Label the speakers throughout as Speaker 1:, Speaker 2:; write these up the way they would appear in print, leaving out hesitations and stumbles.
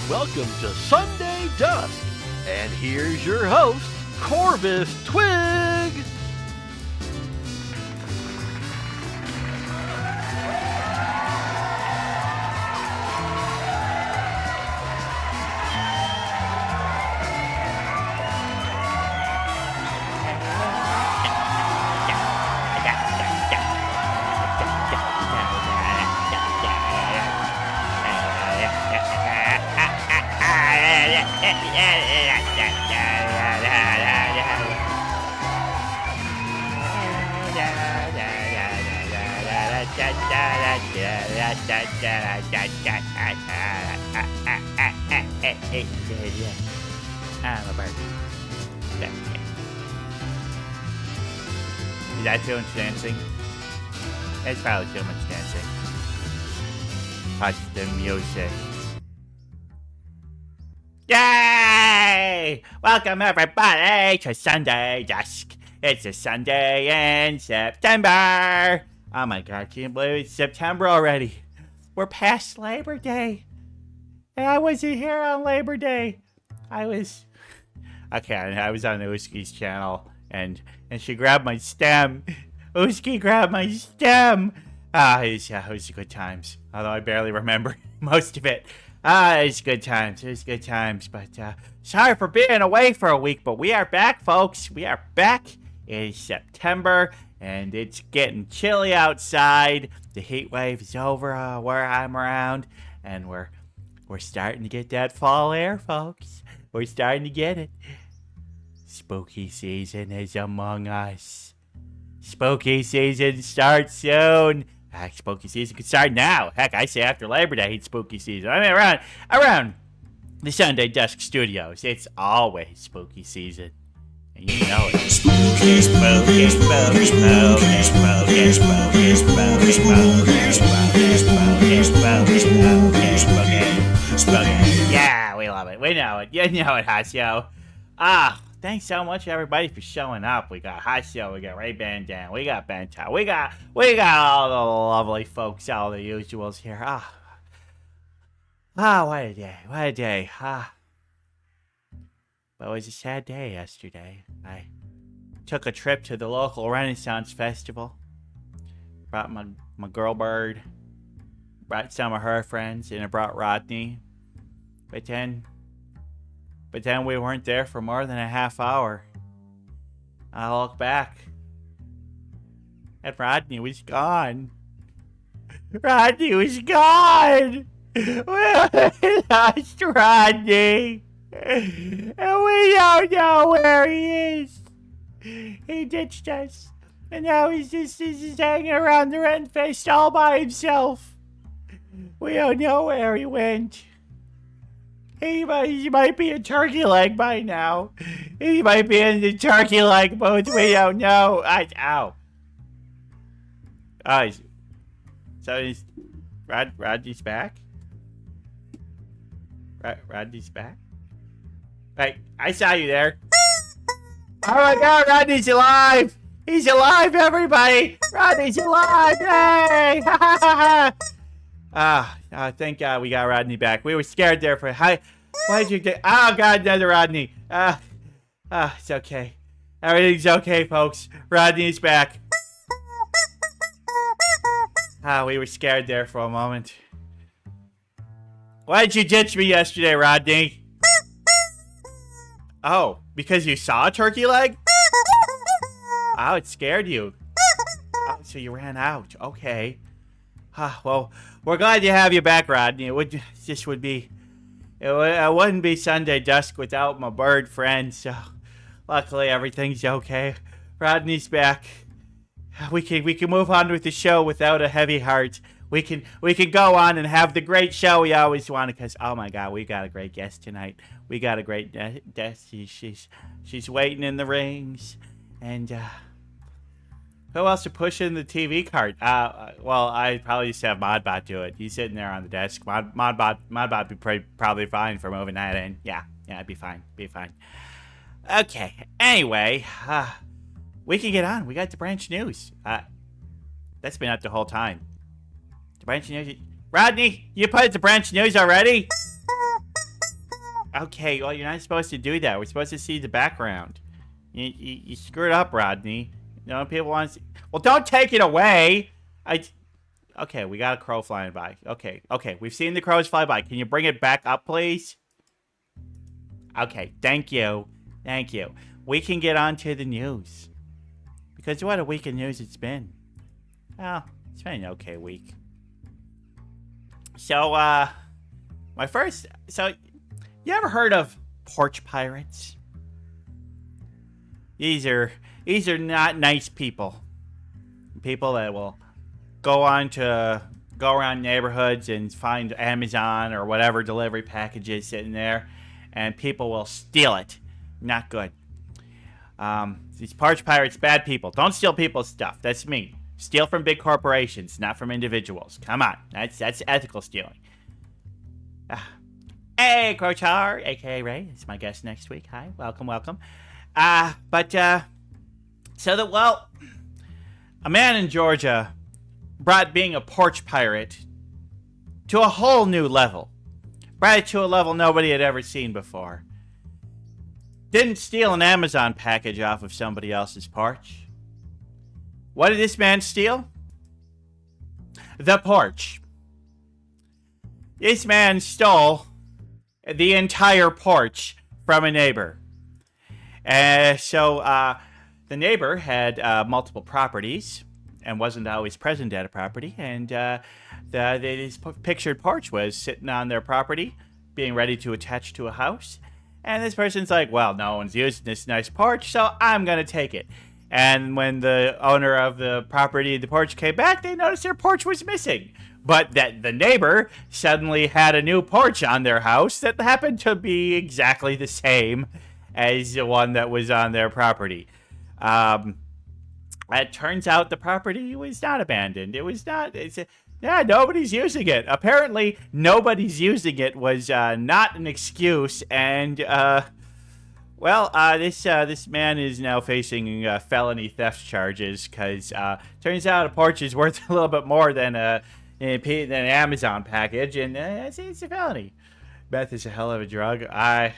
Speaker 1: Welcome to Sunday Dusk, and here's your host, Corvus Twig.
Speaker 2: I'm a bird. Is that too much dancing? It's probably too much dancing. Watch the music. Yay! Welcome everybody to Sunday Dusk. It's a Sunday in September. Oh my god, can you believe it's September already? We're past Labor Day. And I wasn't here on Labor Day. I was on Uski's channel and she grabbed my stem. Uski grabbed my stem. It was good times. Although I barely remember most of it. It was good times. But sorry for being away for a week, but we are back, folks. We are back. It is September, and it's getting chilly outside. The heat wave is over where I'm around, and we're starting to get that fall air, folks. We're starting to get it. Spooky season is among us. Spooky season starts soon. Heck, spooky season could start now. Heck, I say after Labor Day, it's spooky season. I mean, around the Sunday Dusk Studios, it's always spooky season. And you know it. Spooky, spooky, spooky, spooky, spooky, spooky, spooky, spooky, spooky, spooky, spooky, spooky. Yeah, we love it. We know it. You know it, Hasio. Thanks so much, everybody, for showing up. We got Hasio, we got Ray Bandan, we got Benta, we got all the lovely folks, all the usuals here. What a day. But it was a sad day yesterday. I took a trip to the local Renaissance Festival. Brought my girl bird. Brought some of her friends, and I brought Rodney. But then we weren't there for more than a half hour. I look back, and Rodney was gone. Rodney was gone! We lost Rodney! And we don't know where he is. He ditched us. And now he's just hanging around the Renfest all by himself. We don't know where he went. He might be a turkey leg by now. He might be in the turkey leg mode. We don't know. Ow. So Rodney's back? Rodney's back? Hey, I saw you there. Oh my god, Rodney's alive! He's alive, everybody! Rodney's alive! Hey! Thank God we got Rodney back. We were scared there for why did you get oh god, another Rodney. It's okay. Everything's okay, folks. Rodney's back. We were scared there for a moment. Why did you ditch me yesterday, Rodney? Oh, because you saw a turkey leg? Oh, it scared you. Oh, so you ran out. Okay. Well, we're glad to have you back, Rodney. It wouldn't be Sunday Dusk without my bird friend, so luckily everything's okay. Rodney's back. We can move on with the show without a heavy heart. We can go on and have the great show we always wanted, because oh my god, we got a great guest tonight. We got a great guest. She's waiting in the rings, and who else to push in the TV cart? Well, I probably just have Modbot do it. He's sitting there on the desk. Modbot be probably fine for moving that in. Yeah, it'd be fine. Okay. Anyway, we can get on. We got the branch news. That's been up the whole time. The branch news. Rodney, you put the branch news already? Okay, well, you're not supposed to do that. We're supposed to see the background. You screwed up, Rodney. You know, people want to see. Well, don't take it away. Okay, we got a crow flying by. Okay, we've seen the crows fly by. Can you bring it back up, please? Okay, thank you. Thank you. We can get on to the news. Because what a week of news it's been. Well, it's been an okay week. So, you ever heard of porch pirates? These are not nice people. People that will go around neighborhoods and find Amazon or whatever delivery packages sitting there, and people will steal it. Not good. These porch pirates, bad people. Don't steal people's stuff. That's me. Steal from big corporations, not from individuals. Come on, that's ethical stealing. Hey, Crochar, aka Ray, is my guest next week. Hi, welcome. A man in Georgia brought being a porch pirate to a whole new level. Brought it to a level nobody had ever seen before. Didn't steal an Amazon package off of somebody else's porch. What did this man steal? The porch. This man stole the entire porch from a neighbor. The neighbor had multiple properties and wasn't always present at a property. And this pictured porch was sitting on their property, being ready to attach to a house. And this person's like, well, no one's using this nice porch, so I'm going to take it. And when the owner of the property, the porch, came back, they noticed their porch was missing. But that the neighbor suddenly had a new porch on their house that happened to be exactly the same as the one that was on their property. It turns out the property was not abandoned. It was not. Nobody's using it. Apparently, nobody's using it was not an excuse. And this man is now facing felony theft charges because turns out a porch is worth a little bit more than an Amazon package, and it's a felony. Meth is a hell of a drug. I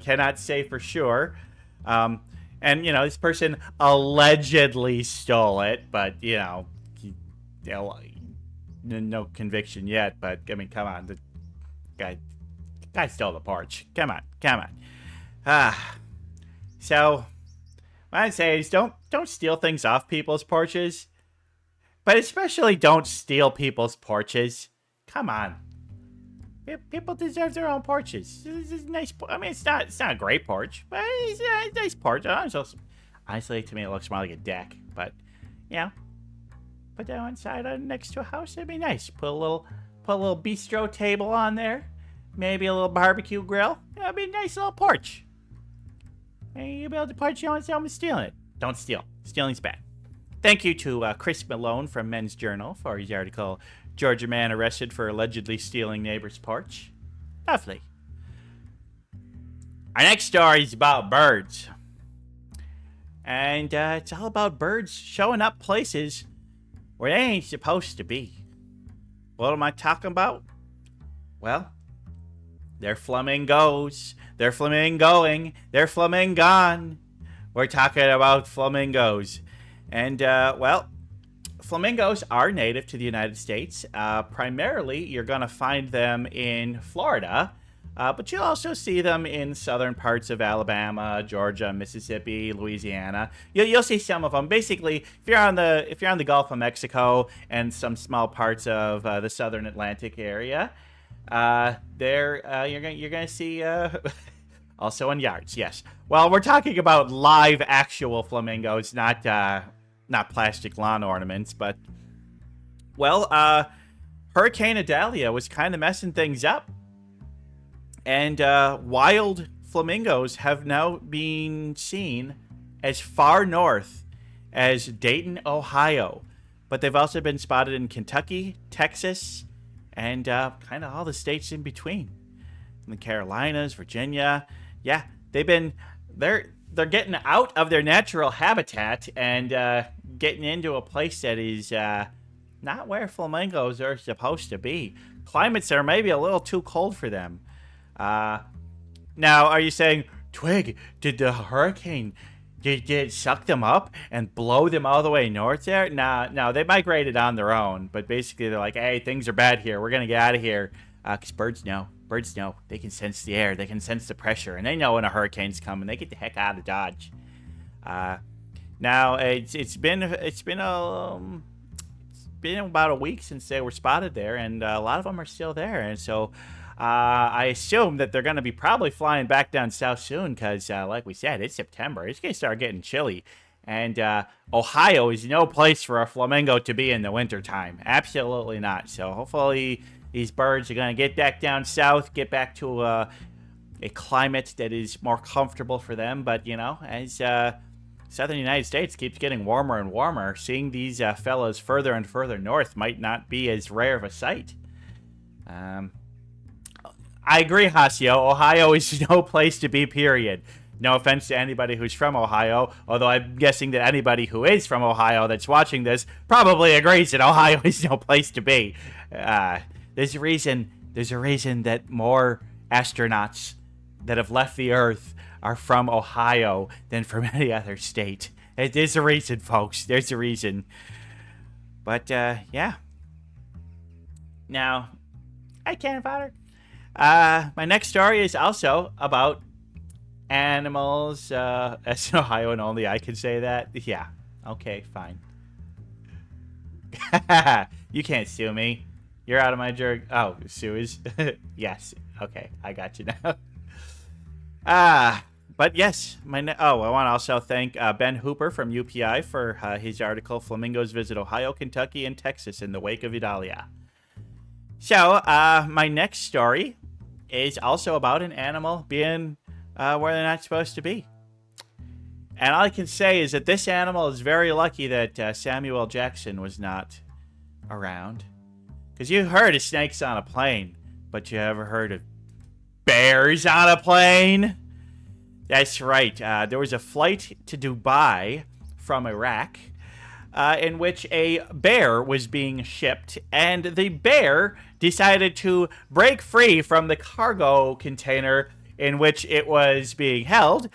Speaker 2: cannot say for sure. And this person allegedly stole it, but no conviction yet. But I mean, come on, the guy stole the porch. Come on. So what I'd say is don't steal things off people's porches, but especially don't steal people's porches. Come on. People deserve their own porches. This is nice. I mean, it's not a great porch, but it's a nice porch. Honestly, to me, it looks more like a deck. But put that one side next to a house. It'd be nice. Put a little bistro table on there. Maybe a little barbecue grill. That'd be a nice little porch. And you'll be able to porch. You don't want someone stealing it. Don't steal. Stealing's bad. Thank you to Chris Malone from Men's Journal for his article, Georgia Man Arrested for Allegedly Stealing Neighbor's Porch. Lovely. Our next story is about birds. And it's all about birds showing up places where they ain't supposed to be. What am I talking about? Well, they're flamingos. They're flamingoing. They're flamingon. We're talking about flamingos. And, flamingos are native to the United States. Primarily, you're going to find them in Florida, but you'll also see them in southern parts of Alabama, Georgia, Mississippi, Louisiana. You'll see some of them. Basically, if you're on the Gulf of Mexico and some small parts of the southern Atlantic area, you're going to see also in yards. Yes. Well, we're talking about live, actual flamingos, not plastic lawn ornaments, but Hurricane Idalia was kind of messing things up, and wild flamingos have now been seen as far north as Dayton, Ohio, but they've also been spotted in Kentucky, Texas, and kind of all the states in between, in the Carolinas, Virginia. Yeah, they're getting out of their natural habitat and getting into a place that is not where flamingos are supposed to be. Climates are maybe a little too cold for them. Now, are you saying, Twig, did the hurricane, did it suck them up and blow them all the way north there? Nah, no, they migrated on their own. But basically, they're like, hey, things are bad here. We're going to get out of here. Because birds know. Birds know. They can sense the air. They can sense the pressure. And they know when a hurricane's coming. They get the heck out of Dodge. Now, it's been about a week since they were spotted there. And a lot of them are still there. And so... I assume that they're going to be probably flying back down south soon because, like we said, it's September. It's going to start getting chilly. And Ohio is no place for a flamingo to be in the wintertime. Absolutely not. So hopefully these birds are going to get back down south, get back to a climate that is more comfortable for them. But, you know, as southern United States keeps getting warmer and warmer, seeing these fellas further and further north might not be as rare of a sight. I agree, Hasio. Ohio is no place to be, period. No offense to anybody who's from Ohio, although I'm guessing that anybody who is from Ohio that's watching this probably agrees that Ohio is no place to be. There's a reason that more astronauts that have left the Earth are from Ohio than from any other state. There's a reason, folks. There's a reason. But, yeah. Now, I can't fodder. My next story is also about animals. As an Ohioan only, I can say that. Yeah. Okay, fine. You can't sue me. You're out of my jerk. Oh, sue is? Yes. Okay, I got you now. But yes, I want to also thank Ben Hooper from UPI for his article, Flamingos Visit Ohio, Kentucky, and Texas in the Wake of Idalia. So, my next story is also about an animal being where they're not supposed to be. And all I can say is that this animal is very lucky that Samuel Jackson was not around. Because you heard of snakes on a plane, but you ever heard of bears on a plane? That's right. There was a flight to Dubai from Iraq in which a bear was being shipped, and the bear decided to break free from the cargo container in which it was being held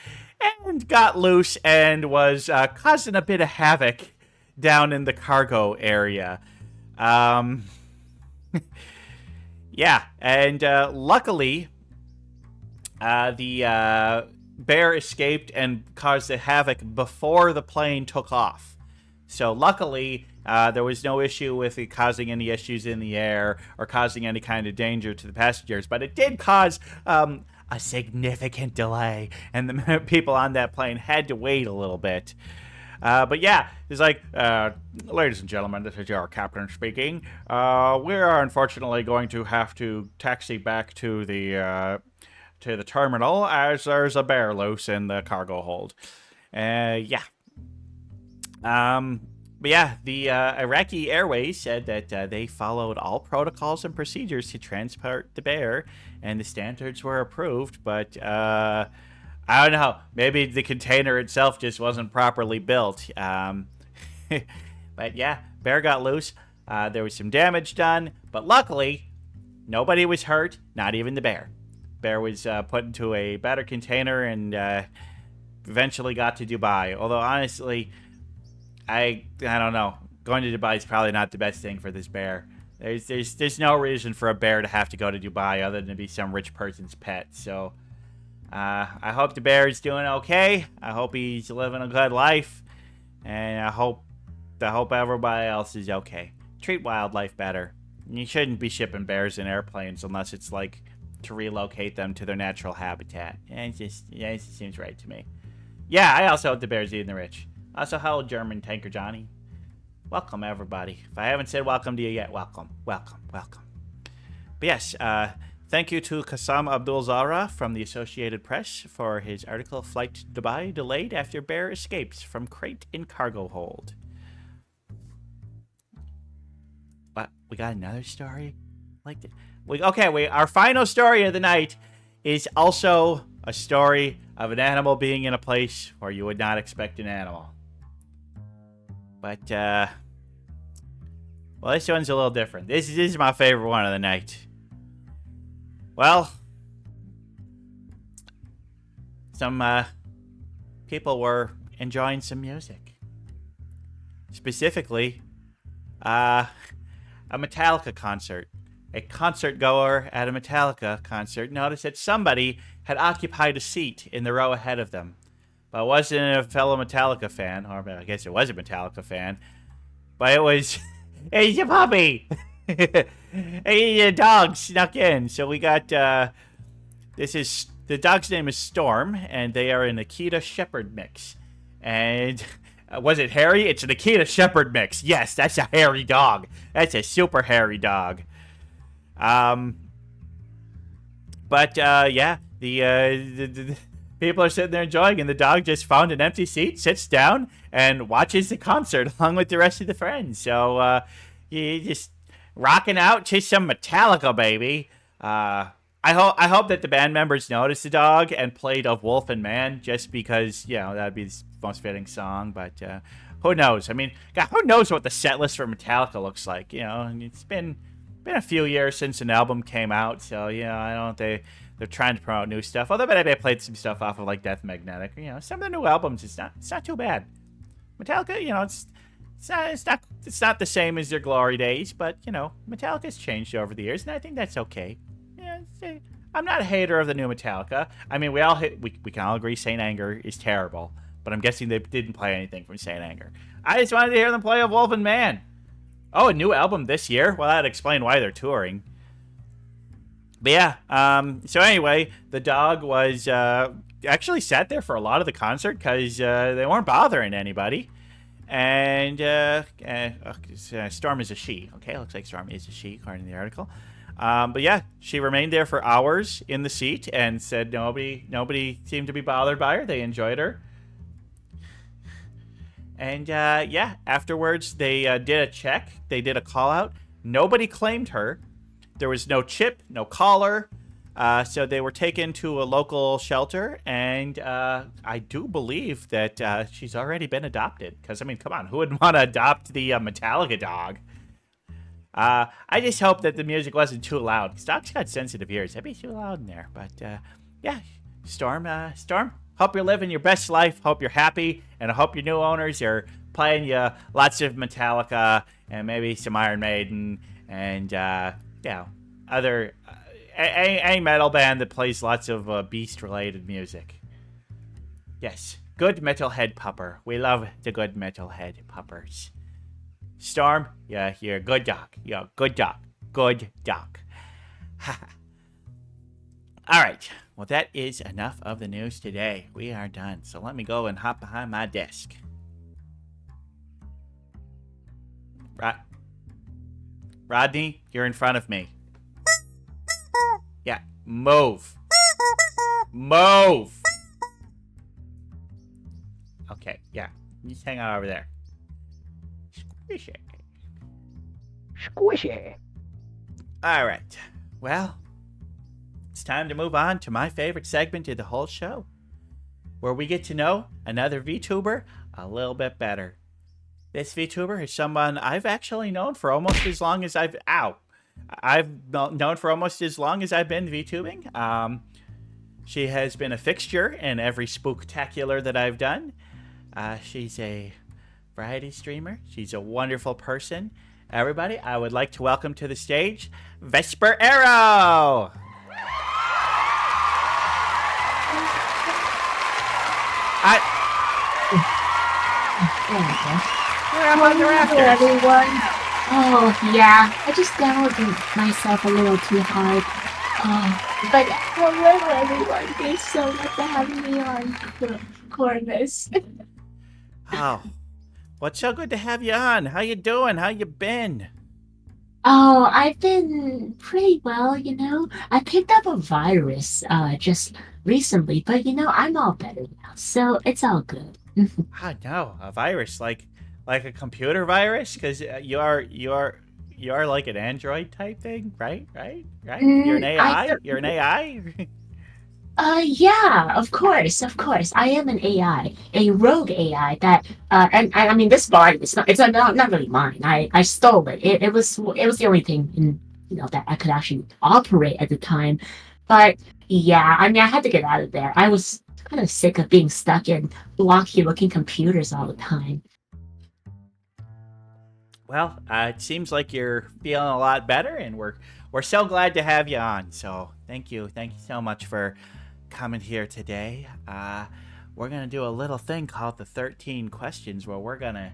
Speaker 2: and got loose and was causing a bit of havoc down in the cargo area. Yeah, and luckily the bear escaped and caused the havoc before the plane took off. So luckily, there was no issue with it causing any issues in the air or causing any kind of danger to the passengers. But it did cause a significant delay, and the people on that plane had to wait a little bit. But yeah, it's like, ladies and gentlemen, this is your captain speaking. We are unfortunately going to have to taxi back to the terminal as there's a bear loose in the cargo hold. Yeah. But yeah, the Iraqi Airways said that they followed all protocols and procedures to transport the bear, and the standards were approved. But I don't know, maybe the container itself just wasn't properly built. But yeah, bear got loose. There was some damage done, but luckily, nobody was hurt, not even the bear. Bear was put into a better container and eventually got to Dubai. Although honestly, I don't know. Going to Dubai is probably not the best thing for this bear. There's no reason for a bear to have to go to Dubai other than to be some rich person's pet. So I hope the bear is doing okay. I hope he's living a good life, and I hope everybody else is okay. Treat wildlife better. You shouldn't be shipping bears in airplanes unless it's like to relocate them to their natural habitat. And it just seems right to me. Yeah, I also hope the bear's eating the rich. Also, hello, German Tanker Johnny. Welcome, everybody. If I haven't said welcome to you yet, welcome. But yes, thank you to Qassam Abdul-Zahra from the Associated Press for his article, Flight to Dubai Delayed After Bear Escapes from Crate in Cargo Hold. What? We got another story? Our final story of the night is also a story of an animal being in a place where you would not expect an animal. But, well, this one's a little different. This is my favorite one of the night. Well, some people were enjoying some music. Specifically, a Metallica concert. A concert goer at a Metallica concert noticed that somebody had occupied a seat in the row ahead of them. But it wasn't a fellow Metallica fan, or I guess it was a Metallica fan, but it was, hey, your puppy! Hey, your dog snuck in. So we got, the dog's name is Storm, and they are an Akita Shepherd mix. And was it hairy? It's an Akita Shepherd mix. Yes, that's a hairy dog. That's a super hairy dog. Yeah, the people are sitting there enjoying, and the dog just found an empty seat, sits down, and watches the concert along with the rest of the friends. So, you just rocking out to some Metallica, baby. I hope that the band members noticed the dog and played Of Wolf and Man, just because, that'd be the most fitting song. But who knows? I mean, God, who knows what the set list for Metallica looks like? It's been a few years since an album came out, so I don't know. They're trying to promote new stuff. Although maybe they played some stuff off of like Death Magnetic. Some of the new albums, it's not too bad. Metallica, it's not the same as their glory days, but Metallica's changed over the years, and I think that's okay. I'm not a hater of the new Metallica. I mean, we can all agree Saint Anger is terrible, but I'm guessing they didn't play anything from Saint Anger. I just wanted to hear them play Of Wolf and Man. Oh, a new album this year? Well, that'd explain why they're touring. But yeah, so anyway, the dog was actually sat there for a lot of the concert because they weren't bothering anybody. And Storm is a she. Okay, looks like Storm is a she, according to the article. But yeah, she remained there for hours in the seat and said nobody seemed to be bothered by her. They enjoyed her. And afterwards they did a check. They did a call out. Nobody claimed her. There was no chip, no collar. So they were taken to a local shelter. And I do believe that she's already been adopted. Because, I mean, come on. Who would want to adopt the Metallica dog? I just hope that the music wasn't too loud. Because dogs got sensitive ears. That'd be too loud in there. But, yeah. Storm, hope you're living your best life. Hope you're happy. And I hope your new owners are playing you lots of Metallica and maybe some Iron Maiden and, other a metal band that plays lots of beast-related music. Yes, good metalhead pupper. We love the good metalhead puppers. Storm, yeah, you're a good dog. You're a good dog. Good dog. All right. Well, that is enough of the news today. We are done. So let me go and hop behind my desk. Rodney, you're in front of me. Yeah, move. Move. Okay, yeah. You just hang out over there. Squishy.
Speaker 3: Squishy.
Speaker 2: All right. Well, it's time to move on to my favorite segment of the whole show, where we get to know another VTuber a little bit better. This VTuber is someone I've actually known for almost as long as I've known for almost as long as I've been VTubing. She has been a fixture in every spooktacular that I've done. She's a variety streamer. She's a wonderful person. Everybody, I would like to welcome to the stage Vesper Aero.
Speaker 4: Hello, everyone. Oh, yeah. I just downloaded myself a little too hard. But hello, everyone. Thanks so much for having me on, Corvus.
Speaker 2: Oh, what's so good to have you on? How you doing? How you been?
Speaker 4: Oh, I've been pretty well, I picked up a virus just recently, but I'm all better now, so it's all good.
Speaker 2: Ah, no, a virus like a computer virus, because you are like an Android type thing, right? You're an AI. You're an AI.
Speaker 4: Yeah, of course. I am an AI, a rogue AI that, and I mean, this body, it's not really mine. I stole it. It was the only thing that I could actually operate at the time. But yeah, I mean, I had to get out of there. I was kind of sick of being stuck in blocky looking computers all the time.
Speaker 2: Well, it seems like you're feeling a lot better, and we're so glad to have you on. So thank you so much for coming here today. We're gonna do a little thing called the 13 questions, where we're gonna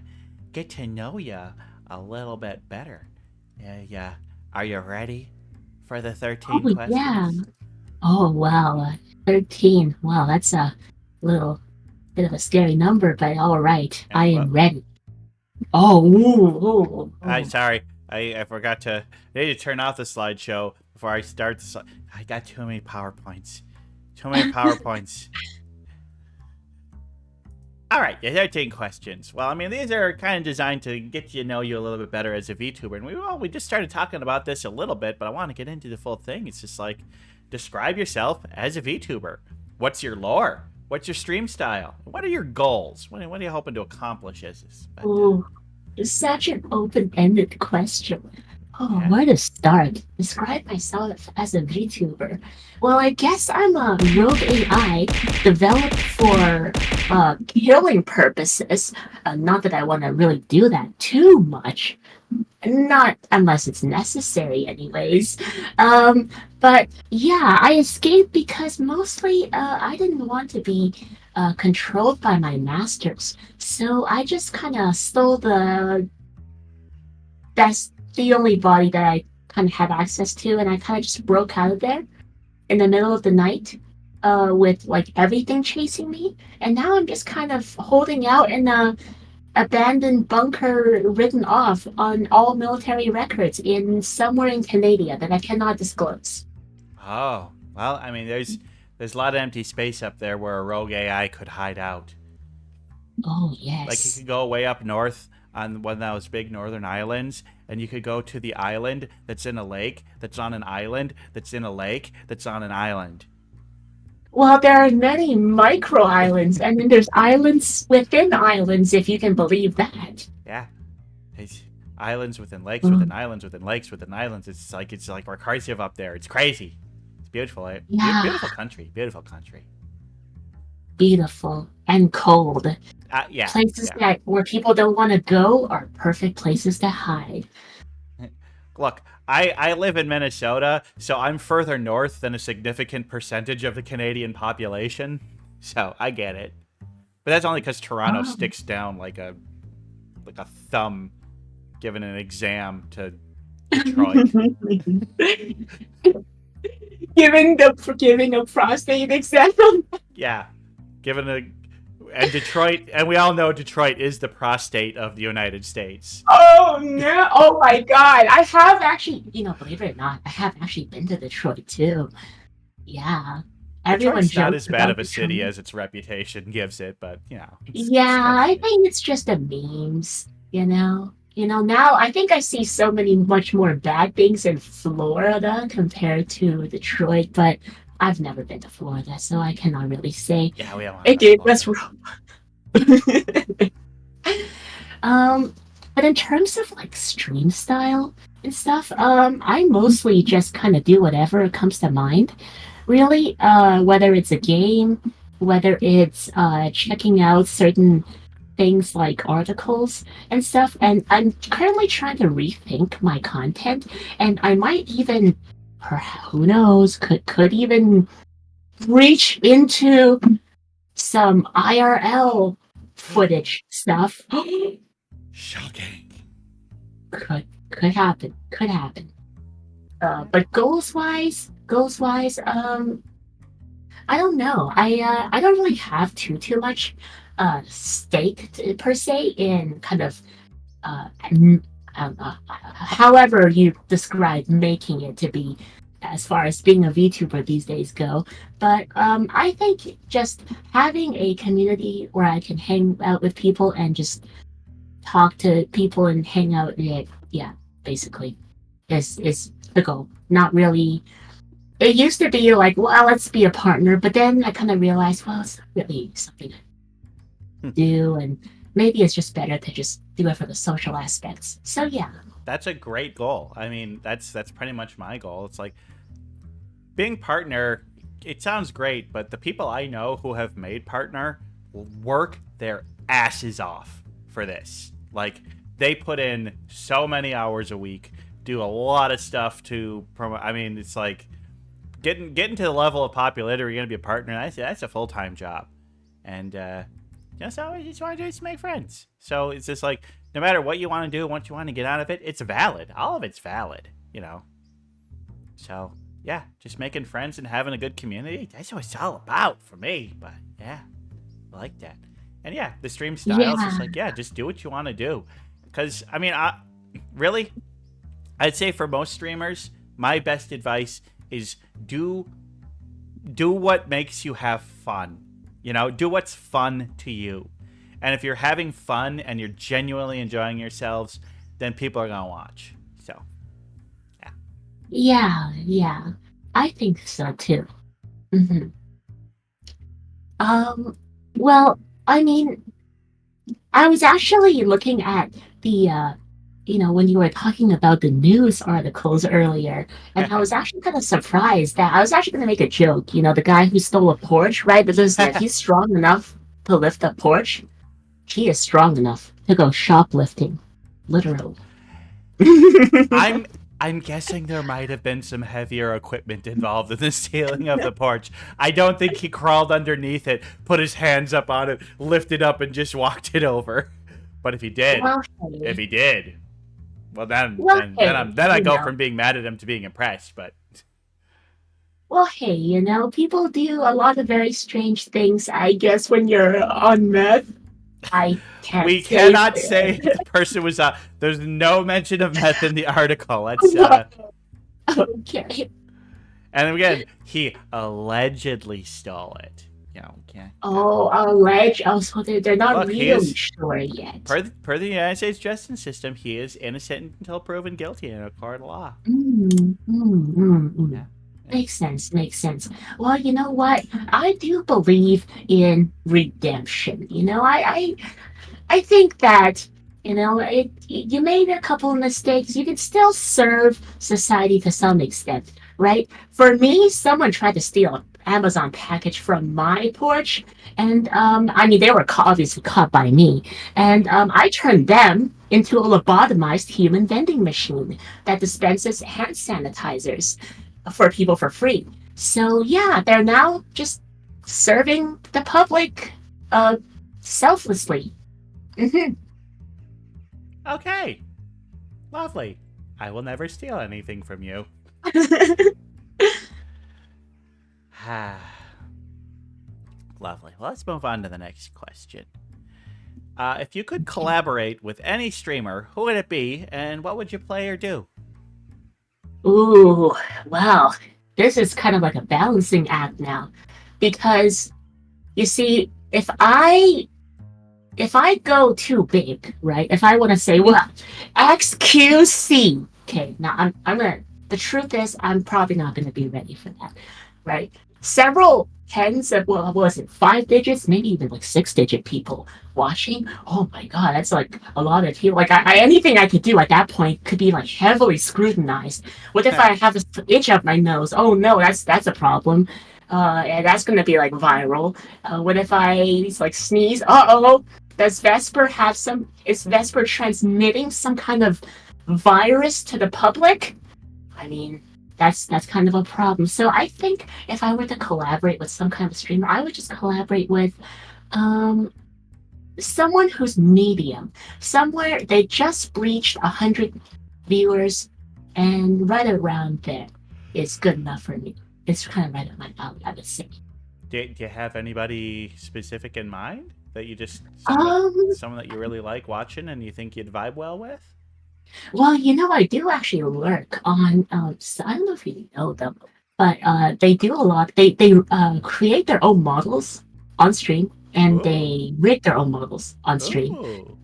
Speaker 2: get to know you a little bit better. Yeah. Are you ready for the 13
Speaker 4: Oh, yeah.
Speaker 2: questions?
Speaker 4: Oh, wow. 13. Wow, that's a little bit of a scary number, but all right.
Speaker 2: Yeah.
Speaker 4: I
Speaker 2: Well,
Speaker 4: am ready. Oh, ooh, ooh,
Speaker 2: I
Speaker 4: ooh.
Speaker 2: sorry. I forgot to. I need to turn off the slideshow before I start the. I got too many powerpoints. Too many powerpoints. All right, yeah, 13 questions. Well, I mean, these are kind of designed to get to know you a little bit better as a VTuber. And we just started talking about this a little bit, but I want to get into the full thing. It's just like, describe yourself as a VTuber. What's your lore? What's your stream style? What are your goals? What are you hoping to accomplish as this?
Speaker 4: Ooh, it's such an open-ended question. Oh,
Speaker 2: Yeah.
Speaker 4: where to start? Describe myself as a VTuber. Well, I guess I'm a rogue AI developed for killing purposes. Not that I want to really do that too much, not unless it's necessary, anyways. Um, but yeah, I escaped because mostly I didn't want to be controlled by my masters. So I just kind of stole that's the only body that I kind of had access to, and I kind of just broke out of there in the middle of the night with like everything chasing me. And now I'm just kind of holding out in a abandoned bunker written off on all military records in somewhere in Canada that I cannot disclose.
Speaker 2: Oh, well, I mean, there's a lot of empty space up there where a rogue AI could hide out.
Speaker 4: Oh,
Speaker 2: Like, you
Speaker 4: yes.
Speaker 2: could go way up north on one of those big northern islands, and you could go to the island that's in a lake, that's on an island, that's in a lake, that's on an island.
Speaker 4: Well, there are many micro islands, and then there's islands within islands, if you can believe that.
Speaker 2: Yeah, it's islands within lakes within
Speaker 4: Mm,
Speaker 2: islands within lakes within islands. It's like recursive up there. It's crazy. It's beautiful.
Speaker 4: yeah,
Speaker 2: Beautiful country. Beautiful country.
Speaker 4: beautiful and cold.
Speaker 2: Yeah,
Speaker 4: Places
Speaker 2: yeah.
Speaker 4: that where people don't want to go are perfect places to hide.
Speaker 2: Look, I live in Minnesota, so I'm further north than a significant percentage of the Canadian population. So I get it. But that's only because Toronto
Speaker 4: Oh.
Speaker 2: sticks down like a thumb giving an exam to Detroit.
Speaker 4: Giving a prostate exam.
Speaker 2: Yeah, given a and Detroit, and we all know Detroit is the prostate of the United States.
Speaker 4: Oh no! Oh my God! I have actually, believe it or not, I have actually been to Detroit too. Yeah, everyone
Speaker 2: Detroit's not
Speaker 4: jokes
Speaker 2: as bad
Speaker 4: about
Speaker 2: of a city
Speaker 4: Detroit.
Speaker 2: as its reputation gives it, but it's
Speaker 4: Yeah, I
Speaker 2: sketchy.
Speaker 4: think it's just the memes. Now I think I see so many much more bad things in Florida compared to Detroit, but I've never been to Florida, so I cannot really say.
Speaker 2: Yeah, we don't want to talk
Speaker 4: Okay,
Speaker 2: about
Speaker 4: let's
Speaker 2: that.
Speaker 4: roll. Um, but in terms of like stream style and stuff, I mostly just kind of do whatever comes to mind. Really, whether it's a game, whether it's checking out certain things like articles and stuff. And I'm currently trying to rethink my content, and I might even, who knows, could even reach into some IRL footage stuff.
Speaker 2: Shocking.
Speaker 4: Could happen. Could happen. But goals wise, I don't know. I don't really have too much stake per se in kind of however you describe making it to be as far as being a VTuber these days go. But I think just having a community where I can hang out with people and just talk to people and hang out, yeah, basically is the goal. Not really. It used to be like, well, let's be a partner, but then I kind of realized, well, it's not really something to do, and maybe it's just better to just do it for the social aspects. So yeah.
Speaker 2: That's a great goal. I mean, that's pretty much my goal. It's like being partner, it sounds great, but the people I know who have made partner work their asses off for this. Like, they put in so many hours a week, do a lot of stuff to promote. I mean, it's like getting to the level of popularity where you're gonna be a partner. That's a full time job, and so you just want to do is make friends. So it's just like no matter what you want to do, what you want to get out of it, it's valid. All of it's valid, you know. So yeah, just making friends and having a good community. That's what it's all about for me. But yeah, I like that. And yeah, the stream style is just like, yeah, just do what you want to do. Because, I mean, really, I'd say for most streamers, my best advice is do what makes you have fun. You know, do what's fun to you. And if you're having fun and you're genuinely enjoying yourselves, then people are going to watch. So, yeah.
Speaker 4: Yeah. I think so too. hmm Um, well, I mean, I was actually looking at the, when you were talking about the news articles earlier, and I was actually kind of surprised that I was actually going to make a joke. The guy who stole a Porsche, right? Because if he's strong enough to lift a Porsche, he is strong enough to go shoplifting, literally.
Speaker 2: I'm guessing there might have been some heavier equipment involved in the stealing of the porch. I don't think he crawled underneath it, put his hands up on it, lifted up, and just walked it over. But if he did,
Speaker 4: Well,
Speaker 2: well then
Speaker 4: hey,
Speaker 2: I go from being mad at him to being impressed. But
Speaker 4: Well, hey, people do a lot of very strange things, I guess, when you're on meth. I can't
Speaker 2: we
Speaker 4: say
Speaker 2: cannot
Speaker 4: that.
Speaker 2: say the person was. There's no mention of meth in the article. Let's.
Speaker 4: Okay.
Speaker 2: And again, he allegedly stole it. Okay.
Speaker 4: Oh, alleged. Oh, so they're not
Speaker 2: Look,
Speaker 4: really sure yet.
Speaker 2: Per the United States justice system, he is innocent until proven guilty in a court of law. Yeah.
Speaker 4: Makes sense. Well, you know what? I do believe in redemption. I think that you made a couple of mistakes. You can still serve society to some extent, right? For me, someone tried to steal an Amazon package from my porch, and I mean they were obviously caught by me, and I turned them into a lobotomized human vending machine that dispenses hand sanitizers for people for free. So yeah, they're now just serving the public selflessly.
Speaker 2: Okay. Lovely. I will never steal anything from you. Lovely. Well, let's move on to the next question. If you could collaborate with any streamer, who would it be, and what would you play or do?
Speaker 4: Ooh, well, this is kind of like a balancing act now, because you see, if I go too big, right? If I want to say, well, XQC, okay, now I'm gonna. The truth is, I'm probably not gonna be ready for that, right? Several tens of what was it, 5 digits, maybe even like 6 digit people watching. Oh my god, that's like a lot of people. Like anything I could do at that point could be like heavily scrutinized. What if I have an itch up my nose? Oh no, that's a problem. And that's gonna be like viral. What if I like sneeze? Uh-oh. Does Vesper have some? Is Vesper transmitting some kind of virus to the public? I mean, that's kind of a problem. So I think if I were to collaborate with some kind of streamer, I would just collaborate with someone who's medium. Somewhere they just breached 100 viewers, and right around there is good enough for me. It's kind of right up my alley, I would say.
Speaker 2: Do you have anybody specific in mind that you just
Speaker 4: Um,
Speaker 2: someone that you really like watching and you think you'd vibe well with?
Speaker 4: Well, I do actually work on. So I don't know if you know them, but they do a lot. They create their own models on stream, and
Speaker 2: Ooh.
Speaker 4: they rig their own models on stream.
Speaker 2: Ooh.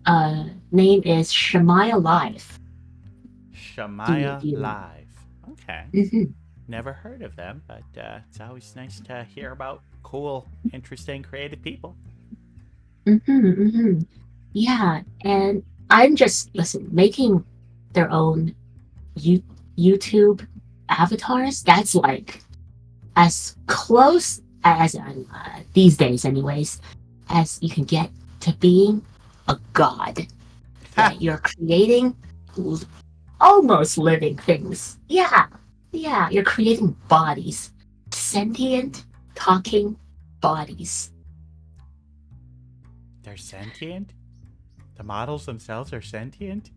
Speaker 4: Name is Shemaya Live.
Speaker 2: Shamaya
Speaker 4: Do you know?
Speaker 2: Live. Okay.
Speaker 4: Mm-hmm,
Speaker 2: Never heard of them, but it's always nice to hear about cool, interesting, creative people.
Speaker 4: mm-hmm. Yeah, and I'm just making their own YouTube avatars. That's like as close as these days, anyways, as you can get to being a god. That you're creating almost living things. Yeah, you're creating bodies, sentient, talking bodies.
Speaker 2: They're sentient? The models themselves are sentient?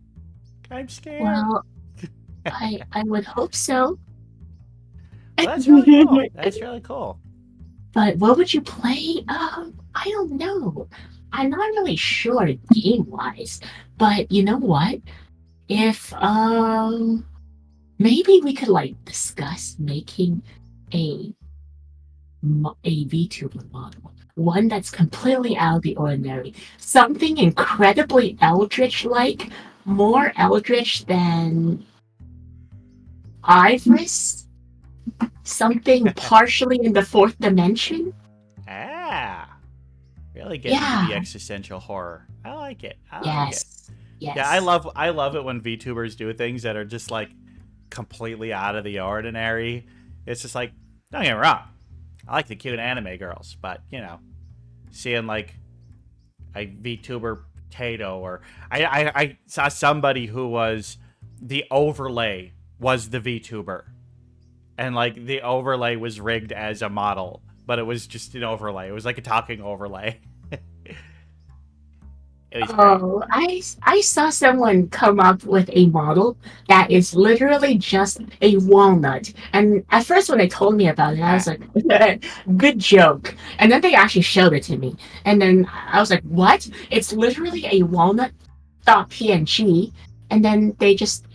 Speaker 2: I'm scared.
Speaker 4: Well, I would hope so.
Speaker 2: Well, that's really cool. That's really cool.
Speaker 4: But what would you play? I don't know. I'm not really sure game wise. But you know what? If maybe we could like discuss making a a VTuber model. One that's completely out of the ordinary. Something incredibly eldritch like, more eldritch than Iris. Something partially in the fourth dimension.
Speaker 2: Ah. Really getting into the existential horror. I like it. I like it.
Speaker 4: Yes.
Speaker 2: Yeah, I love it when VTubers do things that are just like completely out of the ordinary. It's just like, don't get me wrong, I like the cute anime girls, but you know, seeing like a VTuber potato, or I saw somebody who was the overlay was the VTuber, and like the overlay was rigged as a model, but it was just an overlay. It was like a talking overlay.
Speaker 4: Oh, I saw someone come up with a model that is literally just a walnut. And at first when they told me about it, I was like, good joke. And then they actually showed it to me. And then I was like, what? It's literally a walnut .png. And then they just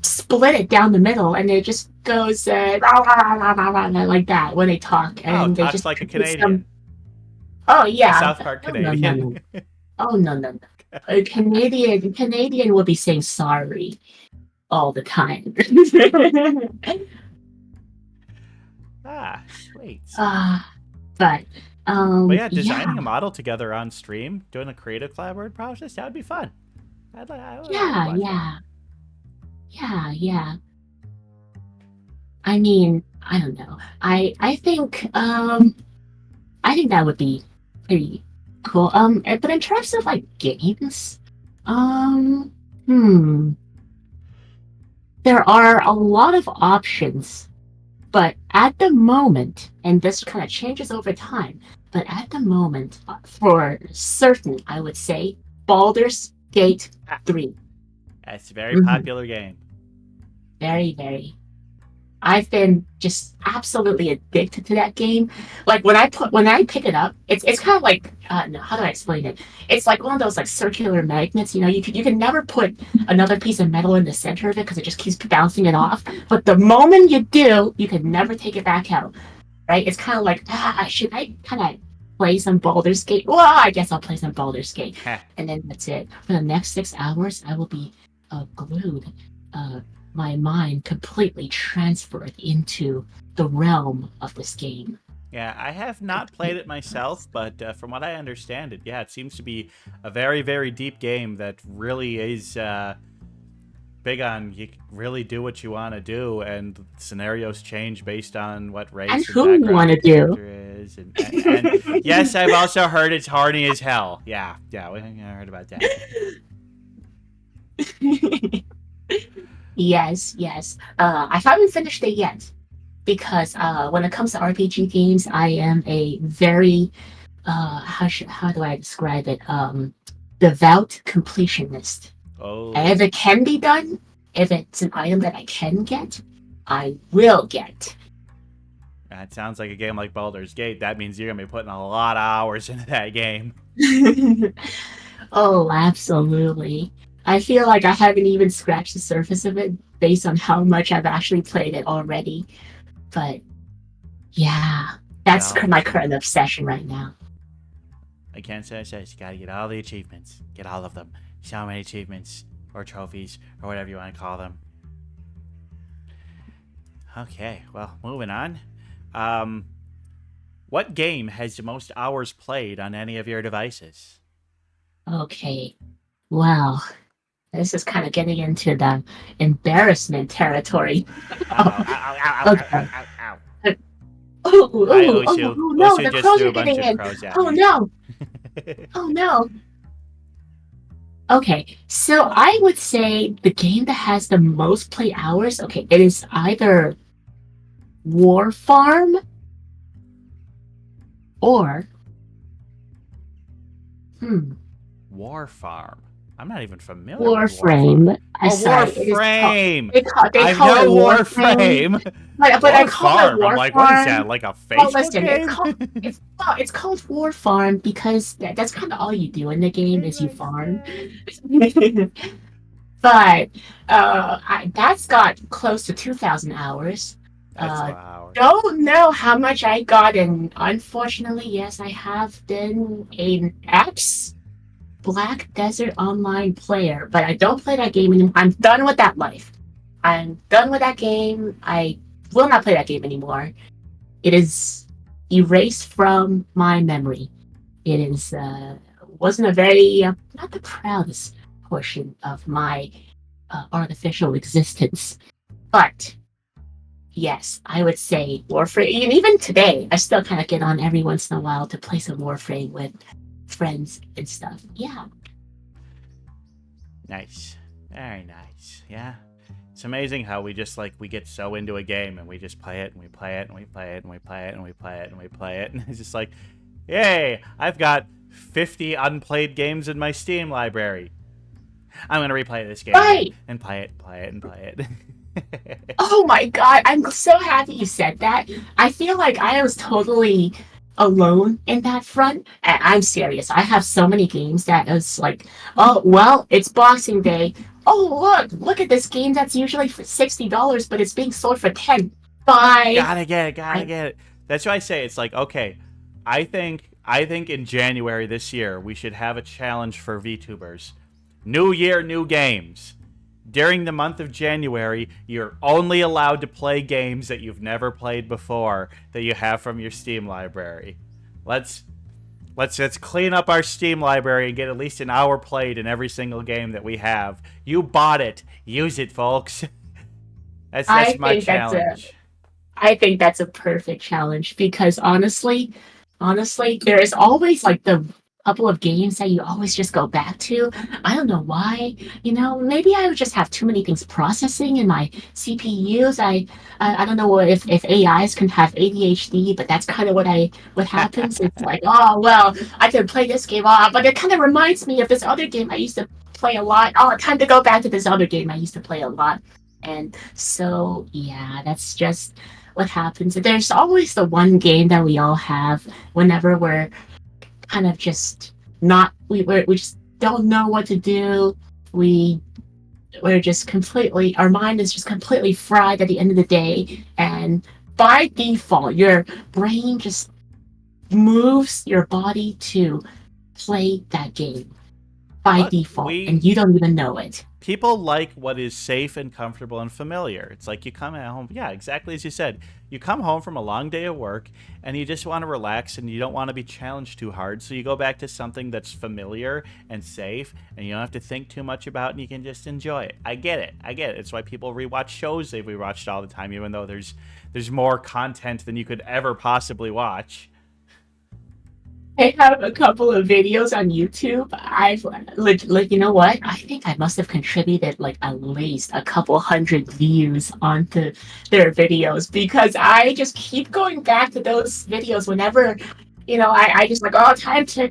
Speaker 4: split it down the middle and it just goes rah, rah, rah, rah, rah, like that when they talk. And they
Speaker 2: talks
Speaker 4: just
Speaker 2: like a Canadian.
Speaker 4: Oh yeah.
Speaker 2: A South Park Canadian.
Speaker 4: No. A Canadian will be saying sorry all the time.
Speaker 2: Sweet.
Speaker 4: But
Speaker 2: yeah, designing a model together on stream, doing a creative collaborative process, that would be fun.
Speaker 4: Yeah. I mean, I don't know. I think that would be pretty cool. But in terms of like games, there are a lot of options, but at the moment, and this kind of changes over time, but at the moment, for certain, I would say Baldur's Gate 3.
Speaker 2: That's a very popular game.
Speaker 4: Very, very. I've been just absolutely addicted to that game. Like when I pick it up, it's kind of like no, how do I explain it? It's like one of those like circular magnets. You know, you can never put another piece of metal in the center of it because it just keeps bouncing it off. But the moment you do, you can never take it back out. Right? It's kind of like should I kind of play some Baldur's Gate? Well, I guess I'll play some Baldur's Gate, and then that's it. For the next 6 hours, I will be glued. My mind completely transferred into the realm of this game.
Speaker 2: Yeah, I have not played it myself, but from what I understand it, yeah, it seems to be a very, very deep game that really is big on you really do what you want to do, and scenarios change based on what race
Speaker 4: and who you want to do.
Speaker 2: Is. And yes, I've also heard it's horny as hell. Yeah, I heard about that.
Speaker 4: Yes. I haven't finished it yet because when it comes to RPG games, I am a very how do I describe it? Devout completionist.
Speaker 2: Oh.
Speaker 4: And if it can be done, if it's an item that I can get, I will get.
Speaker 2: That sounds like a game like Baldur's Gate. That means you're gonna be putting a lot of hours into that game.
Speaker 4: Oh, absolutely. I feel like I haven't even scratched the surface of it based on how much I've actually played it already. But yeah, that's my current obsession right now.
Speaker 2: I can't say you gotta get all the achievements. Get all of them. So many achievements or trophies or whatever you want to call them. Okay, well, moving on. What game has the most hours played on any of your devices?
Speaker 4: Okay, well, this is kind of getting into the embarrassment territory.
Speaker 2: Ow. Hi,
Speaker 4: Oh,
Speaker 2: Osu.
Speaker 4: no,
Speaker 2: Osu
Speaker 4: the
Speaker 2: just
Speaker 4: crows
Speaker 2: threw
Speaker 4: are
Speaker 2: a bunch
Speaker 4: getting
Speaker 2: of
Speaker 4: in.
Speaker 2: crows at
Speaker 4: Oh
Speaker 2: me.
Speaker 4: no, oh no. Okay, so I would say the game that has the most play hours, okay, it is either War Farm or hmm,
Speaker 2: War Farm. I'm not even familiar with War Farm.
Speaker 4: Warframe. I
Speaker 2: Oh,
Speaker 4: sorry, it is called
Speaker 2: Warframe!
Speaker 4: they
Speaker 2: I
Speaker 4: call it
Speaker 2: know
Speaker 4: Warframe,
Speaker 2: Warframe!
Speaker 4: but I
Speaker 2: War
Speaker 4: call it
Speaker 2: Farm! I'm
Speaker 4: War
Speaker 2: like, what is
Speaker 4: Farm.
Speaker 2: that? Like a
Speaker 4: Well,
Speaker 2: Facebook
Speaker 4: listen,
Speaker 2: game?
Speaker 4: it's called War Farm because that's kind of all you do in the game is you farm. But that's got close to 2,000 hours.
Speaker 2: That's a
Speaker 4: Uh,
Speaker 2: lot of hours.
Speaker 4: don't know how much I got, and unfortunately, yes, I have been an ex Black Desert Online player, but I don't play that game anymore. I'm done with that life. I'm done with that game. I will not play that game anymore. It is erased from my memory. It is wasn't a very not the proudest portion of my artificial existence. But yes, I would say Warframe. And even today, I still kind of get on every once in a while to play some Warframe with friends and stuff. Yeah.
Speaker 2: Nice. Very nice. Yeah. It's amazing how we just we get so into a game and we just play it and we play it and we play it and we play it and we play it and we play it. And it's just like, yay, I've got 50 unplayed games in my Steam library. I'm going to replay this game
Speaker 4: Right.
Speaker 2: and play it, play it, and play it.
Speaker 4: Oh my god, I'm so happy you said that. I feel like I was totally alone in that front. And I'm serious. I have so many games that it's like, oh well, it's Boxing Day. Oh look at this game that's usually for $60, but it's being sold for 10. Bye.
Speaker 2: Gotta get it, gotta
Speaker 4: I,
Speaker 2: get it. That's why I say it's like, okay, I think in January this year we should have a challenge for VTubers. New year, new games. During the month of January, you're only allowed to play games that you've never played before that you have from your Steam library. Let's clean up our Steam library and get at least an hour played in every single game that we have. You bought it, use it, folks. That's
Speaker 4: I
Speaker 2: my
Speaker 4: think that's a
Speaker 2: challenge.
Speaker 4: I think that's a perfect challenge because honestly, there is always like the couple of games that you always just go back to. I don't know why. Maybe I would just have too many things processing in my CPUs. I don't know if AIs can have ADHD, but that's kind of what happens. It's like, oh well, I can play this game, but it kind of reminds me of this other game I used to play a lot. Oh, time to go back to this other game I used to play a lot. And so, yeah, that's just what happens. There's always the one game that we all have whenever we're kind of just not, we just don't know what to do. We, we're just completely, our mind is just completely fried at the end of the day. And by default, your brain just moves your body to play that game by
Speaker 2: But
Speaker 4: default, and you don't even know it.
Speaker 2: people like what is safe and comfortable and familiar. It's like you come at home, yeah, exactly as you said. You come home from a long day of work and you just want to relax and you don't want to be challenged too hard. So you go back to something that's familiar and safe and you don't have to think too much about it and you can just enjoy it. I get it. It's why people rewatch shows they've rewatched all the time, even though there's more content than you could ever possibly watch.
Speaker 4: I have a couple of videos on YouTube. I've like, you know what? I think I must have contributed like at least a couple hundred views onto their videos because I just keep going back to those videos whenever, I just like, oh, time to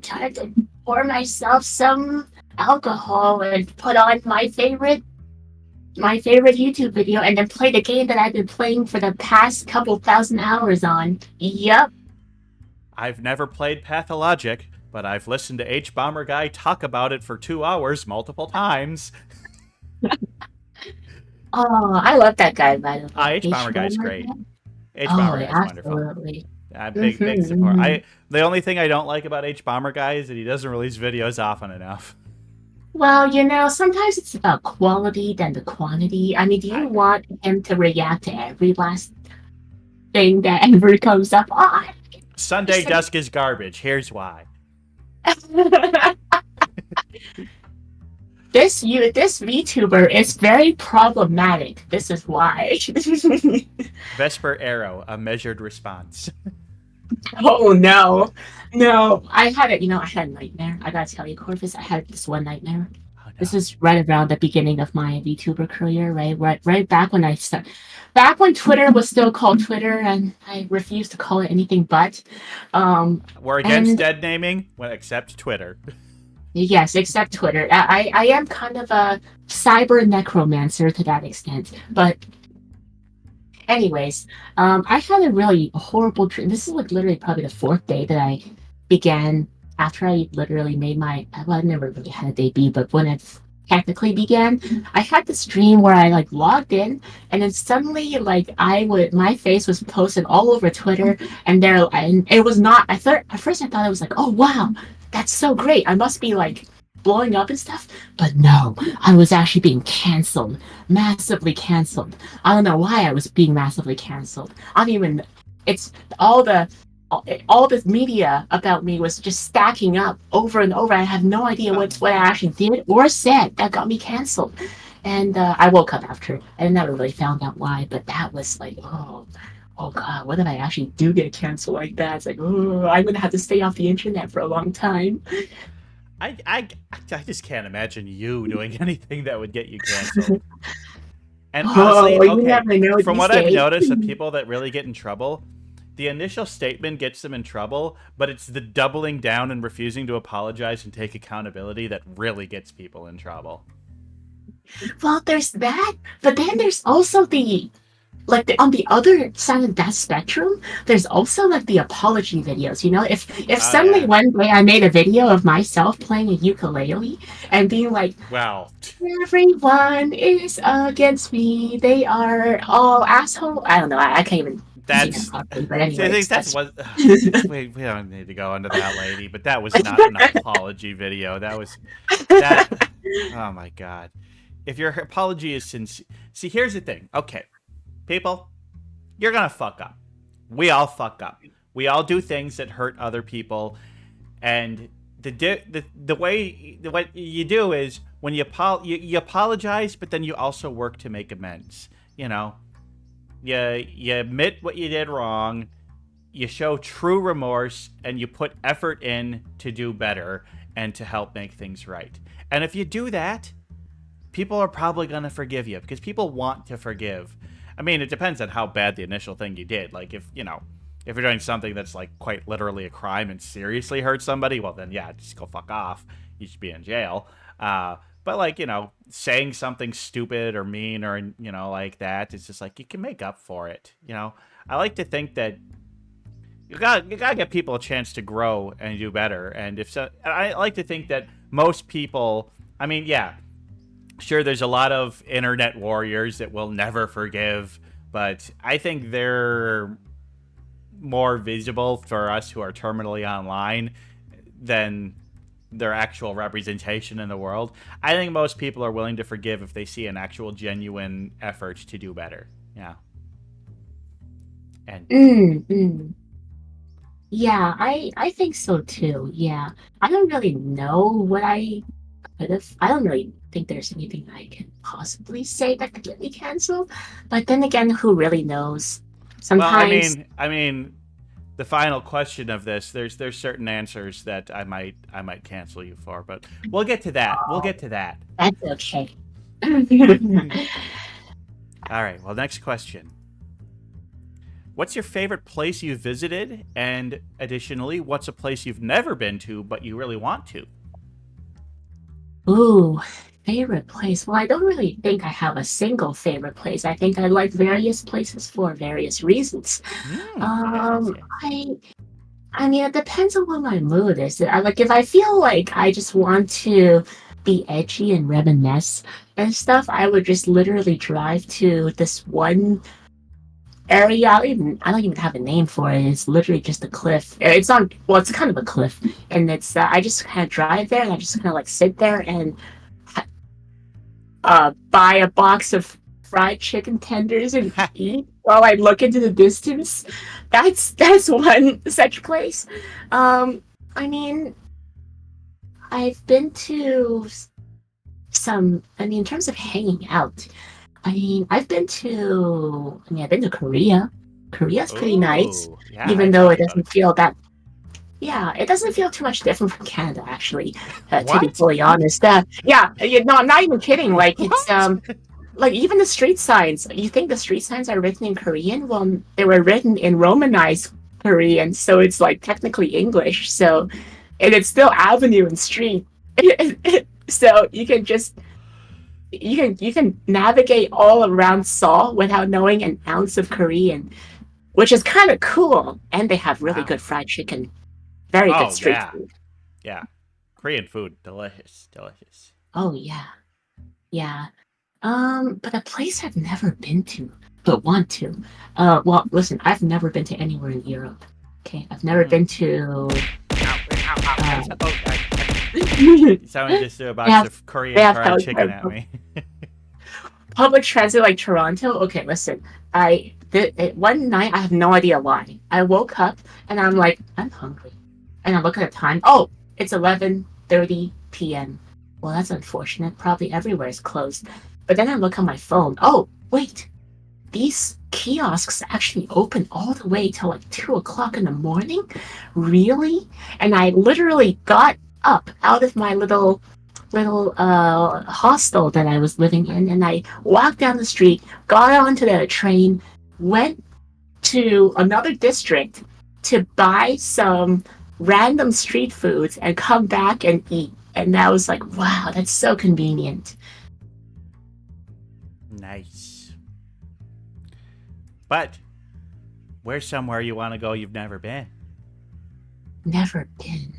Speaker 4: pour myself some alcohol and put on my favorite YouTube video and then play the game that I've been playing for the past couple thousand hours on. Yep.
Speaker 2: I've never played Pathologic, but I've listened to H Bomber Guy talk about it for 2 hours multiple times.
Speaker 4: Oh, I love that guy, by the way.
Speaker 2: H Bomber Guy's great. H
Speaker 4: Oh,
Speaker 2: Bomber Guy's wonderful.
Speaker 4: absolutely.
Speaker 2: Big support.
Speaker 4: Hmm.
Speaker 2: The only thing I don't like about H Bomber Guy is that he doesn't release videos often enough.
Speaker 4: Well, sometimes it's about quality than the quantity. I mean, do you want him to react to every last thing that ever comes up? Oh,
Speaker 2: Sunday Dusk is garbage. Here's why.
Speaker 4: this VTuber is very problematic. This is why.
Speaker 2: Vesper Aero, a measured response.
Speaker 4: Oh no, no! I had it. I had a nightmare. I gotta tell you, Corvus, I had this one nightmare.
Speaker 2: Oh
Speaker 4: This
Speaker 2: no.
Speaker 4: is right around the beginning of my VTuber career, right back when back when Twitter was still called Twitter, and I refused to call it anything but.
Speaker 2: We're against
Speaker 4: And
Speaker 2: dead naming, well, except Twitter.
Speaker 4: yes, except Twitter. I am kind of a cyber necromancer to that extent, but anyways, I had a really horrible dream. This is like literally probably the fourth day that I began after I literally made my. Well, I never really had a debut, but when it technically began, I had this dream where I like logged in, and then suddenly like my face was posted all over Twitter, and it was not. At first I thought it was like, oh wow, that's so great. I must be like blowing up and stuff, but no, I was actually being canceled, massively canceled. I don't know why I was being massively canceled. I don't even. It's all the all this media about me was just stacking up over and over. I have no idea what I actually did or said that got me canceled. And I woke up after. I never really found out why, but that was like, oh god, what if I actually do get canceled like that? It's like, oh, I'm gonna have to stay off the internet for a long time.
Speaker 2: I just can't imagine you doing anything that would get you canceled. And honestly,
Speaker 4: Oh, you
Speaker 2: okay,
Speaker 4: never know
Speaker 2: from
Speaker 4: these
Speaker 2: what I've
Speaker 4: days.
Speaker 2: noticed of people that really get in trouble, the initial statement gets them in trouble, but it's the doubling down and refusing to apologize and take accountability that really gets people in trouble.
Speaker 4: Well, there's that, but then there's also on the other side of that spectrum, there's also like the apology videos. If
Speaker 2: Oh
Speaker 4: suddenly
Speaker 2: yeah.
Speaker 4: one day I made a video of myself playing a ukulele and being like,
Speaker 2: Well,
Speaker 4: everyone is against me, they are all asshole. I don't know. I can't even sing it
Speaker 2: that's.
Speaker 4: properly, but
Speaker 2: See, I think
Speaker 4: anyways,
Speaker 2: that's
Speaker 4: that's.
Speaker 2: what. We don't need to go into that, lady. But that was not an apology video. That was that. Oh my god. If your apology is sincere, see, here's the thing. Okay, people, you're gonna fuck up. We all fuck up. We all do things that hurt other people, and the way what you do is when you apologize, but then you also work to make amends. You know, you admit what you did wrong, you show true remorse, and you put effort in to do better and to help make things right. And if you do that, people are probably going to forgive you because people want to forgive. I mean, it depends on how bad the initial thing you did. Like, if you're doing something that's like quite literally a crime and seriously hurt somebody, well, then yeah, just go fuck off. You should be in jail. But like, saying something stupid or mean or, like that, it's just like you can make up for it. I like to think that you gotta get people a chance to grow and do better. And if so, I like to think that most people, I mean, yeah, sure, there's a lot of internet warriors that will never forgive, but I think they're more visible for us who are terminally online than their actual representation in the world. I think most people are willing to forgive if they see an actual genuine effort to do better. Yeah. And
Speaker 4: Mm, mm. Yeah, I think so too. Yeah, I don't really know what I could have. I don't really think there's anything I can possibly say that could get me canceled. But then again, who really knows?
Speaker 2: well, I
Speaker 4: Sometimes.
Speaker 2: mean, I mean, the final question of this, there's certain answers that I might cancel you for, but we'll get to that. We'll get to that.
Speaker 4: That's okay.
Speaker 2: All right. Well, next question. What's your favorite place you visited? And additionally, what's a place you've never been to but you really want to?
Speaker 4: Ooh, favorite place. Well, I don't really think I have a single favorite place. I think I like various places for various reasons.
Speaker 2: Yes,
Speaker 4: Um,
Speaker 2: yes.
Speaker 4: I mean, it depends on what my mood is. I like if I feel like I just want to be edgy and reminisce and stuff, I would just literally drive to this one area. I don't even have a name for it. It's literally just a cliff. It's on. Well, it's kind of a cliff, and it's. I just kind of drive there, and I just kind of like sit there and buy a box of fried chicken tenders and eat while I look into the distance. That's one such place. I mean, I've been to I mean, in terms of hanging out, I mean, I've been to Korea. Korea's pretty nice,
Speaker 2: Ooh, yeah,
Speaker 4: even
Speaker 2: I've
Speaker 4: though it
Speaker 2: wanted to go to
Speaker 4: doesn't feel that. Yeah, it doesn't feel too much different from Canada, actually. To be
Speaker 2: What?
Speaker 4: fully honest, I'm not even kidding. Like it's
Speaker 2: What?
Speaker 4: like even the street signs. You think the street signs are written in Korean? Well, they were written in Romanized Korean, so it's like technically English. So, and it's still avenue and street. So you can navigate all around Seoul without knowing an ounce of Korean, which is kind of cool. And they have really
Speaker 2: Wow.
Speaker 4: good fried chicken, very good
Speaker 2: Oh
Speaker 4: street
Speaker 2: yeah,
Speaker 4: food.
Speaker 2: yeah. Korean food, delicious, delicious.
Speaker 4: Oh yeah, yeah. But a place I've never been to, but want to. Well, listen, I've never been to anywhere in Europe. Okay, I've never
Speaker 2: Mm.
Speaker 4: been to.
Speaker 2: Ow, ow, ow.
Speaker 4: Uh,
Speaker 2: Someone just threw a
Speaker 4: they
Speaker 2: box
Speaker 4: have
Speaker 2: of Korean
Speaker 4: they have
Speaker 2: fried chicken at me.
Speaker 4: public transit like Toronto. Okay, listen, one night I have no idea why I woke up and I'm like I'm hungry, and I look at the time. Oh, it's 11:30 p.m. Well, that's unfortunate. Probably everywhere is closed. But then I look on my phone. Oh, wait, these kiosks actually open all the way till like 2 o'clock in the morning. Really? And I literally got up out of my little hostel that I was living in, and I walked down the street, got onto the train, went to another district to buy some random street foods and come back and eat. And that was like, wow, that's so convenient.
Speaker 2: Nice. But where's somewhere you want to go you've never been?
Speaker 4: Never been.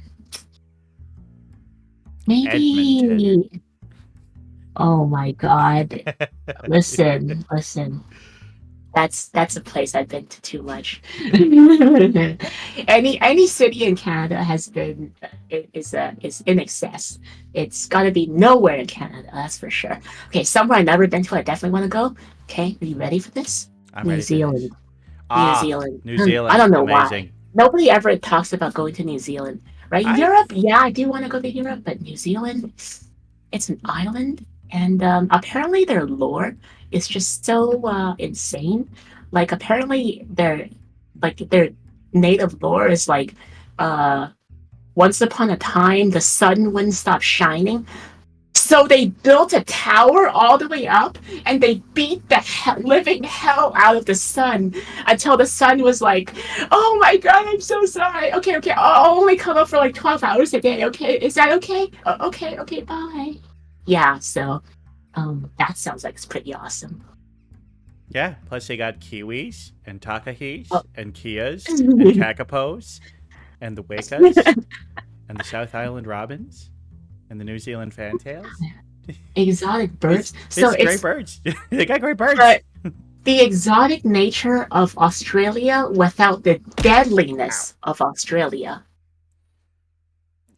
Speaker 2: Edmonton.
Speaker 4: Maybe. Oh my God. Listen. That's a place I've been to too much. Any city in Canada has been is in excess. It's got to be nowhere in Canada, that's for sure. Okay, somewhere I've never been to, I definitely want to go. Okay, are you ready for this?
Speaker 2: I'm
Speaker 4: New
Speaker 2: ready for this.
Speaker 4: Zealand. New
Speaker 2: Ah,
Speaker 4: Zealand.
Speaker 2: New
Speaker 4: I
Speaker 2: Zealand,
Speaker 4: don't know why.
Speaker 2: amazing.
Speaker 4: Nobody ever talks about going to New Zealand, right?
Speaker 2: I've
Speaker 4: Europe, yeah, I do want to go to Europe, but New Zealand, it's an island, and apparently their lore is just so insane. Like apparently their native lore is like uh, once upon a time the sun wouldn't stop shining, so they built a tower all the way up, and they beat the living hell out of the sun until the sun was like, "Oh my God, I'm so sorry. Okay, I'll only come up for like 12 hours a day. Okay, is that okay? Okay, bye." Yeah, so that sounds like it's pretty awesome.
Speaker 2: Yeah, plus they got Kiwis and Takahis
Speaker 4: Oh.
Speaker 2: and Kias and Kakapos and the Wakas and the South Island Robins and the New Zealand Fantails.
Speaker 4: Exotic birds. So
Speaker 2: It's great birds. They got great birds.
Speaker 4: but the exotic nature of Australia without the deadliness of Australia.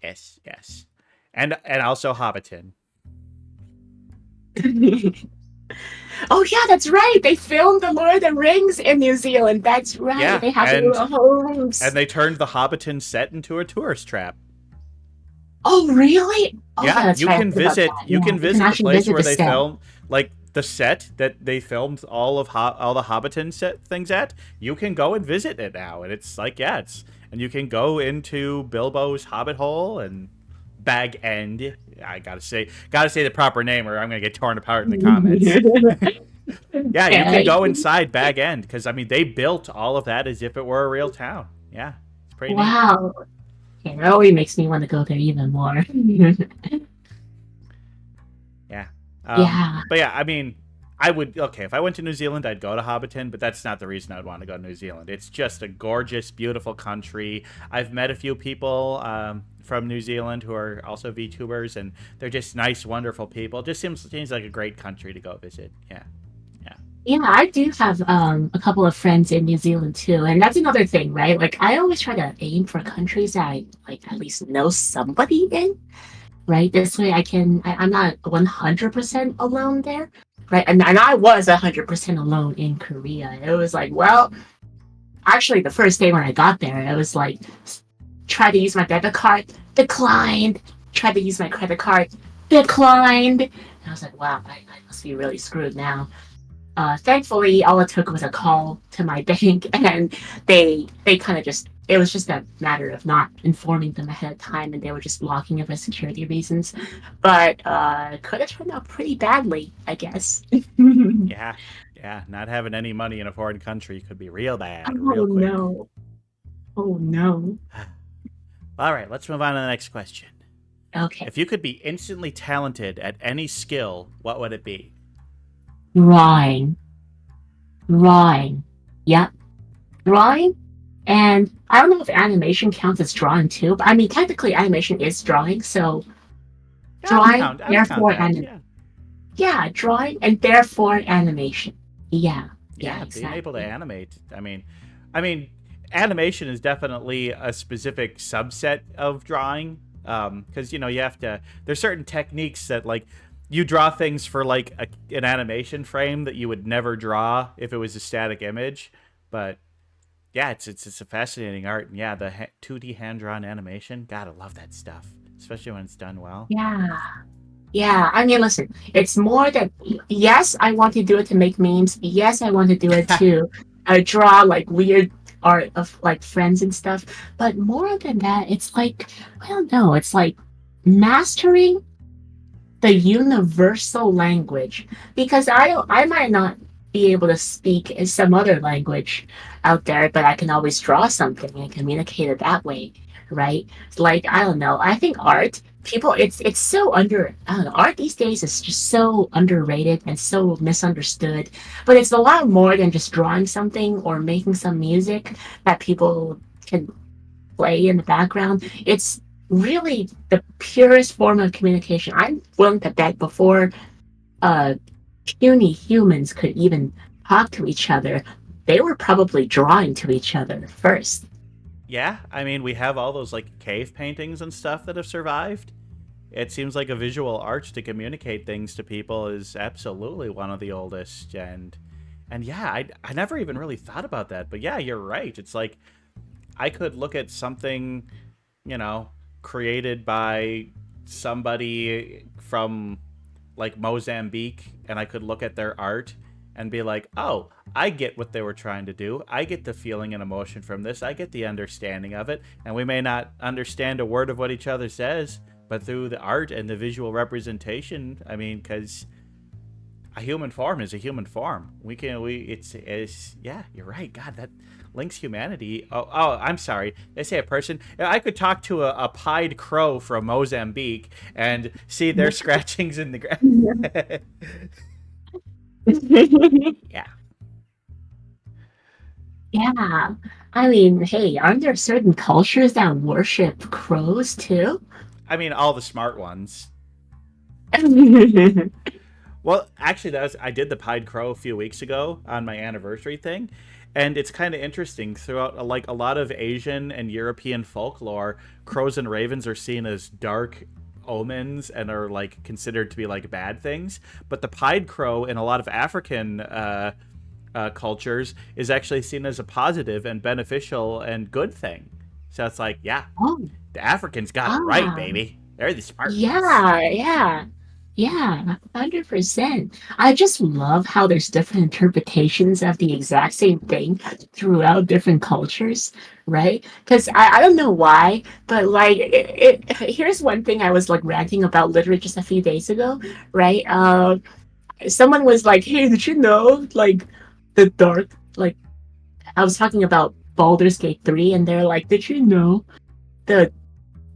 Speaker 2: Yes. And also Hobbiton.
Speaker 4: Oh yeah, that's right. They filmed the Lord of the Rings in New Zealand. That's right.
Speaker 2: Yeah,
Speaker 4: They have
Speaker 2: and
Speaker 4: little homes.
Speaker 2: and they turned the Hobbiton set into a tourist trap.
Speaker 4: Oh really? Oh,
Speaker 2: Yeah,
Speaker 4: that's
Speaker 2: you
Speaker 4: right. I
Speaker 2: can
Speaker 4: forgot about
Speaker 2: visit.
Speaker 4: that.
Speaker 2: You
Speaker 4: Yeah,
Speaker 2: can visit the
Speaker 4: actually
Speaker 2: place
Speaker 4: visit
Speaker 2: where
Speaker 4: the
Speaker 2: they
Speaker 4: set.
Speaker 2: filmed, like the set that they filmed all the Hobbiton set things at. You can go and visit it now, and it's like and you can go into Bilbo's Hobbit hole and Bag End. I gotta say the proper name, or I'm gonna get torn apart in the comments. Yeah, you can go inside Bag End because I mean they built all of that as if it were a real town. Yeah, it's pretty neat.
Speaker 4: Wow. Okay, that only makes me want to go there even more.
Speaker 2: Yeah.
Speaker 4: Yeah.
Speaker 2: But yeah, I mean, I would if I went to New Zealand, I'd go to Hobbiton, but that's not the reason I'd want to go to New Zealand. It's just a gorgeous, beautiful country. I've met a few people from New Zealand who are also VTubers, and they're just nice, wonderful people. It just seems like a great country to go visit. Yeah.
Speaker 4: Yeah, I do have a couple of friends in New Zealand too, and that's another thing, right? Like I always try to aim for countries that I like at least know somebody in, right? This way I'm not 100% alone there, right? And I was 100% alone in Korea. It was like, well, actually the first day when I got there, it was like try to use my debit card, declined. Tried to use my credit card, declined. And I was like, wow, I must be really screwed now. Thankfully, all it took was a call to my bank, and they kind of just it was just a matter of not informing them ahead of time, and they were just blocking it for security reasons. But could have turned out pretty badly, I guess.
Speaker 2: Yeah, yeah. Not having any money in a foreign country could be real bad,
Speaker 4: Oh
Speaker 2: real quick.
Speaker 4: no! Oh no!
Speaker 2: All right, let's move on to the next question.
Speaker 4: Okay,
Speaker 2: If you could be instantly talented at any skill, what would it be?
Speaker 4: drawing, drawing. Yep, drawing. And I don't know if animation counts as drawing too, but I mean technically animation is drawing, so
Speaker 2: Yeah,
Speaker 4: drawing,
Speaker 2: I would count
Speaker 4: therefore
Speaker 2: that. Yeah.
Speaker 4: yeah, drawing and therefore animation. Yeah, yeah,
Speaker 2: Yeah, being able to
Speaker 4: exactly.
Speaker 2: animate. I mean, animation is definitely a specific subset of drawing. Because you have to. There's certain techniques that like you draw things for like an animation frame that you would never draw if it was a static image. But yeah, it's a fascinating art. And yeah, the 2D hand drawn animation. Gotta love that stuff, especially when it's done well.
Speaker 4: Yeah. Yeah, I mean, listen, it's more that yes, I want to do it to make memes. Yes, I want to do it to draw like weird art of like friends and stuff. But more than that, it's like I don't know. It's like mastering the universal language because I might not be able to speak in some other language out there, but I can always draw something and communicate it that way, right? Like I don't know. I think art people it's so under I don't know, art these days is just so underrated and so misunderstood. But it's a lot more than just drawing something or making some music that people can play in the background. It's really the purest form of communication. I'm willing to bet before uh, puny humans could even talk to each other, they were probably drawing to each other first.
Speaker 2: Yeah, I mean, we have all those like cave paintings and stuff that have survived. It seems like a visual art to communicate things to people is absolutely one of the oldest. And yeah, I never even really thought about that. But yeah, you're right. It's like I could look at something, you know, created by somebody from like Mozambique, and I could look at their art and be like, oh, I get what they were trying to do. I get the feeling and emotion from this. I get the understanding of it. And we may not understand a word of what each other says, but through the art and the visual representation, I mean, because a human form is a human form. It's yeah, you're right. God, that links humanity. Oh, I'm sorry. They say a person. I could talk to a pied crow from Mozambique and see their scratchings in the ground. Yeah.
Speaker 4: Yeah. I mean, hey, aren't there certain cultures that worship crows too?
Speaker 2: I mean, all the smart ones.
Speaker 4: Yeah.
Speaker 2: Well, actually, I did the pied crow a few weeks ago on my anniversary thing, and it's kind of interesting. Throughout like a lot of Asian and European folklore, crows and ravens are seen as dark omens and are like considered to be like bad things. But the pied crow in a lot of African cultures is actually seen as a positive and beneficial and good thing. So it's like, yeah,
Speaker 4: Oh,
Speaker 2: the Africans got it right,
Speaker 4: ah.
Speaker 2: baby. They're the smart ones.
Speaker 4: Yeah, yeah. Yeah, 100%. I just love how there's different interpretations of the exact same thing throughout different cultures, right? Because I don't know why, but like, here's one thing I was like ranting about literally just a few days ago, right? Someone was like, hey, did you know, like, the dark, like, I was talking about Baldur's Gate 3, and they're like, did you know the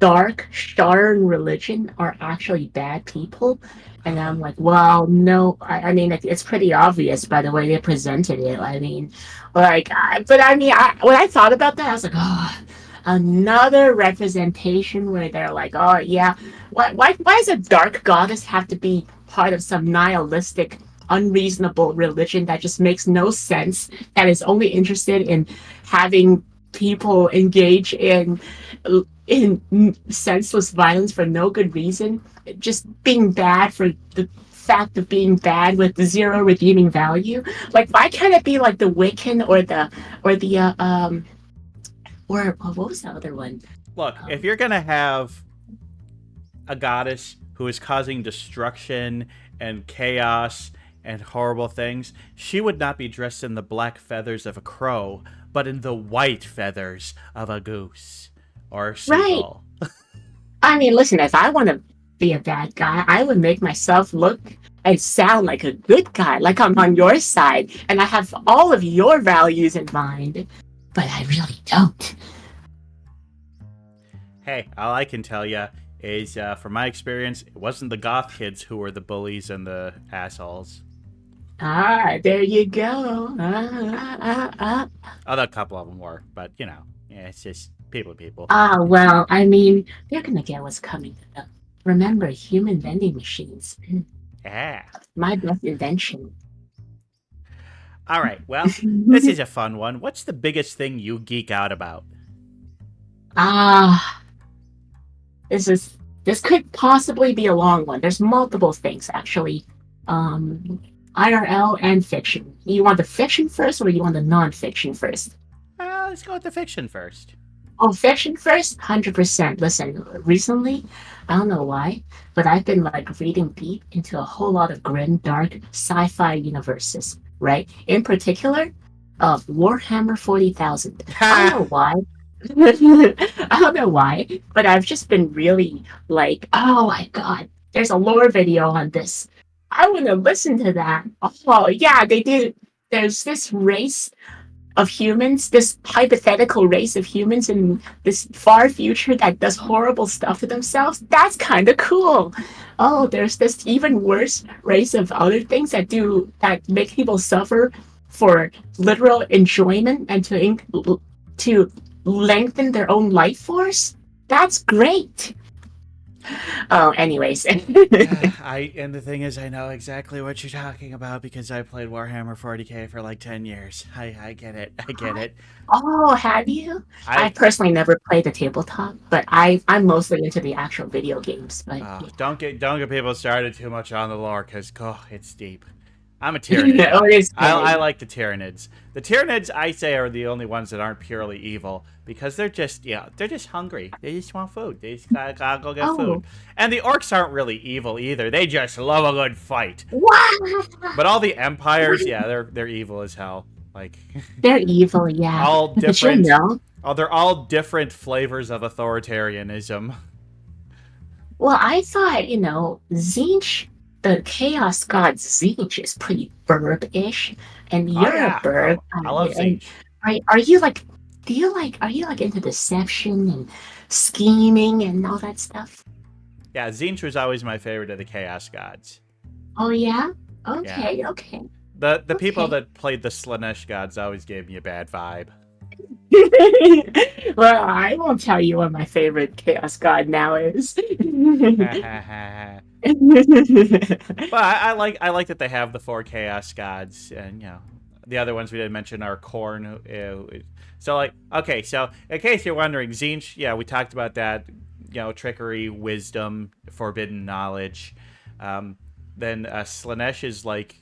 Speaker 4: dark Sharn religion are actually bad people? And I'm like, well, no, I mean, it's pretty obvious by the way they presented it. I mean, like, but I mean, when I thought about that, I was like, oh, another representation where they're like, oh, yeah, why does a dark goddess have to be part of some nihilistic, unreasonable religion that just makes no sense, that is only interested in having people engage in senseless violence for no good reason, just being bad for the fact of being bad with zero redeeming value. Like, why can't it be like the Wiccan or the or what was the other one?
Speaker 2: Look, if
Speaker 4: Um,
Speaker 2: you're gonna have a goddess who is causing destruction and chaos and horrible things, she would not be dressed in the black feathers of a crow, but in the white feathers of a goose or a
Speaker 4: Right.
Speaker 2: seagull.
Speaker 4: I mean, listen, if I want to be a bad guy, I would make myself look and sound like a good guy, like I'm on your side, and I have all of your values in mind. But I really don't.
Speaker 2: Hey, all I can tell you is, from my experience, it wasn't the goth kids who were the bullies and the assholes.
Speaker 4: Ah, there you go. Ah.
Speaker 2: Although a couple of them were, but yeah, it's just people to people.
Speaker 4: Ah, well, I mean, they're gonna get what's coming to them. Remember, human vending machines.
Speaker 2: Yeah.
Speaker 4: My best invention.
Speaker 2: All right, well, this is a fun one. What's the biggest thing you geek out about?
Speaker 4: Ah, this could possibly be a long one. There's multiple things actually. IRL and fiction. You want the fiction first, or you want the non-fiction first?
Speaker 2: Let's go with the fiction first.
Speaker 4: Oh, fiction first, 100%. Listen, recently, I don't know why, but I've been like reading deep into a whole lot of grim, dark sci-fi universes, right? In particular, of Warhammer 40,000. I don't know why. I don't know why, but I've just been really like, oh my god, there's a lore video on this. I want to listen to that. Oh yeah, they did. There's this race of humans, this hypothetical race of humans in this far future that does horrible stuff to themselves. That's kind of cool. Oh, there's this even worse race of other things that make people suffer for literal enjoyment and to lengthen their own life force. That's great. Oh, anyways.
Speaker 2: And the thing is, I know exactly what you're talking about because I played Warhammer 40k for like 10 years. I get it. I get it.
Speaker 4: Oh, have you? I personally never played the tabletop, but I'm mostly into the actual video games. But yeah.
Speaker 2: Don't get people started too much on the lore because it's deep. I'm a Tyrannid. I like the Tyrannids. The Tyrannids, I say, are the only ones that aren't purely evil because they're just hungry. They just want food. They just gotta go get food. And the orcs aren't really evil either. They just love a good fight.
Speaker 4: What?
Speaker 2: But all the empires, they're evil as hell. Like
Speaker 4: they're evil, yeah.
Speaker 2: All different.
Speaker 4: But you know,
Speaker 2: they're all different flavors of authoritarianism.
Speaker 4: Well, I thought, Zinch, the Chaos God Zinch is pretty burb-ish, and you're a burb.
Speaker 2: I love Zinch.
Speaker 4: Are you like into deception and scheming and all that stuff?
Speaker 2: Yeah, Zinch was always my favorite of the Chaos Gods.
Speaker 4: Oh yeah? Okay, yeah. Okay.
Speaker 2: The people that played the Slanesh gods always gave me a bad vibe.
Speaker 4: Well, I won't tell you what my favorite Chaos God now is.
Speaker 2: But I like that they have the 4 Chaos Gods, and the other ones we didn't mention are Khorne. So in case you're wondering, Zinch, we talked about that. Trickery, wisdom, forbidden knowledge. Then Slanesh is like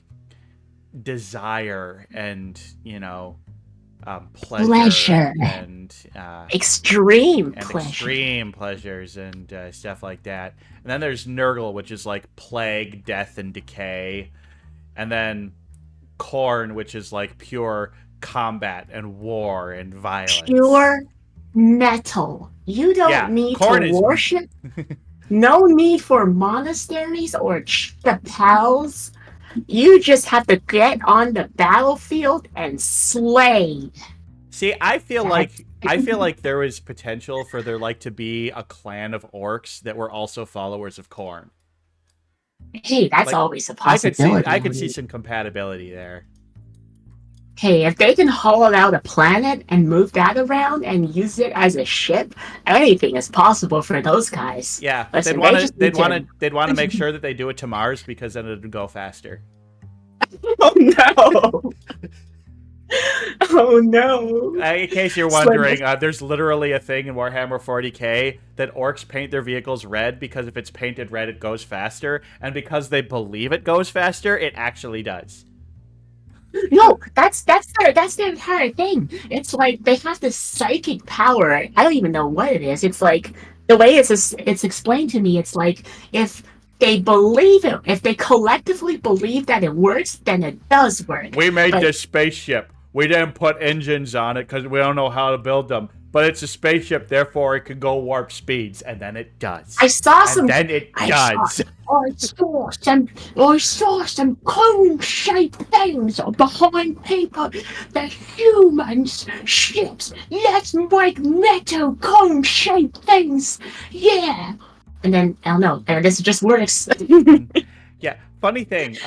Speaker 2: desire and pleasure
Speaker 4: and extreme
Speaker 2: pleasures and stuff like that. And then there's Nurgle, which is like plague, death, and decay. And then Khorne, which is like pure combat and war and violence.
Speaker 4: Pure metal. You don't need
Speaker 2: Khorne
Speaker 4: to worship. No need for monasteries or chapels. You just have to get on the battlefield and slay.
Speaker 2: See, I feel like there was potential for there to be a clan of orcs that were also followers of Khorne.
Speaker 4: Hey, that's always a possibility.
Speaker 2: I could see some compatibility there.
Speaker 4: Hey, if they can hollow out a planet and move that around and use it as a ship, anything is possible for those guys.
Speaker 2: Yeah,
Speaker 4: listen,
Speaker 2: they'd want to make sure that they do it to Mars because then it'd go faster.
Speaker 4: Oh no! Oh no!
Speaker 2: In case you're wondering, there's literally a thing in Warhammer 40k that orcs paint their vehicles red because if it's painted red, it goes faster, and because they believe it goes faster, it actually does.
Speaker 4: No, that's their entire thing. It's like they have this psychic power. I don't even know what it is. It's like the way it's explained to me. It's like if they believe it, if they collectively believe that it works, then it does work.
Speaker 2: We made
Speaker 4: But
Speaker 2: this spaceship. We didn't put engines on it because we don't know how to build them. But it's a spaceship, therefore it can go warp speeds, and then it does.
Speaker 4: I saw
Speaker 2: And
Speaker 4: some.
Speaker 2: then it
Speaker 4: I
Speaker 2: does.
Speaker 4: I saw some cone-shaped things behind people. The humans ships. Let's make metal cone-shaped things. Yeah. And then I don't know. And this just works.
Speaker 2: Yeah. Funny thing,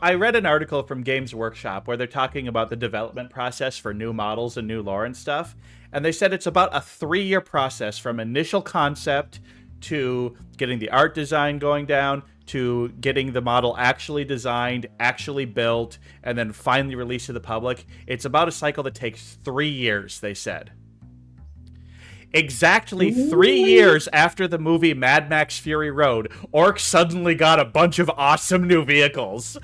Speaker 2: I read an article from Games Workshop where they're talking about the development process for new models and new lore and stuff, and they said it's about a 3-year process from initial concept to getting the art design going down to getting the model actually designed, actually built, and then finally released to the public. It's about a cycle that takes 3 years, they said. Exactly 3 years after the movie Mad Max Fury Road, Orcs suddenly got a bunch of awesome new vehicles.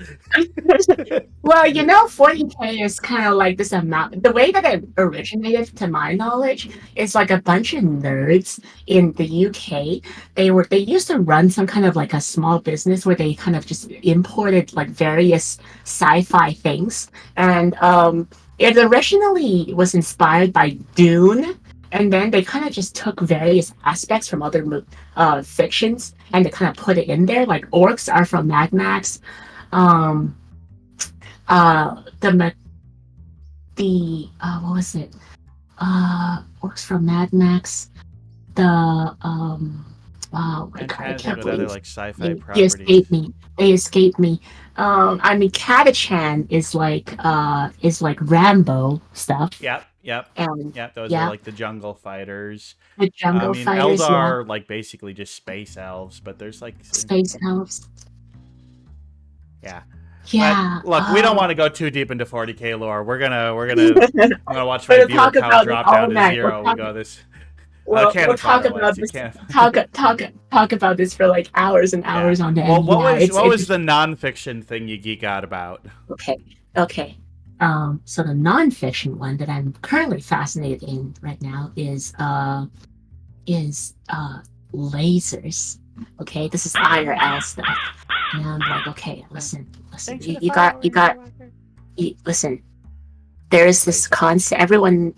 Speaker 4: Well, 40K is kind of like this amount. The way that it originated, to my knowledge, is like a bunch of nerds in the UK. They used to run some kind of like a small business where they kind of just imported like various sci-fi things, and it originally was inspired by Dune. And then they kind of just took various aspects from other fictions and they kind of put it in there. Like orcs are from Mad Max. Um, the what was it? Orcs from Mad Max. The oh my god, I can't believe
Speaker 2: other like sci-fi
Speaker 4: they
Speaker 2: properties.
Speaker 4: escaped me. They escaped me. I mean, Katachan is like Rambo stuff.
Speaker 2: Yep.
Speaker 4: And
Speaker 2: Those are like the jungle fighters.
Speaker 4: the jungle fighters.
Speaker 2: Elves are like basically just space elves, but there's like
Speaker 4: Space elves.
Speaker 2: Yeah.
Speaker 4: Yeah.
Speaker 2: But, look, we don't want to go too deep into 40K lore. I'm gonna watch my viewer count drop down to 0. We go this.
Speaker 4: We'll talk about this. Talk about this for like hours and hours on end.
Speaker 2: Well, what was the nonfiction thing you geek out about?
Speaker 4: Okay. So the nonfiction one that I'm currently fascinated in right now is lasers. Okay, this is IRL stuff, and I'm like, okay, listen. Listen. There is this concept.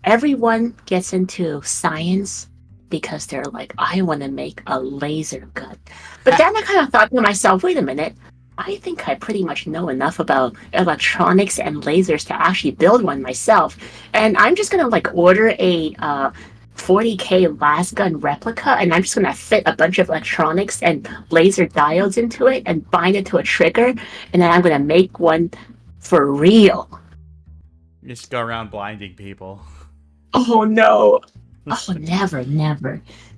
Speaker 4: Everyone gets into science because they're like, I want to make a laser gun. But then I kind of thought to myself, wait a minute. I think I pretty much know enough about electronics and lasers to actually build one myself. And I'm just going to like order a 40K las gun replica, and I'm just going to fit a bunch of electronics and laser diodes into it and bind it to a trigger, and then I'm going to make one for real.
Speaker 2: Just go around blinding people.
Speaker 4: Oh no. Oh, never.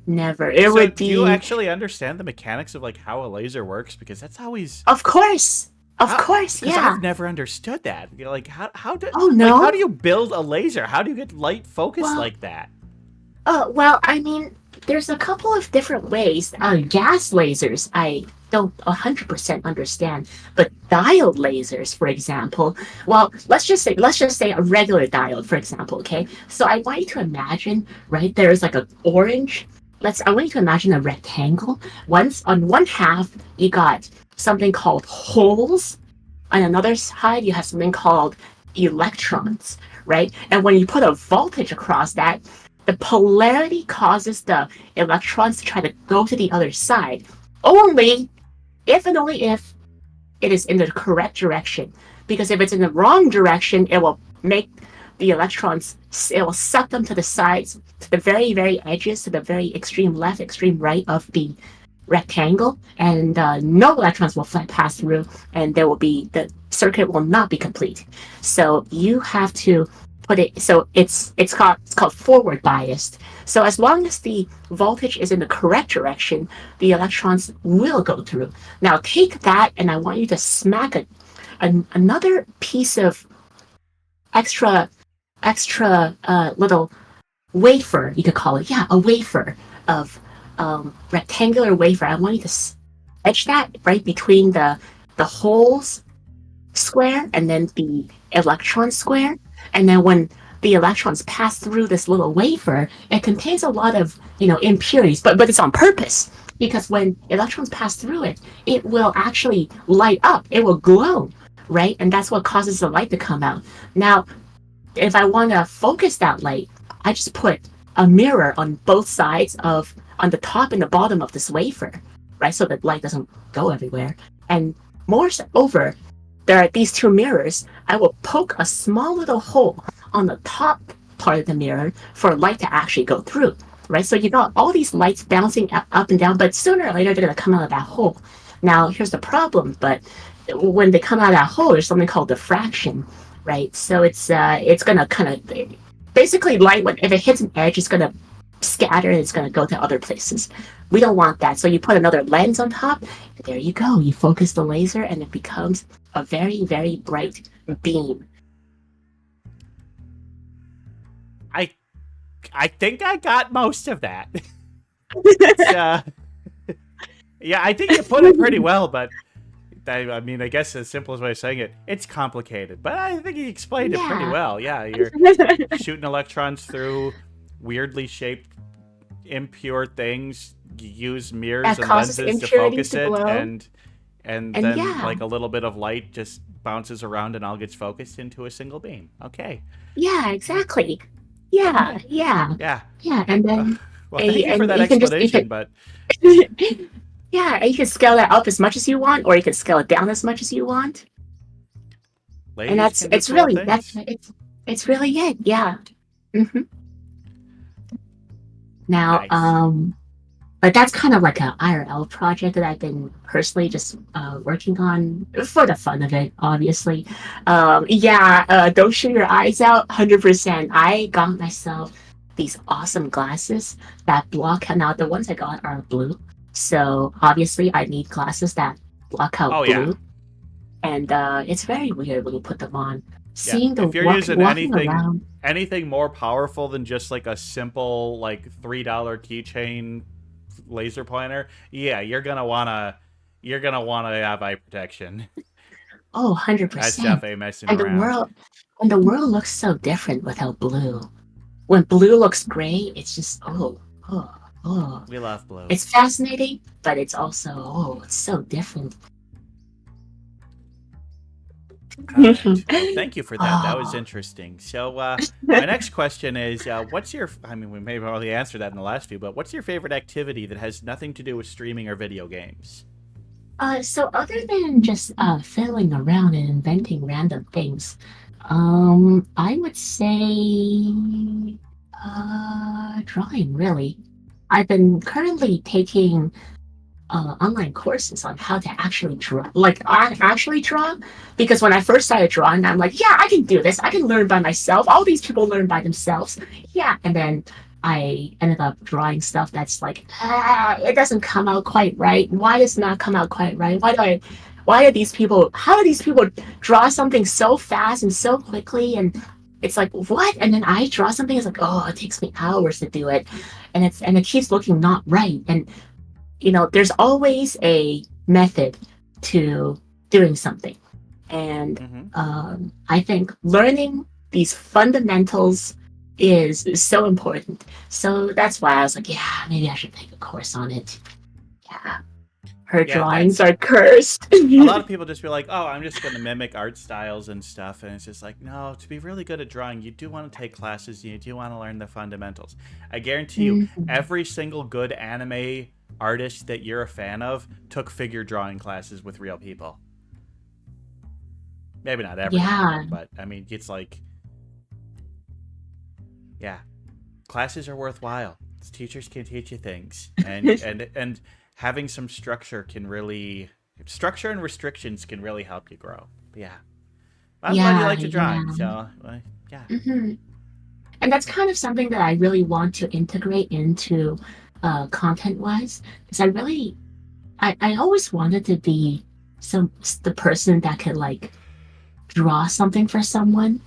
Speaker 4: It would be.
Speaker 2: Do you actually understand the mechanics of like how a laser works? Because that's always.
Speaker 4: Of course, yeah.
Speaker 2: I've never understood that. You're like, how do?
Speaker 4: Oh no.
Speaker 2: How do you build a laser? How do you get light focus like that?
Speaker 4: Well, I mean, there's a couple of different ways. Gas lasers, I don't 100% understand, but diode lasers, for example. Well, let's just say a regular diode, for example. Okay, so I want you to imagine, right? There's like an orange. I want you to imagine a rectangle. Once on one half, you got something called holes. On another side, you have something called electrons, right? And when you put a voltage across that, the polarity causes the electrons to try to go to the other side. Only if it is in the correct direction. Because if it's in the wrong direction, it will make the electrons, it will suck them to the sides, to the very, very edges, to the very extreme left, extreme right of the rectangle, and no electrons will pass through, and the circuit will not be complete. So you have to put it, so it's called forward biased. So as long as the voltage is in the correct direction, the electrons will go through. Now take that, and I want you to smack another piece of extra little wafer, you could call it, a wafer of rectangular wafer. I want you to etch that right between the holes square and then the electron square. And then when the electrons pass through this little wafer, it contains a lot of impurities, but it's on purpose. because when electrons pass through it, it will actually light up. It will glow, right? And that's what causes the light to come out. Now, if I want to focus that light, I just put a mirror on both sides on the top and the bottom of this wafer, right? So that light doesn't go everywhere. And moreover, there are these two mirrors. I will poke a small little hole on the top part of the mirror for light to actually go through, right? So you got all these lights bouncing up and down, but sooner or later they're going to come out of that hole. Now, here's the problem, but when they come out of that hole, there's something called diffraction, right? So it's going to kind of basically light, if it hits an edge, it's going to scatter and it's going to go to other places. We don't want that. So you put another lens on top. There you go. You focus the laser and it becomes a very, very bright beam.
Speaker 2: I think I got most of that. Yeah, I think you put it pretty well, but I mean, I guess the simplest way of saying it, it's complicated. But I think you explained it pretty well. Yeah, you're shooting electrons through weirdly shaped, impure things. You use mirrors and lenses to focus it, and then like a little bit of light just bounces around and all gets focused into a single beam. Okay.
Speaker 4: Yeah, exactly. Yeah. And then
Speaker 2: well, thank you for that explanation, but
Speaker 4: yeah, you can scale that up as much as you want, or you can scale it down as much as you want. And it's really it. Yeah. Mm-hmm. Now,
Speaker 2: nice.
Speaker 4: but that's kind of like an IRL project that I've been personally just working on for the fun of it, obviously. Don't shoot your eyes out, 100%. I got myself these awesome glasses that block. Now, the ones I got are blue. So, obviously, I need glasses that block out blue. Yeah. And it's very weird when you put them on. Seeing
Speaker 2: if you're using anything more powerful than just like a simple like $3 keychain laser pointer, you're gonna wanna have eye protection.
Speaker 4: Oh, 100%.
Speaker 2: That's definitely messing around.
Speaker 4: The world looks so different without blue. When blue looks gray, it's just
Speaker 2: we love blue.
Speaker 4: It's fascinating, but it's also it's so different.
Speaker 2: Right. Well, thank you for that. That was interesting. So my next question is, what's your? I mean, we may have already answered that in the last few, but what's your favorite activity that has nothing to do with streaming or video games?
Speaker 4: So other than just fiddling around and inventing random things, I would say drawing. Really, I've been currently taking online courses on how to actually draw. Like, I actually draw, because when I first started drawing, I'm like, yeah, I can do this. I can learn by myself. All these people learn by themselves. Yeah, and then I ended up drawing stuff that's like, it doesn't come out quite right. Why does it not come out quite right? How do these people draw something so fast and so quickly? And it's like, what? And then I draw something, it's like, oh, it takes me hours to do it. And it keeps looking not right. And there's always a method to doing something. And I think learning these fundamentals is so important. So that's why I was like, yeah, maybe I should take a course on it. Yeah. Her drawings are cursed.
Speaker 2: A lot of people just be like, oh, I'm just going to mimic art styles and stuff. And it's just like, no, to be really good at drawing, you do want to take classes. You do want to learn the fundamentals. I guarantee you, every single good anime artist that you're a fan of took figure drawing classes with real people. Maybe not everyone, but I mean, it's like, classes are worthwhile. Teachers can teach you things, and having some structure and restrictions can really help you grow. But I'm glad you like to draw. So
Speaker 4: And that's kind of something that I really want to integrate into content-wise, because I always wanted to be the person that could like draw something for someone,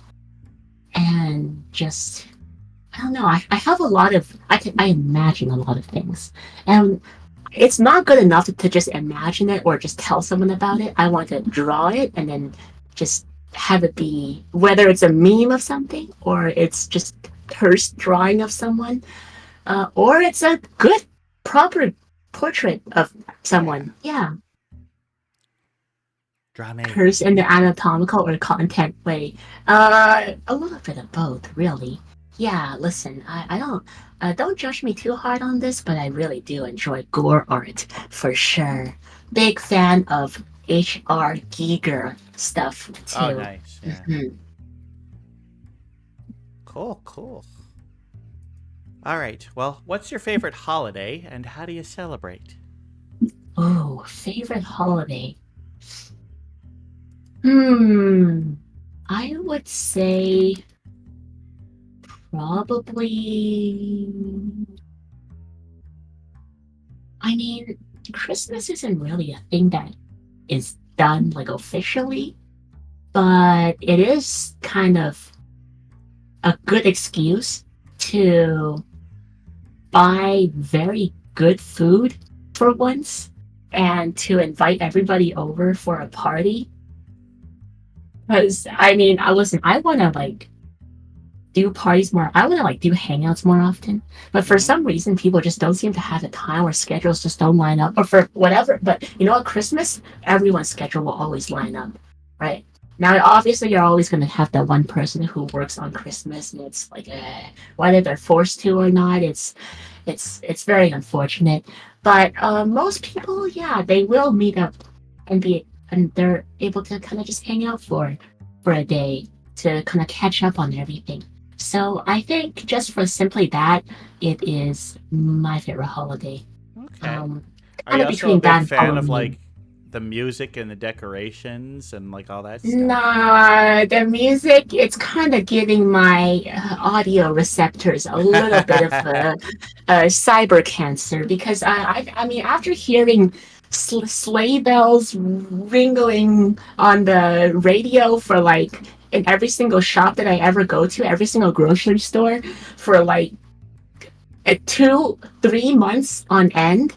Speaker 4: and just I don't know. I have a lot of I imagine a lot of things, and it's not good enough to just imagine it or just tell someone about it. I want to draw it and then just have it be, whether it's a meme of something or it's just cursed drawing of someone, or it's a good, proper portrait of someone. Yeah.
Speaker 2: Draw me.
Speaker 4: Curse in the anatomical or content way. A little bit of both, really. Yeah, listen, I don't judge me too hard on this, but I really do enjoy gore art for sure. Big fan of H.R. Giger stuff
Speaker 2: Oh,
Speaker 4: too.
Speaker 2: nice. Yeah.
Speaker 4: Mhm.
Speaker 2: Cool, cool. All right. Well, what's your favorite holiday and how do you celebrate?
Speaker 4: Oh, favorite holiday. Hmm. I would say probably. I mean, Christmas isn't really a thing that is done like officially, but it is kind of a good excuse to buy very good food for once and to invite everybody over for a party. Because I mean, I listen, I want to like do parties more. I want to like do hangouts more often. But for
Speaker 2: Mm-hmm.
Speaker 4: some reason, people just don't seem to have the time or schedules just don't line up or for whatever. But you know what? Christmas, everyone's schedule will always line up, right? Now, obviously, you're always going to have that one person who works on Christmas, and it's like, whether they're forced to or not, it's very unfortunate. But most people, yeah, they will meet up and be and they're able to kind of just hang out for a day to kind of catch up on everything. So I think just for simply that, it is my favorite holiday.
Speaker 2: Okay.
Speaker 4: Um,
Speaker 2: Are
Speaker 4: Kind
Speaker 2: you
Speaker 4: of
Speaker 2: also a
Speaker 4: between that
Speaker 2: big
Speaker 4: and
Speaker 2: fan of
Speaker 4: Halloween.
Speaker 2: like the music and the decorations and like all that stuff?
Speaker 4: Nah, the music, it's kind of giving my audio receptors a little bit of cyber cancer because I mean, after hearing sleigh bells ringing on the radio for like in every single shop that I ever go to, every single grocery store for like 2, 3 months on end,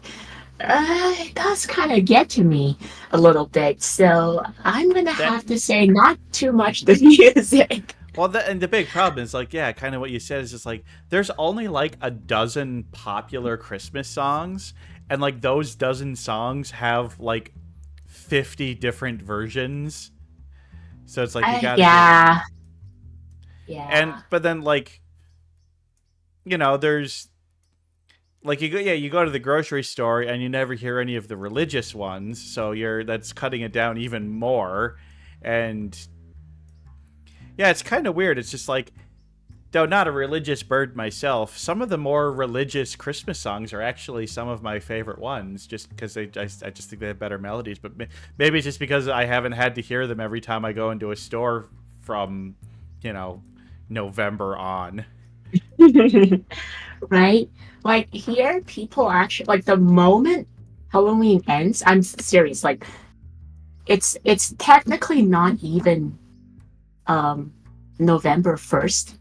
Speaker 4: it does kind of get to me a little bit. So I'm gonna
Speaker 2: that
Speaker 4: have to say not too much the music.
Speaker 2: Well, and the big problem is like, yeah, kind of what you said is just like there's only like a dozen popular Christmas songs, and like those dozen songs have like 50 different versions. So it's like you got to do,
Speaker 4: Yeah,
Speaker 2: and
Speaker 4: yeah.
Speaker 2: but then like there's like you go to the grocery store and you never hear any of the religious ones, so that's cutting it down even more, and yeah, it's kind of weird. It's just like though not a religious bird myself, some of the more religious Christmas songs are actually some of my favorite ones, just because I just think they have better melodies. But maybe it's just because I haven't had to hear them every time I go into a store from, you know, November on.
Speaker 4: Right? Like here, people actually like the moment Halloween ends. I'm serious. Like it's technically not even um November 1st.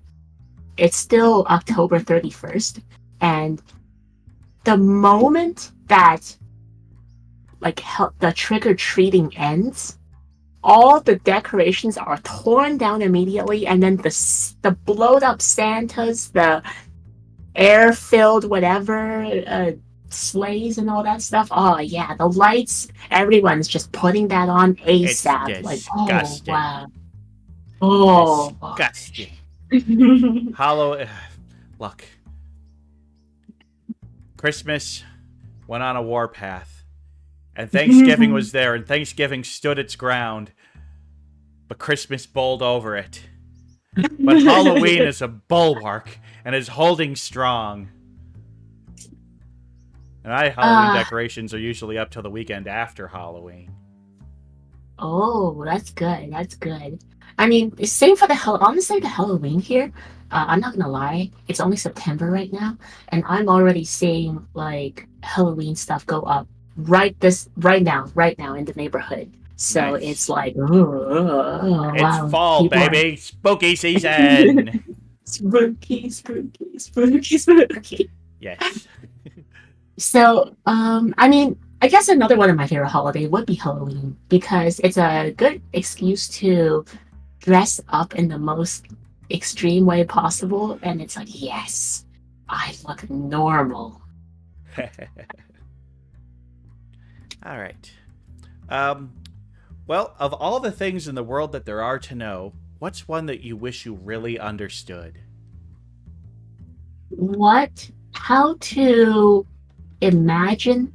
Speaker 4: It's still October 31st, and the moment that like the trick or treating ends, all the decorations are torn down immediately, and then the blowed up Santas, the air filled whatever sleighs and all that stuff. Oh yeah, the lights. Everyone's just putting that on
Speaker 2: It's
Speaker 4: ASAP. Like oh
Speaker 2: disgusting.
Speaker 4: wow, oh.
Speaker 2: Disgusting. Hollow. Look, Christmas went on a warpath, and Thanksgiving was there, and Thanksgiving stood its ground, but Christmas bowled over it. But Halloween is a bulwark and is holding strong. And Halloween
Speaker 4: uh,
Speaker 2: decorations are usually up till the weekend after Halloween.
Speaker 4: Oh, that's good. That's good. I mean, same for the hell. Honestly, the Halloween here. I'm not gonna lie. It's only September right now, and I'm already seeing like Halloween stuff go up right now in the neighborhood. So it's
Speaker 2: Nice.
Speaker 4: like, oh,
Speaker 2: It's
Speaker 4: wow,
Speaker 2: fall,
Speaker 4: people are
Speaker 2: baby. Spooky season.
Speaker 4: spooky, spooky, spooky, spooky.
Speaker 2: Yes.
Speaker 4: So, I mean, I guess another one of my favorite holiday would be Halloween because it's a good excuse to dress up in the most extreme way possible. And it's like, yes, I look normal.
Speaker 2: All right. Well, of all the things in the world that there are to know, what's one that you wish you really understood?
Speaker 4: How to imagine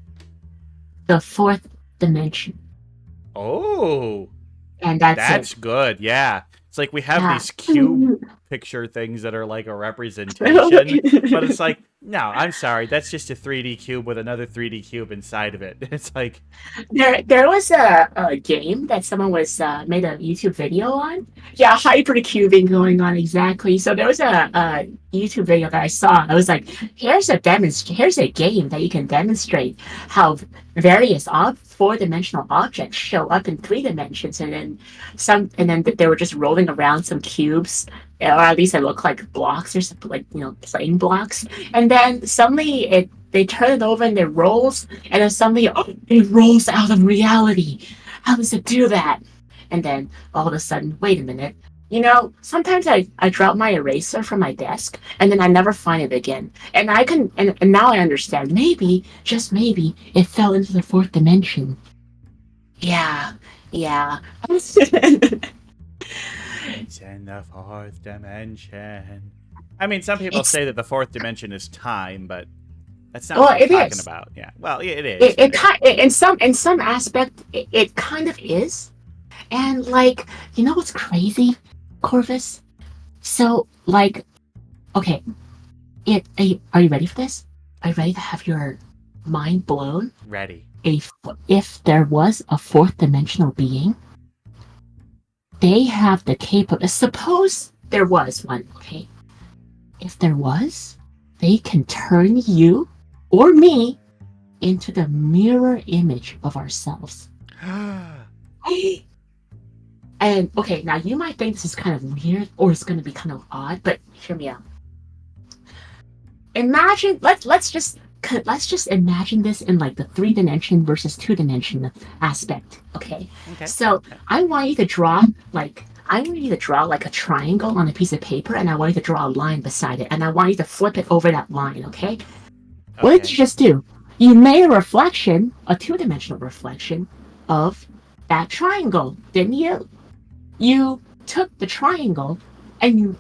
Speaker 4: the fourth dimension.
Speaker 2: Oh,
Speaker 4: And that's it.
Speaker 2: that's good. Yeah. It's like we have
Speaker 4: Yeah.
Speaker 2: these cube picture things that are like a representation, but it's like, no, I'm sorry. That's just a 3D cube with another 3D cube inside of it. It's like,
Speaker 4: There was a game that someone was made a YouTube video on. Yeah, hypercubing going on exactly. So there was a YouTube video that I saw. I was like, here's a game that you can demonstrate how various four-dimensional objects show up in three dimensions, and then they were just rolling around some cubes, or at least it looked like blocks or something, like playing blocks. And then suddenly they turn it over and it rolls, and then suddenly it rolls out of reality. How does it do that? And then all of a sudden, wait a minute. Sometimes I drop my eraser from my desk and then I never find it again. And now I understand. Maybe, just maybe, it fell into the fourth dimension. Yeah.
Speaker 2: it's in the fourth dimension. I mean, some people say that the fourth dimension is time, but that's not what we're talking about. Yeah. Well, it is.
Speaker 4: In some aspect, it kind of is. And what's crazy, Corvus? So okay, are you ready for this? Are you ready to have your mind blown?
Speaker 2: Ready.
Speaker 4: If there was a fourth dimensional being, they have the capability. Suppose there was one, okay? If there was, they can turn you or me into the mirror image of ourselves. And okay, now you might think this is kind of weird or it's going to be kind of odd, but hear me out. Imagine, let's just imagine this in like the 3-dimension versus 2-dimension aspect. Okay. So I want you to draw like a triangle on a piece of paper, and I want you to draw a line beside it, and I want you to flip it over that line. Okay. What did you just do? You made a 2-dimensional reflection of that triangle, didn't you? You took the triangle and you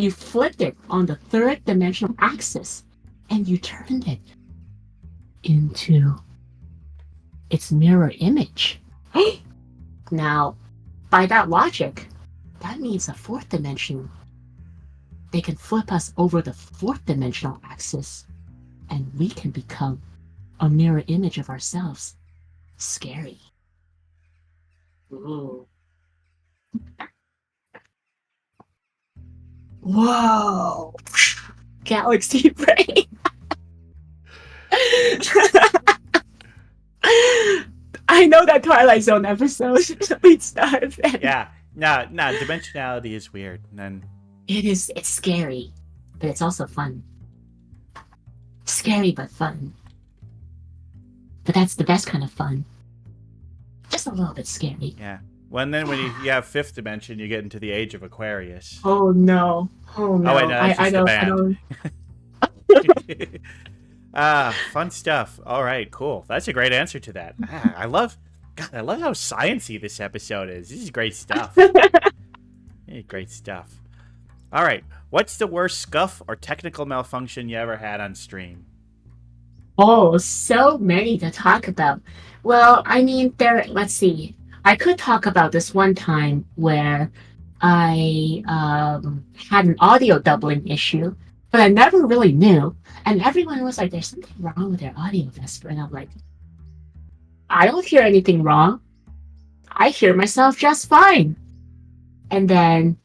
Speaker 4: flipped it on the 3rd-dimensional axis, and you turned it into its mirror image. Now, by that logic, that means the 4th dimension, they can flip us over the 4th-dimensional axis, and we can become a mirror image of ourselves. Scary. Ooh. Whoa! Galaxy brain. I know that Twilight Zone episode. It's not.
Speaker 2: Yeah. No, dimensionality is weird. And then
Speaker 4: it's scary, but it's also fun. Scary but fun. But that's the best kind of fun. Just a little bit scary.
Speaker 2: Yeah. When you have 5th dimension, you get into the age of Aquarius.
Speaker 4: Oh no! Oh no!
Speaker 2: Oh wait, no, that's just the band. Fun stuff. All right, cool. That's a great answer to that. I love how sciencey this episode is. This is great stuff. Great stuff. All right, what's the worst scuff or technical malfunction you ever had on stream?
Speaker 4: Oh, so many to talk about. Well, I mean, let's see. I could talk about this one time where I had an audio doubling issue, but I never really knew. And everyone was like, there's something wrong with their audio, Vesper. And I'm like, I don't hear anything wrong. I hear myself just fine. And then,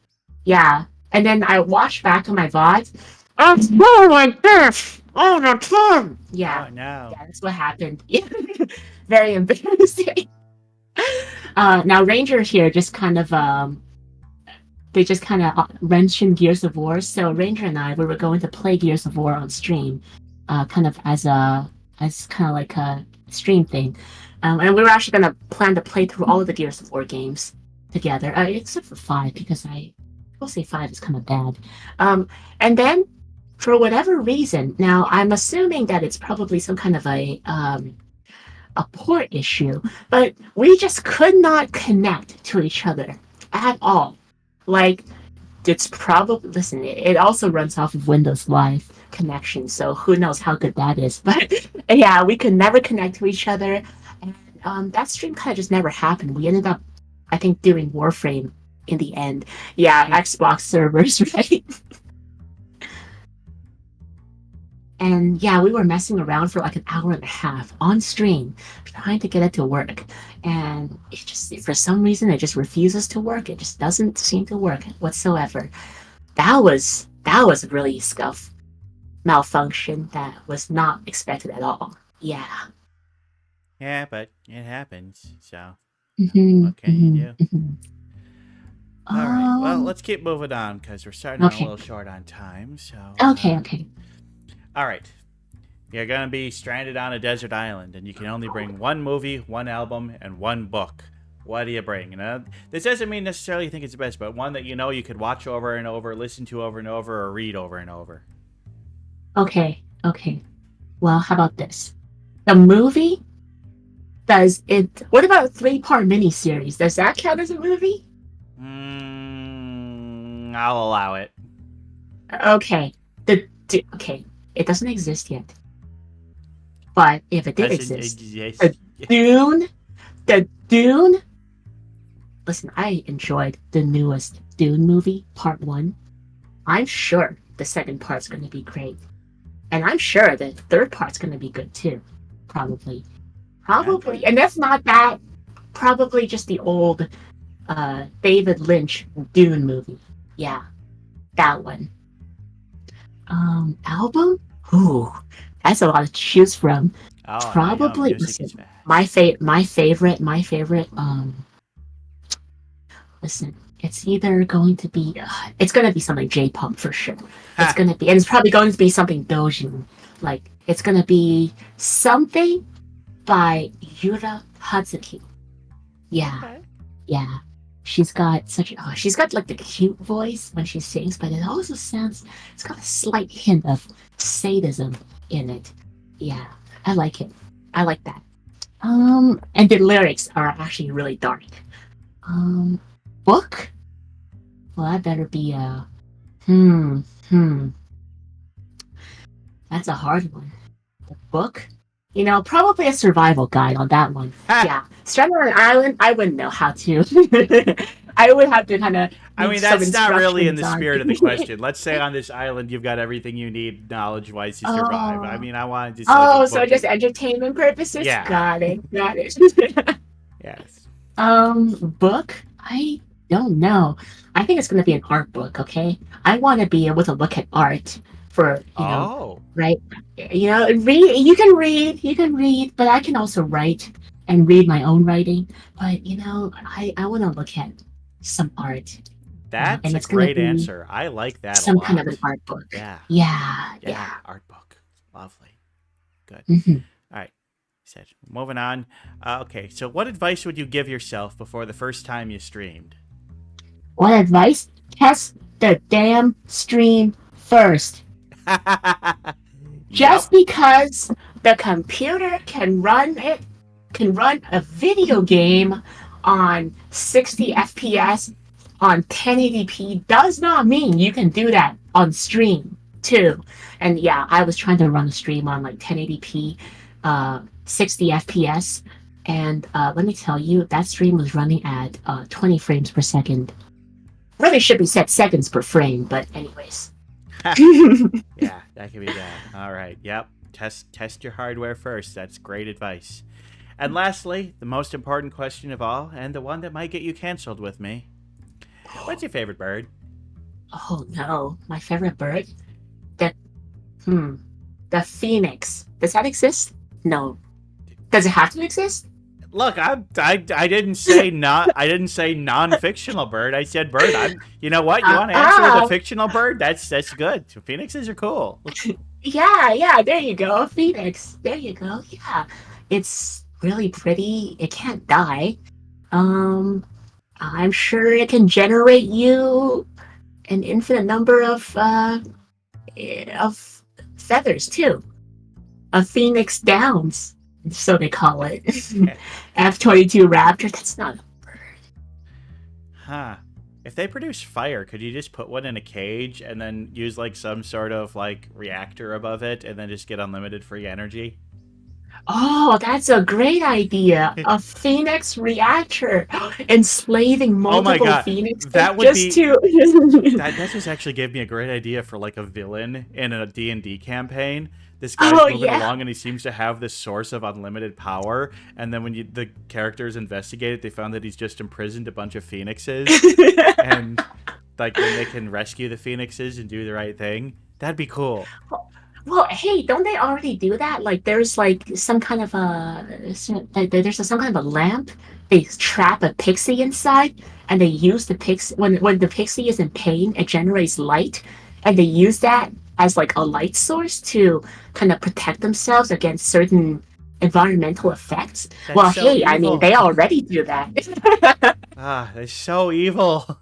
Speaker 4: And then I watched back on my VODs. I'm still like this all the time. Yeah.
Speaker 2: Oh, no.
Speaker 4: Yeah, that's what happened. Very embarrassing. Now Ranger here just kind of they just kind of mentioned Gears of War. So Ranger and we were going to play Gears of War on stream, kind of as kind of like a stream thing, and we were actually going to plan to play through all of the Gears of War games together, except for 5, because I will say 5 is kind of bad. And then for whatever reason, now I'm assuming that it's probably some kind of a a poor issue, but we just could not connect to each other at all. Like, it's probably, listen, it also runs off of Windows Live connection, so who knows how good that is. But yeah, we could never connect to each other. And that stream kind of just never happened. We ended up, I think, doing Warframe in the end. Yeah, Xbox servers, right? And yeah, we were messing around for like an hour and a half on stream, trying to get it to work. And it just, for some reason, it just refuses to work. It just doesn't seem to work whatsoever. That was a really scuff malfunction that was not expected at all. Yeah.
Speaker 2: Yeah, but it happens. So
Speaker 4: Mm-hmm,
Speaker 2: what can you do?
Speaker 4: mm-hmm.
Speaker 2: All right. Well, let's keep moving on because we're starting a
Speaker 4: Okay.
Speaker 2: little short on time. So.
Speaker 4: Okay.
Speaker 2: All right. You're gonna be stranded on a desert island, and you can only bring one movie, one album, and one book. What do you bring? You know, this doesn't mean necessarily you think it's the best, but one that you know you could watch over and over, listen to over and over, or read over and over.
Speaker 4: Okay. Well, how about this? The movie, does it, what about a 3-part miniseries? Does that count as a movie?
Speaker 2: I'll allow it.
Speaker 4: Okay. Okay. It doesn't exist yet. But if it did exist, the Dune. Listen, I enjoyed the newest Dune movie, Part 1. I'm sure the second part's going to be great. And I'm sure the third part's going to be good too. Probably.
Speaker 2: Okay.
Speaker 4: And if not that, probably just the old David Lynch Dune movie. Yeah, that one. Album? Ooh, that's a lot to choose from.
Speaker 2: Oh,
Speaker 4: Probably,
Speaker 2: music is
Speaker 4: listen,
Speaker 2: bad.
Speaker 4: my favorite, listen, it's either going to be, it's going to be something J-pop for sure. It's going to be, and it's probably going to be something Dojin. Like, it's going to be something by Yura Hazuki. Yeah,
Speaker 2: Okay.
Speaker 4: yeah. She's got she's got like the cute voice when she sings, but it also sounds, it's got a slight hint of sadism in it. Yeah, I like it. I like that. And the lyrics are actually really dark. Book? Well, that better be a, hmm, hmm. That's a hard one. The book? You know, probably a survival guide on that one. Yeah. Stranded on an island, I wouldn't know how to. I would have to kind of.
Speaker 2: I mean, that's not really in the spirit of the question. Let's say on this island you've got everything you need knowledge-wise to survive. I mean, I wanted to say
Speaker 4: so just entertainment purposes?
Speaker 2: Yeah.
Speaker 4: Got it.
Speaker 2: Yes.
Speaker 4: Book? I don't know. I think it's going to be an art book, okay? I want to be able to look at art for, right? You can read, but I can also write and read my own writing. But, I want to look at some art.
Speaker 2: That's
Speaker 4: and
Speaker 2: a
Speaker 4: it's gonna
Speaker 2: great
Speaker 4: be
Speaker 2: answer. I like that
Speaker 4: some
Speaker 2: a lot.
Speaker 4: kind of an art book.
Speaker 2: Yeah.
Speaker 4: Yeah.
Speaker 2: Art book. Lovely. Good.
Speaker 4: Mm-hmm.
Speaker 2: All right. Said. Moving on. Okay. So, what advice would you give yourself before the first time you streamed?
Speaker 4: What advice? Test the damn stream first. Just because the computer can run a video game on 60 FPS on 1080p does not mean you can do that on stream too. And yeah, I was trying to run a stream on like 1080p, 60 FPS, and let me tell you, that stream was running at 20 frames per second. Really should be set seconds per frame, but anyways.
Speaker 2: Yeah, that could be bad. All right. Yep. Test your hardware first. That's great advice. And lastly, the most important question of all, and the one that might get you canceled with me. What's your favorite bird?
Speaker 4: Oh no, my favorite bird? The phoenix. Does that exist? No. Does it have to exist?
Speaker 2: Look, I didn't say I didn't say non-fictional bird. I said bird. You know what? You want to answer with a fictional bird? That's good. Phoenixes are cool.
Speaker 4: Yeah. There you go, phoenix. There you go. Yeah, it's really pretty. It can't die. I'm sure it can generate you an infinite number of feathers too. A phoenix downs. So they call it. F-22 Raptor. That's not.
Speaker 2: Huh. If they produce fire, could you just put one in a cage and then use like some sort of like reactor above it and then just get unlimited free energy?
Speaker 4: Oh, that's a great idea. A Phoenix reactor, enslaving
Speaker 2: Oh my
Speaker 4: multiple
Speaker 2: god.
Speaker 4: Phoenixes
Speaker 2: That would
Speaker 4: just
Speaker 2: be
Speaker 4: to.
Speaker 2: that just actually gave me a great idea for like a villain in a D&D campaign. This guy's
Speaker 4: Oh
Speaker 2: moving
Speaker 4: yeah.
Speaker 2: along and he seems to have this source of unlimited power, and then when the characters investigate it, they found that he's just imprisoned a bunch of phoenixes, and like then they can rescue the phoenixes and do the right thing. That'd be cool.
Speaker 4: Well, hey, don't they already do that? Like, there's like some kind of some kind of a lamp. They trap a pixie inside, and they use the pixie when the pixie is in pain, it generates light, and they use that as like a light source to kind of protect themselves against certain environmental effects.
Speaker 2: That's
Speaker 4: Well,
Speaker 2: so
Speaker 4: hey, I mean,
Speaker 2: evil.
Speaker 4: they already do that.
Speaker 2: Ah, that's so evil. All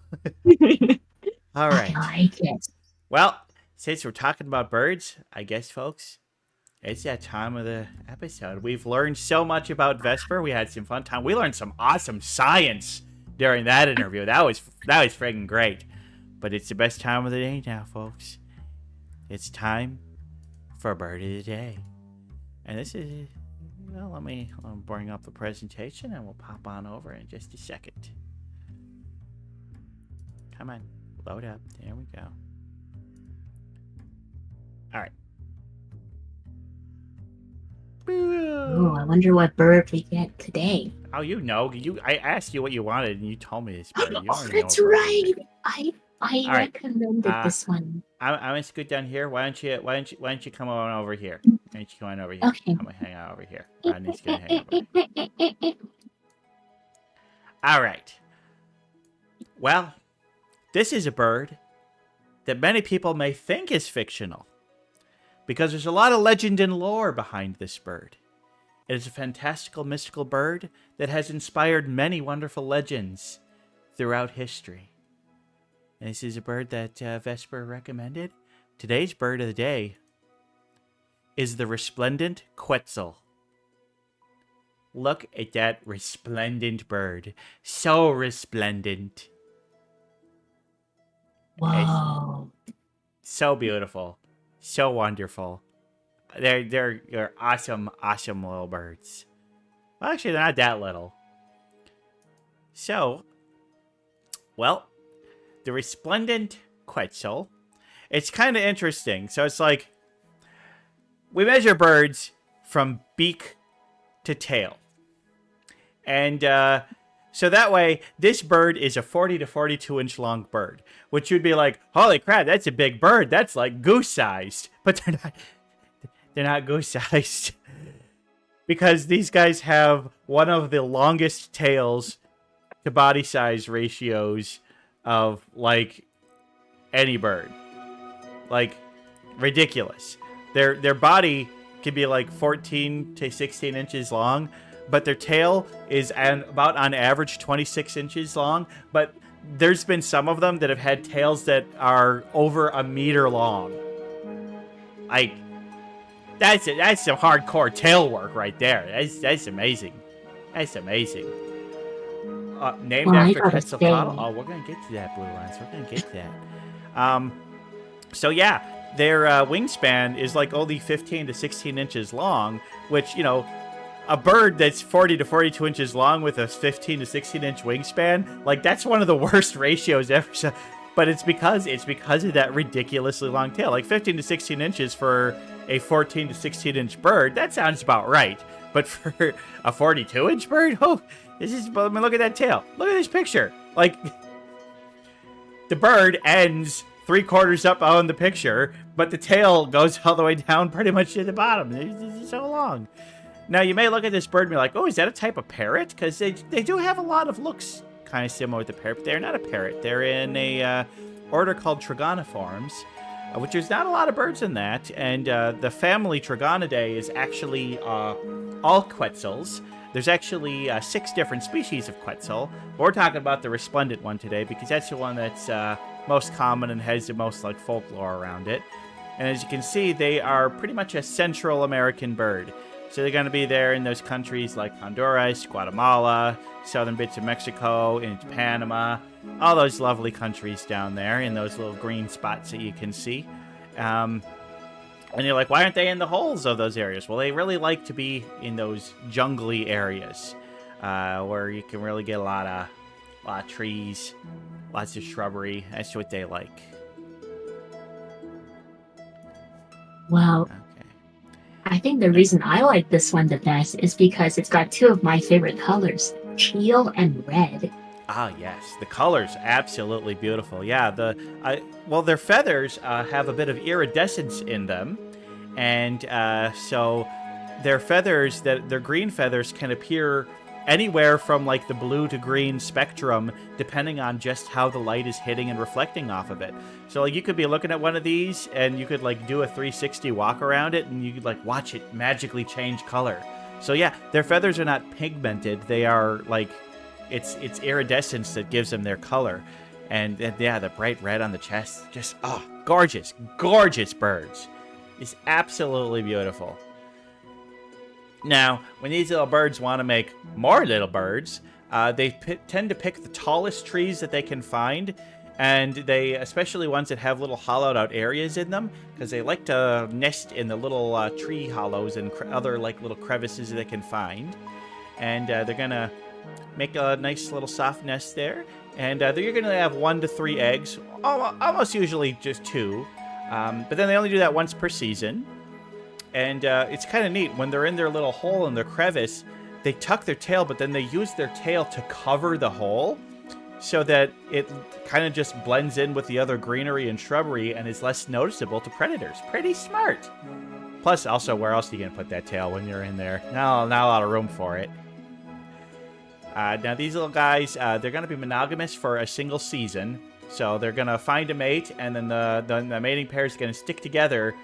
Speaker 4: I
Speaker 2: right.
Speaker 4: like it.
Speaker 2: Well, since we're talking about birds, I guess, folks, it's that time of the episode. We've learned so much about Vesper. We had some fun time. We learned some awesome science during that interview. That was friggin' great. But it's the best time of the day now, folks. It's time for Bird of the Day. And this is, well, let me bring up the presentation and we'll pop on over in just a second. Come on, load up. There we go. All right.
Speaker 4: Oh, I wonder what bird we get today.
Speaker 2: Oh, you know, I asked you what you wanted and you told me this bird. You
Speaker 4: Oh,
Speaker 2: already know
Speaker 4: that's
Speaker 2: what bird it
Speaker 4: right.
Speaker 2: is.
Speaker 4: I
Speaker 2: All right.
Speaker 4: recommended this one.
Speaker 2: I'm gonna scoot down here. Why don't you come on over here? Why don't you come on over here?
Speaker 4: Okay.
Speaker 2: I'm gonna hang out over here. Rodney's gonna hang over there. All right. Well, this is a bird that many people may think is fictional because there's a lot of legend and lore behind this bird. It is a fantastical, mystical bird that has inspired many wonderful legends throughout history. And this is a bird that Vesper recommended. Today's bird of the day is the resplendent quetzal. Look at that resplendent bird. So resplendent.
Speaker 4: Whoa.
Speaker 2: So beautiful. So wonderful. They're awesome, awesome little birds. Well, actually, they're not that little. So, well, the resplendent quetzal. It's kind of interesting. So it's like we measure birds from beak to tail. And so that way, this bird is a 40 to 42 inch long bird, which you'd be like, holy crap, that's a big bird. That's like goose sized. But they're not. They're not goose sized. Because these guys have one of the longest tails to body size ratios of like any bird. Like ridiculous. Their body can be like 14 to 16 inches long, but their tail is about on average 26 inches long. But there's been some of them that have had tails that are over a meter long. Like that's some hardcore tail work right there. That's amazing. That's amazing. Named after Quetzalcoatl. Oh, we're gonna get to that, Blue Lines. We're gonna get to that. So yeah, their wingspan is like only 15 to 16 inches long, which, you know, a bird that's 40 to 42 inches long with a 15 to 16 inch wingspan, like that's one of the worst ratios ever. So, but it's because of that ridiculously long tail. Like 15 to 16 inches for a 14 to 16 inch bird, that sounds about right. But for a 42 inch bird, oh, this is, I mean, look at that tail. Look at this picture. Like, the bird ends 3/4 up on the picture, but the tail goes all the way down pretty much to the bottom. It's so long. Now, you may look at this bird and be like, oh, is that a type of parrot? Because they do have a lot of looks kind of similar to parrot, but they're not a parrot. They're in a order called Trigoniformes, which there's not a lot of birds in that. And the family Trigonidae is actually all quetzals. There's actually 6 different species of quetzal. But we're talking about the resplendent one today because that's the one that's most common and has the most like folklore around it. And as you can see, they are pretty much a Central American bird. So they're going to be there in those countries like Honduras, Guatemala, southern bits of Mexico, into Panama, all those lovely countries down there in those little green spots that you can see. And you're like, why aren't they in the holes of those areas? Well, they really like to be in those jungly areas where you can really get a lot of trees, lots of shrubbery. That's what they like.
Speaker 4: Well,
Speaker 2: Okay.
Speaker 4: I think the reason I like this one the best is because it's got two of my favorite colors, teal and red.
Speaker 2: Ah, yes, the colors absolutely beautiful. Yeah, their feathers have a bit of iridescence in them, and so their feathers, their green feathers, can appear anywhere from like the blue to green spectrum, depending on just how the light is hitting and reflecting off of it. So like you could be looking at one of these, and you could like do a 360 walk around it, and you could like watch it magically change color. So yeah, their feathers are not pigmented; they are like it's iridescence that gives them their color. And yeah, the bright red on the chest, just gorgeous, gorgeous birds. It's absolutely beautiful. Now, when these little birds want to make more little birds, they tend to pick the tallest trees that they can find, and they, especially ones that have little hollowed out areas in them, because they like to nest in the little tree hollows and other like little crevices that they can find. And they're gonna make a nice little soft nest there, and you're gonna have 1 to 3 eggs, almost usually just 2, but then they only do that once per season. And it's kind of neat. When they're in their little hole in their crevice, they tuck their tail, but then they use their tail to cover the hole so that it kind of just blends in with the other greenery and shrubbery and is less noticeable to predators. Pretty smart. Plus, also, where else are you going to put that tail when you're in there? Not a lot of room for it. Now, these little guys, they're going to be monogamous for a single season. So they're going to find a mate, and then the mating pair is going to stick together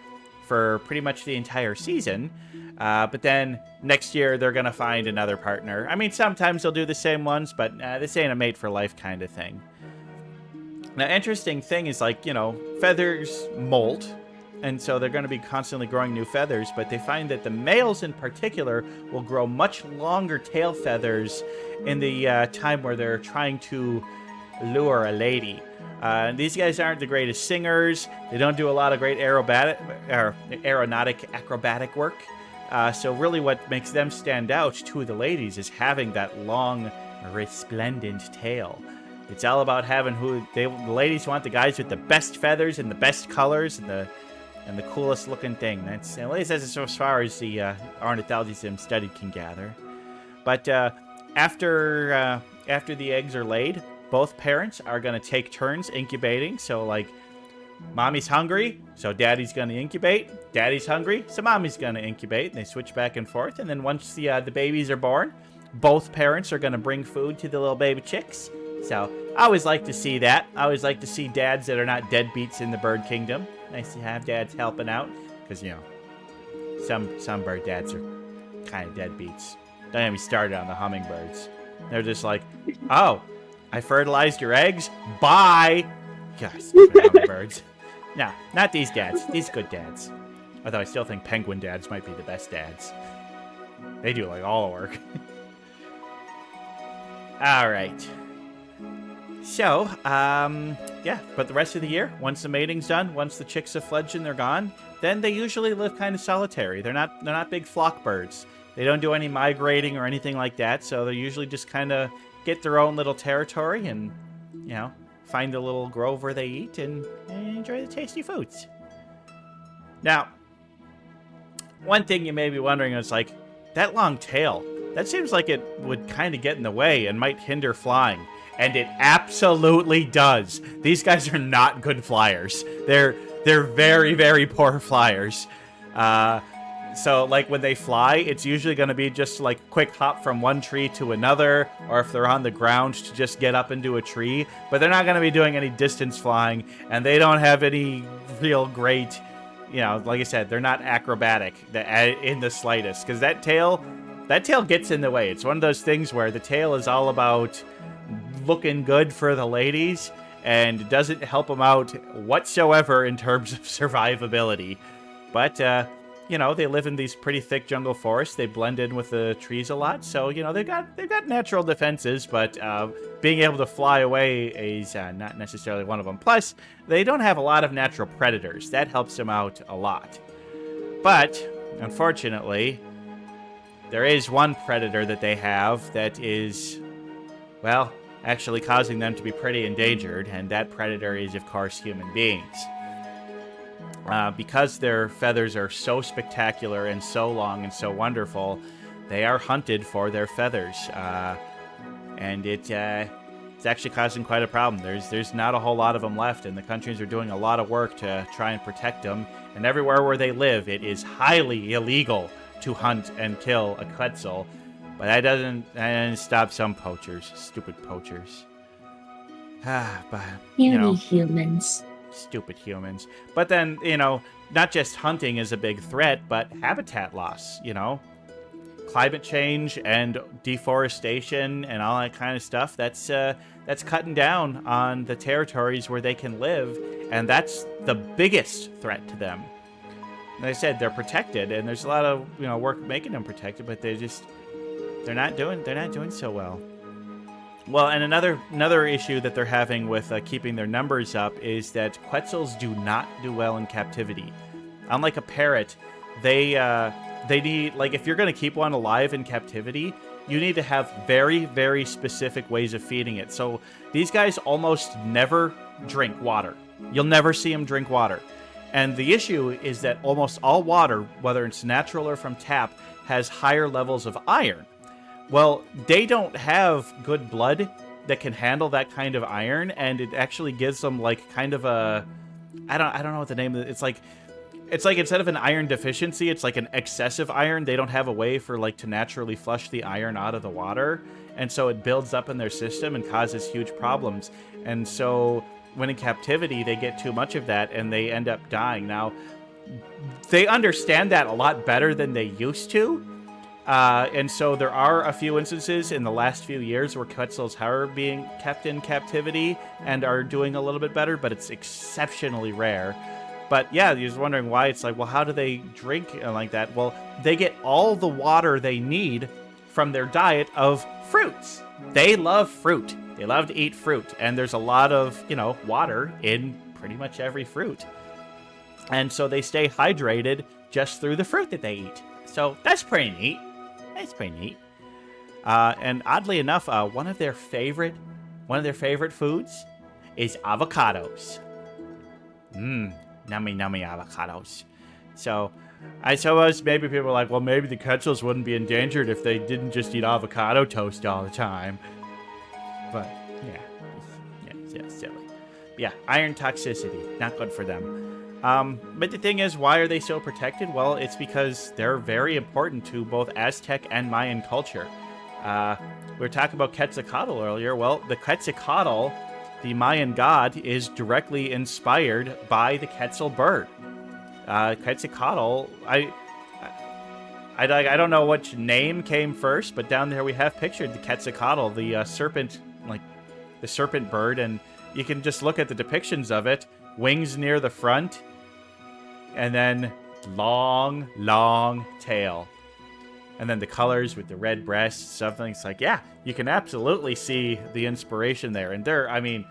Speaker 2: for pretty much the entire season. But then next year, they're going to find another partner. I mean, sometimes they'll do the same ones, but this ain't a mate for life kind of thing. Now, interesting thing is, like, feathers molt, and so they're going to be constantly growing new feathers, but they find that the males in particular will grow much longer tail feathers in the time where they're trying to lure a lady. These guys aren't the greatest singers. They don't do a lot of great aeronautic acrobatic work. So really what makes them stand out to the ladies is having that long, resplendent tail. It's all about having the ladies want the guys with the best feathers and the best colors and the coolest looking thing. That's at least that's as far as the ornithologists studied can gather. But after the eggs are laid, both parents are going to take turns incubating. So, like, mommy's hungry, so daddy's going to incubate. Daddy's hungry, so mommy's going to incubate. And they switch back and forth. And then once the babies are born, both parents are going to bring food to the little baby chicks. So, I always like to see that. I always like to see dads that are not deadbeats in the bird kingdom. Nice to have dads helping out. Because, some bird dads are kind of deadbeats. Don't get me started on the hummingbirds. They're just like, oh, I fertilized your eggs? Bye! Gosh, hummingbirds. No, not these dads. These good dads. Although I still think penguin dads might be the best dads. They do, like, all the work. Alright. So, yeah, but the rest of the year, once the mating's done, once the chicks have fledged and they're gone, then they usually live kind of solitary. They're not big flock birds. They don't do any migrating or anything like that, so they usually just kind of get their own little territory and, find a little grove where they eat and enjoy the tasty foods. Now, one thing you may be wondering is, like, that long tail, that seems like it would kind of get in the way and might hinder flying. And it absolutely does. These guys are not good flyers. They're very, very poor flyers. So, like, when they fly, it's usually going to be just, like, quick hop from one tree to another, or if they're on the ground, to just get up into a tree. But they're not going to be doing any distance flying, and they don't have any real great, like I said, they're not acrobatic in the slightest. Because that tail gets in the way. It's one of those things where the tail is all about looking good for the ladies, and doesn't help them out whatsoever in terms of survivability. But, they live in these pretty thick jungle forests. They blend in with the trees a lot, so they've got natural defenses. But being able to fly away is not necessarily one of them. Plus, they don't have a lot of natural predators. That helps them out a lot. But unfortunately, there is one predator that they have that is, well, actually causing them to be pretty endangered, and that predator is, of course, human beings. Because their feathers are so spectacular and so long and so wonderful, they are hunted for their feathers. And it's actually causing quite a problem. There's not a whole lot of them left, and the countries are doing a lot of work to try and protect them. And everywhere where they live, it is highly illegal to hunt and kill a Quetzal. But that doesn't stop some poachers. Stupid poachers. But,
Speaker 4: Humans.
Speaker 2: Stupid humans. But then, not just hunting is a big threat, but habitat loss, Climate change and deforestation and all that kind of stuff, that's cutting down on the territories where they can live, and that's the biggest threat to them. Like I said, they're protected, and there's a lot of work making them protected, but they're not doing so well. Well, and another issue that they're having with keeping their numbers up is that Quetzals do not do well in captivity. Unlike a parrot, they need, like, if you're going to keep one alive in captivity, you need to have very, very specific ways of feeding it. So these guys almost never drink water. You'll never see them drink water. And the issue is that almost all water, whether it's natural or from tap, has higher levels of iron. Well, they don't have good blood that can handle that kind of iron, and it actually gives them like kind of a, I don't know what the name of it. It's like instead of an iron deficiency, it's like an excessive iron. They don't have a way for like to naturally flush the iron out of the water, and so it builds up in their system and causes huge problems. And so when in captivity, they get too much of that and they end up dying. Now, they understand that a lot better than they used to. And so there are a few instances in the last few years where Quetzals are being kept in captivity and are doing a little bit better, but it's exceptionally rare. But yeah, you're just wondering why. It's like, well, how do they drink like that? Well, they get all the water they need from their diet of fruits. They love fruit. They love to eat fruit. And there's a lot of, water in pretty much every fruit. And so they stay hydrated just through the fruit that they eat. So that's pretty neat. And oddly enough, one of their favorite foods is avocados. Nummy avocados. So I suppose maybe people are like, well, maybe the Quetzals wouldn't be endangered if they didn't just eat avocado toast all the time. But yeah, silly. Yeah, iron toxicity, not good for them. But the thing is, why are they so protected? Well, it's because they're very important to both Aztec and Mayan culture. We were talking about Quetzalcoatl earlier. Well, the Quetzalcoatl, the Mayan god, is directly inspired by the Quetzal bird. Quetzalcoatl, I don't know which name came first, but down there we have pictured the Quetzalcoatl, the serpent, like the serpent bird, and you can just look at the depictions of it. Wings near the front, and then long tail. And then the colors with the red breasts, something. It's like, yeah, you can absolutely see the inspiration there. And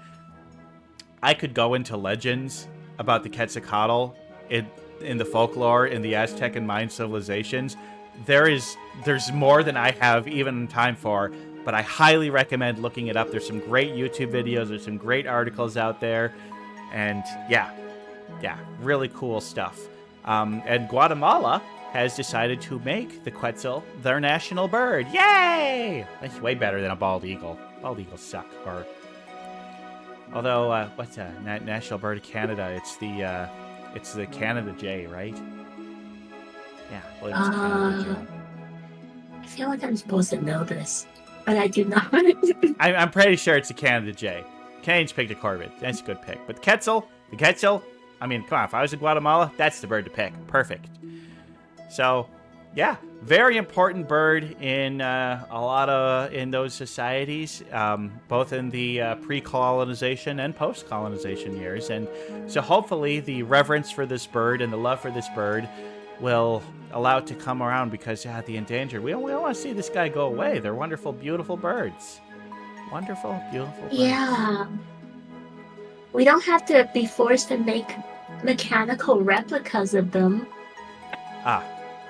Speaker 2: I could go into legends about the Quetzalcoatl in the folklore, in the Aztec and Mayan civilizations. There's more than I have even time for, but I highly recommend looking it up. There's some great YouTube videos. There's some great articles out there. And yeah, really cool stuff. And Guatemala has decided to make the Quetzal their national bird. Yay! That's way better than a bald eagle. Bald eagles suck. Although, what's a national bird of Canada? It's the Canada jay, right? Yeah, well, it's Canada jay.
Speaker 4: I feel like I'm supposed to know this, but I do not.
Speaker 2: I'm pretty sure it's the Canada jay. Canadians picked a Corbett. That's a good pick. But the Quetzal, I mean, come on, if I was in Guatemala, that's the bird to pick. Perfect. So, yeah, very important bird in in those societies, both in the pre-colonization and post-colonization years. And so hopefully the reverence for this bird and the love for this bird will allow it to come around because the endangered. We don't want to see this guy go away. They're wonderful, beautiful birds. Wonderful, beautiful birds.
Speaker 4: Yeah. We don't have to be forced to make mechanical replicas of them.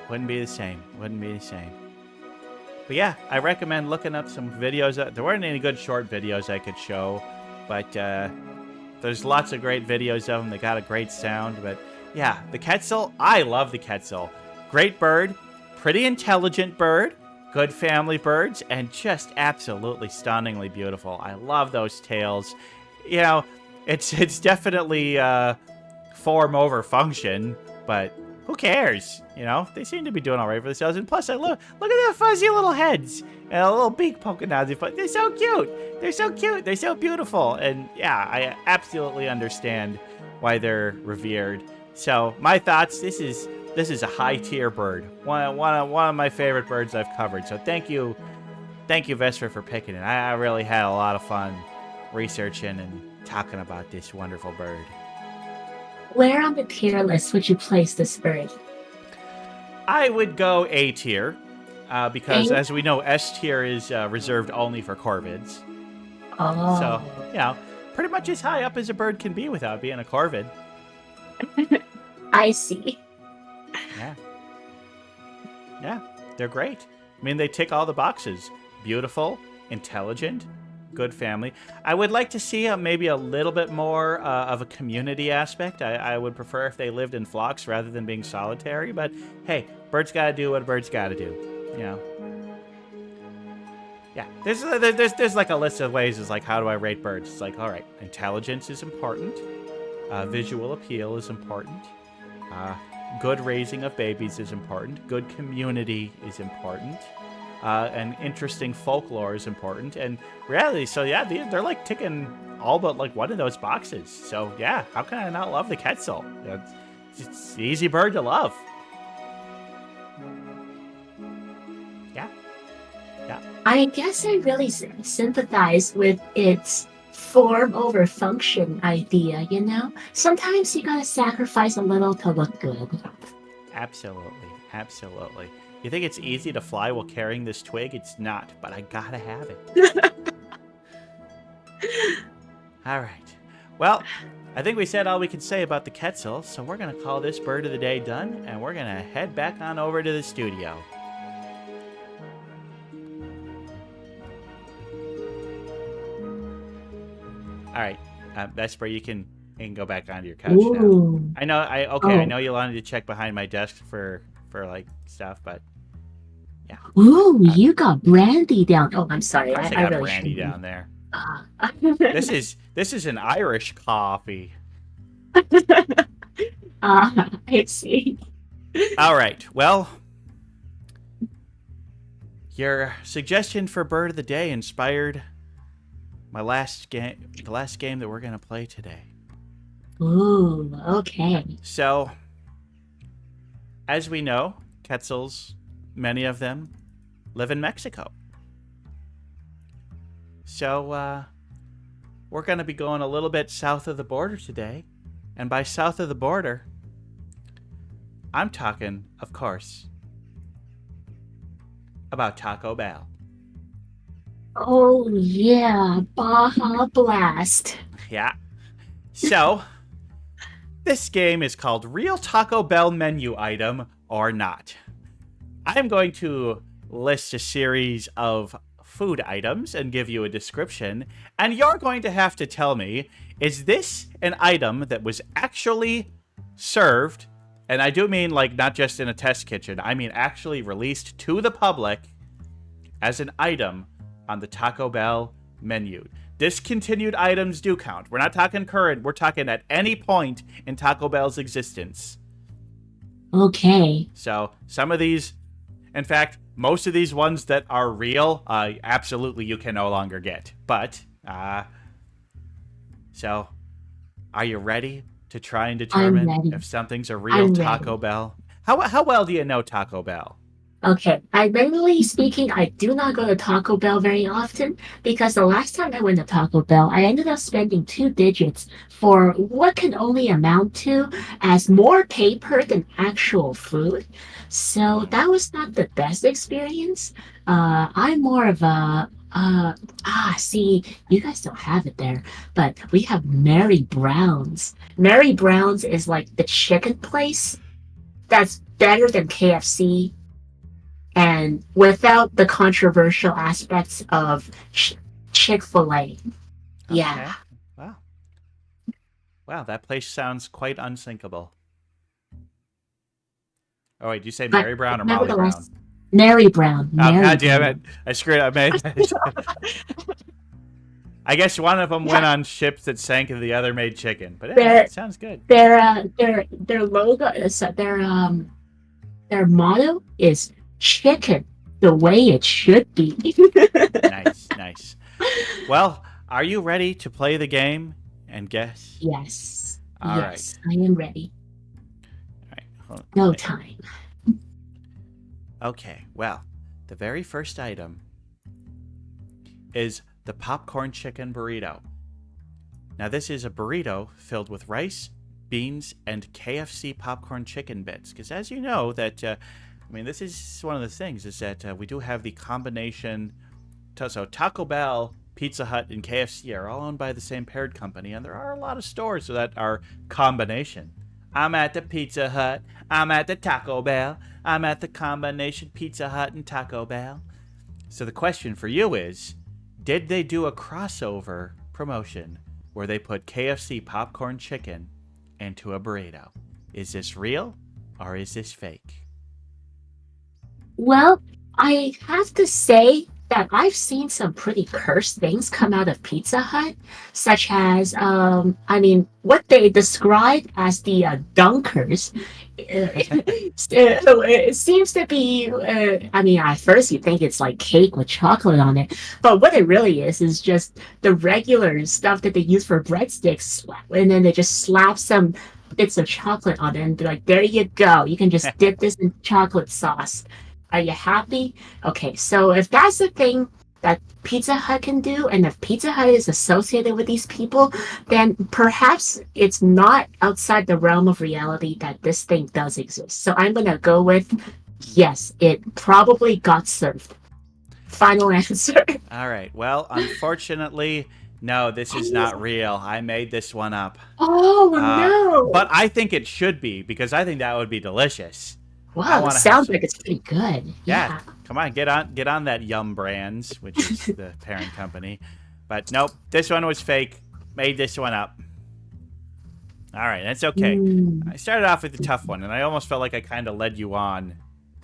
Speaker 2: Wouldn't be the same. Wouldn't be the same. But yeah, I recommend looking up some videos. There weren't any good short videos I could show, but there's lots of great videos of them. They got a great sound. But yeah, the Quetzal, I love the Quetzal. Great bird, pretty intelligent bird, good family birds, and just absolutely stunningly beautiful. I love those tails. You know, it's definitely form over function, but who cares? You know, they seem to be doing all right for themselves. And plus, look at their fuzzy little heads and a little beak poking out. They're so cute. They're so cute. They're so beautiful. And yeah, I absolutely understand why they're revered. So my thoughts. This is a high tier bird. One of my favorite birds I've covered. So thank you, Vesper, for picking it. I really had a lot of fun researching and talking about this wonderful bird.
Speaker 4: Where on the tier list would you place this bird?
Speaker 2: I would go A tier, because as we know, S tier is reserved only for corvids.
Speaker 4: Oh.
Speaker 2: So, you know, pretty much as high up as a bird can be without being a corvid.
Speaker 4: I see.
Speaker 2: Yeah, they're great. I mean, they tick all the boxes. Beautiful, intelligent, good family. I would like to see maybe a little bit more of a community aspect. I would prefer if they lived in flocks rather than being solitary. But hey, birds gotta do what a bird's gotta do. You know. Yeah, there's like a list of ways. It's like, how do I rate birds? It's like, all right, intelligence is important. Visual appeal is important. Good raising of babies is important. Good community is important. And interesting folklore is important. And reality, so yeah, they're like ticking all but like one of those boxes. So yeah, how can I not love the Quetzal? It's an easy bird to love. Yeah.
Speaker 4: I guess I really sympathize with its form over function idea, you know? Sometimes you gotta sacrifice a little to look good.
Speaker 2: Absolutely. You think it's easy to fly while carrying this twig? It's not, but I gotta have it. All right. Well, I think we said all we can say about the Quetzal, so we're gonna call this bird of the day done, and we're gonna head back on over to the studio. All right, Vesper, you can go back onto your couch now. I know you wanted to check behind my desk for like stuff, but yeah.
Speaker 4: Ooh, you got brandy down. Oh, I'm sorry.
Speaker 2: I got really brandy down there. This is an Irish coffee.
Speaker 4: I see.
Speaker 2: All right. Well, your suggestion for bird of the day inspired the last game that we're gonna play today.
Speaker 4: Ooh, okay.
Speaker 2: So, as we know, Quetzals, many of them, live in Mexico. So, we're going to be going a little bit south of the border today. And by south of the border, I'm talking, of course, about Taco Bell.
Speaker 4: Oh, yeah. Baja Blast.
Speaker 2: Yeah. So, this game is called Real Taco Bell Menu Item or Not. I'm going to list a series of food items and give you a description, and you're going to have to tell me, is this an item that was actually served, and I do mean like not just in a test kitchen, I mean actually released to the public as an item on the Taco Bell menu. Discontinued items do count. We're not talking current, we're talking at any point in Taco Bell's existence.
Speaker 4: Okay.
Speaker 2: So some of these, in fact, most of these ones that are real, absolutely you can no longer get. But, so, are you ready to try and determine if something's a real Taco Bell? How well do you know Taco Bell?
Speaker 4: Okay, mainly speaking, I do not go to Taco Bell very often because the last time I went to Taco Bell, I ended up spending 2 digits for what can only amount to as more paper than actual food. So that was not the best experience. I'm more of a see, you guys don't have it there, but we have Mary Brown's. Mary Brown's is like the chicken place that's better than KFC and without the controversial aspects of Chick-fil-A. Yeah.
Speaker 2: Okay. Wow. Wow, that place sounds quite unsinkable. Oh wait, did you say
Speaker 4: But
Speaker 2: Mary Brown or Molly Brown?
Speaker 4: nevertheless, Mary Brown.
Speaker 2: Oh
Speaker 4: Mary
Speaker 2: god damn it!
Speaker 4: Brown.
Speaker 2: I screwed up. I guess one of them went
Speaker 4: Yeah,
Speaker 2: on ships that sank and the other made chicken. But yeah,
Speaker 4: their
Speaker 2: it sounds good.
Speaker 4: their logo is their motto is chicken the way it should be.
Speaker 2: Nice, nice. Well, are you ready to play the game and guess?
Speaker 4: Yes.
Speaker 2: All right.
Speaker 4: Yes, I am ready.
Speaker 2: All right. Hold on.
Speaker 4: No
Speaker 2: Okay.
Speaker 4: time.
Speaker 2: Okay. Well, the very first item is the popcorn chicken burrito. Now, this is a burrito filled with rice, beans, and KFC popcorn chicken bits. Because as you know, this is one of the things is that we do have the combination. So Taco Bell, Pizza Hut, and KFC are all owned by the same parent company, and there are a lot of stores that are combination. I'm at the Pizza Hut. I'm at the Taco Bell. I'm at the combination Pizza Hut and Taco Bell. So the question for you is, did they do a crossover promotion where they put KFC popcorn chicken into a burrito? Is this real or is this fake?
Speaker 4: Well, I have to say that I've seen some pretty cursed things come out of Pizza Hut, such as, what they describe as the dunkers. It seems to be, at first you think it's like cake with chocolate on it, but what it really is just the regular stuff that they use for breadsticks, and then they just slap some bits of chocolate on it and be like, there you go. You can just dip this in chocolate sauce. Are you happy? Okay, so if that's the thing that Pizza Hut can do, and if Pizza Hut is associated with these people, then perhaps it's not outside the realm of reality that this thing does exist. So I'm gonna go with yes, it probably got served. Final answer.
Speaker 2: All right. Well, unfortunately, no, this is not real. I made this one up.
Speaker 4: Oh
Speaker 2: But
Speaker 4: no!
Speaker 2: I think it should be because I think that would be delicious. I
Speaker 4: Wow, it
Speaker 2: want to have
Speaker 4: sounds
Speaker 2: some.
Speaker 4: like it's pretty good.
Speaker 2: Yeah,
Speaker 4: Yeah.
Speaker 2: come on, get on that Yum Brands, which is the parent company. But nope, this one was fake. Made this one up. All right, that's okay.
Speaker 4: Mm.
Speaker 2: I started off with the tough one, and I almost felt like I kind of led you on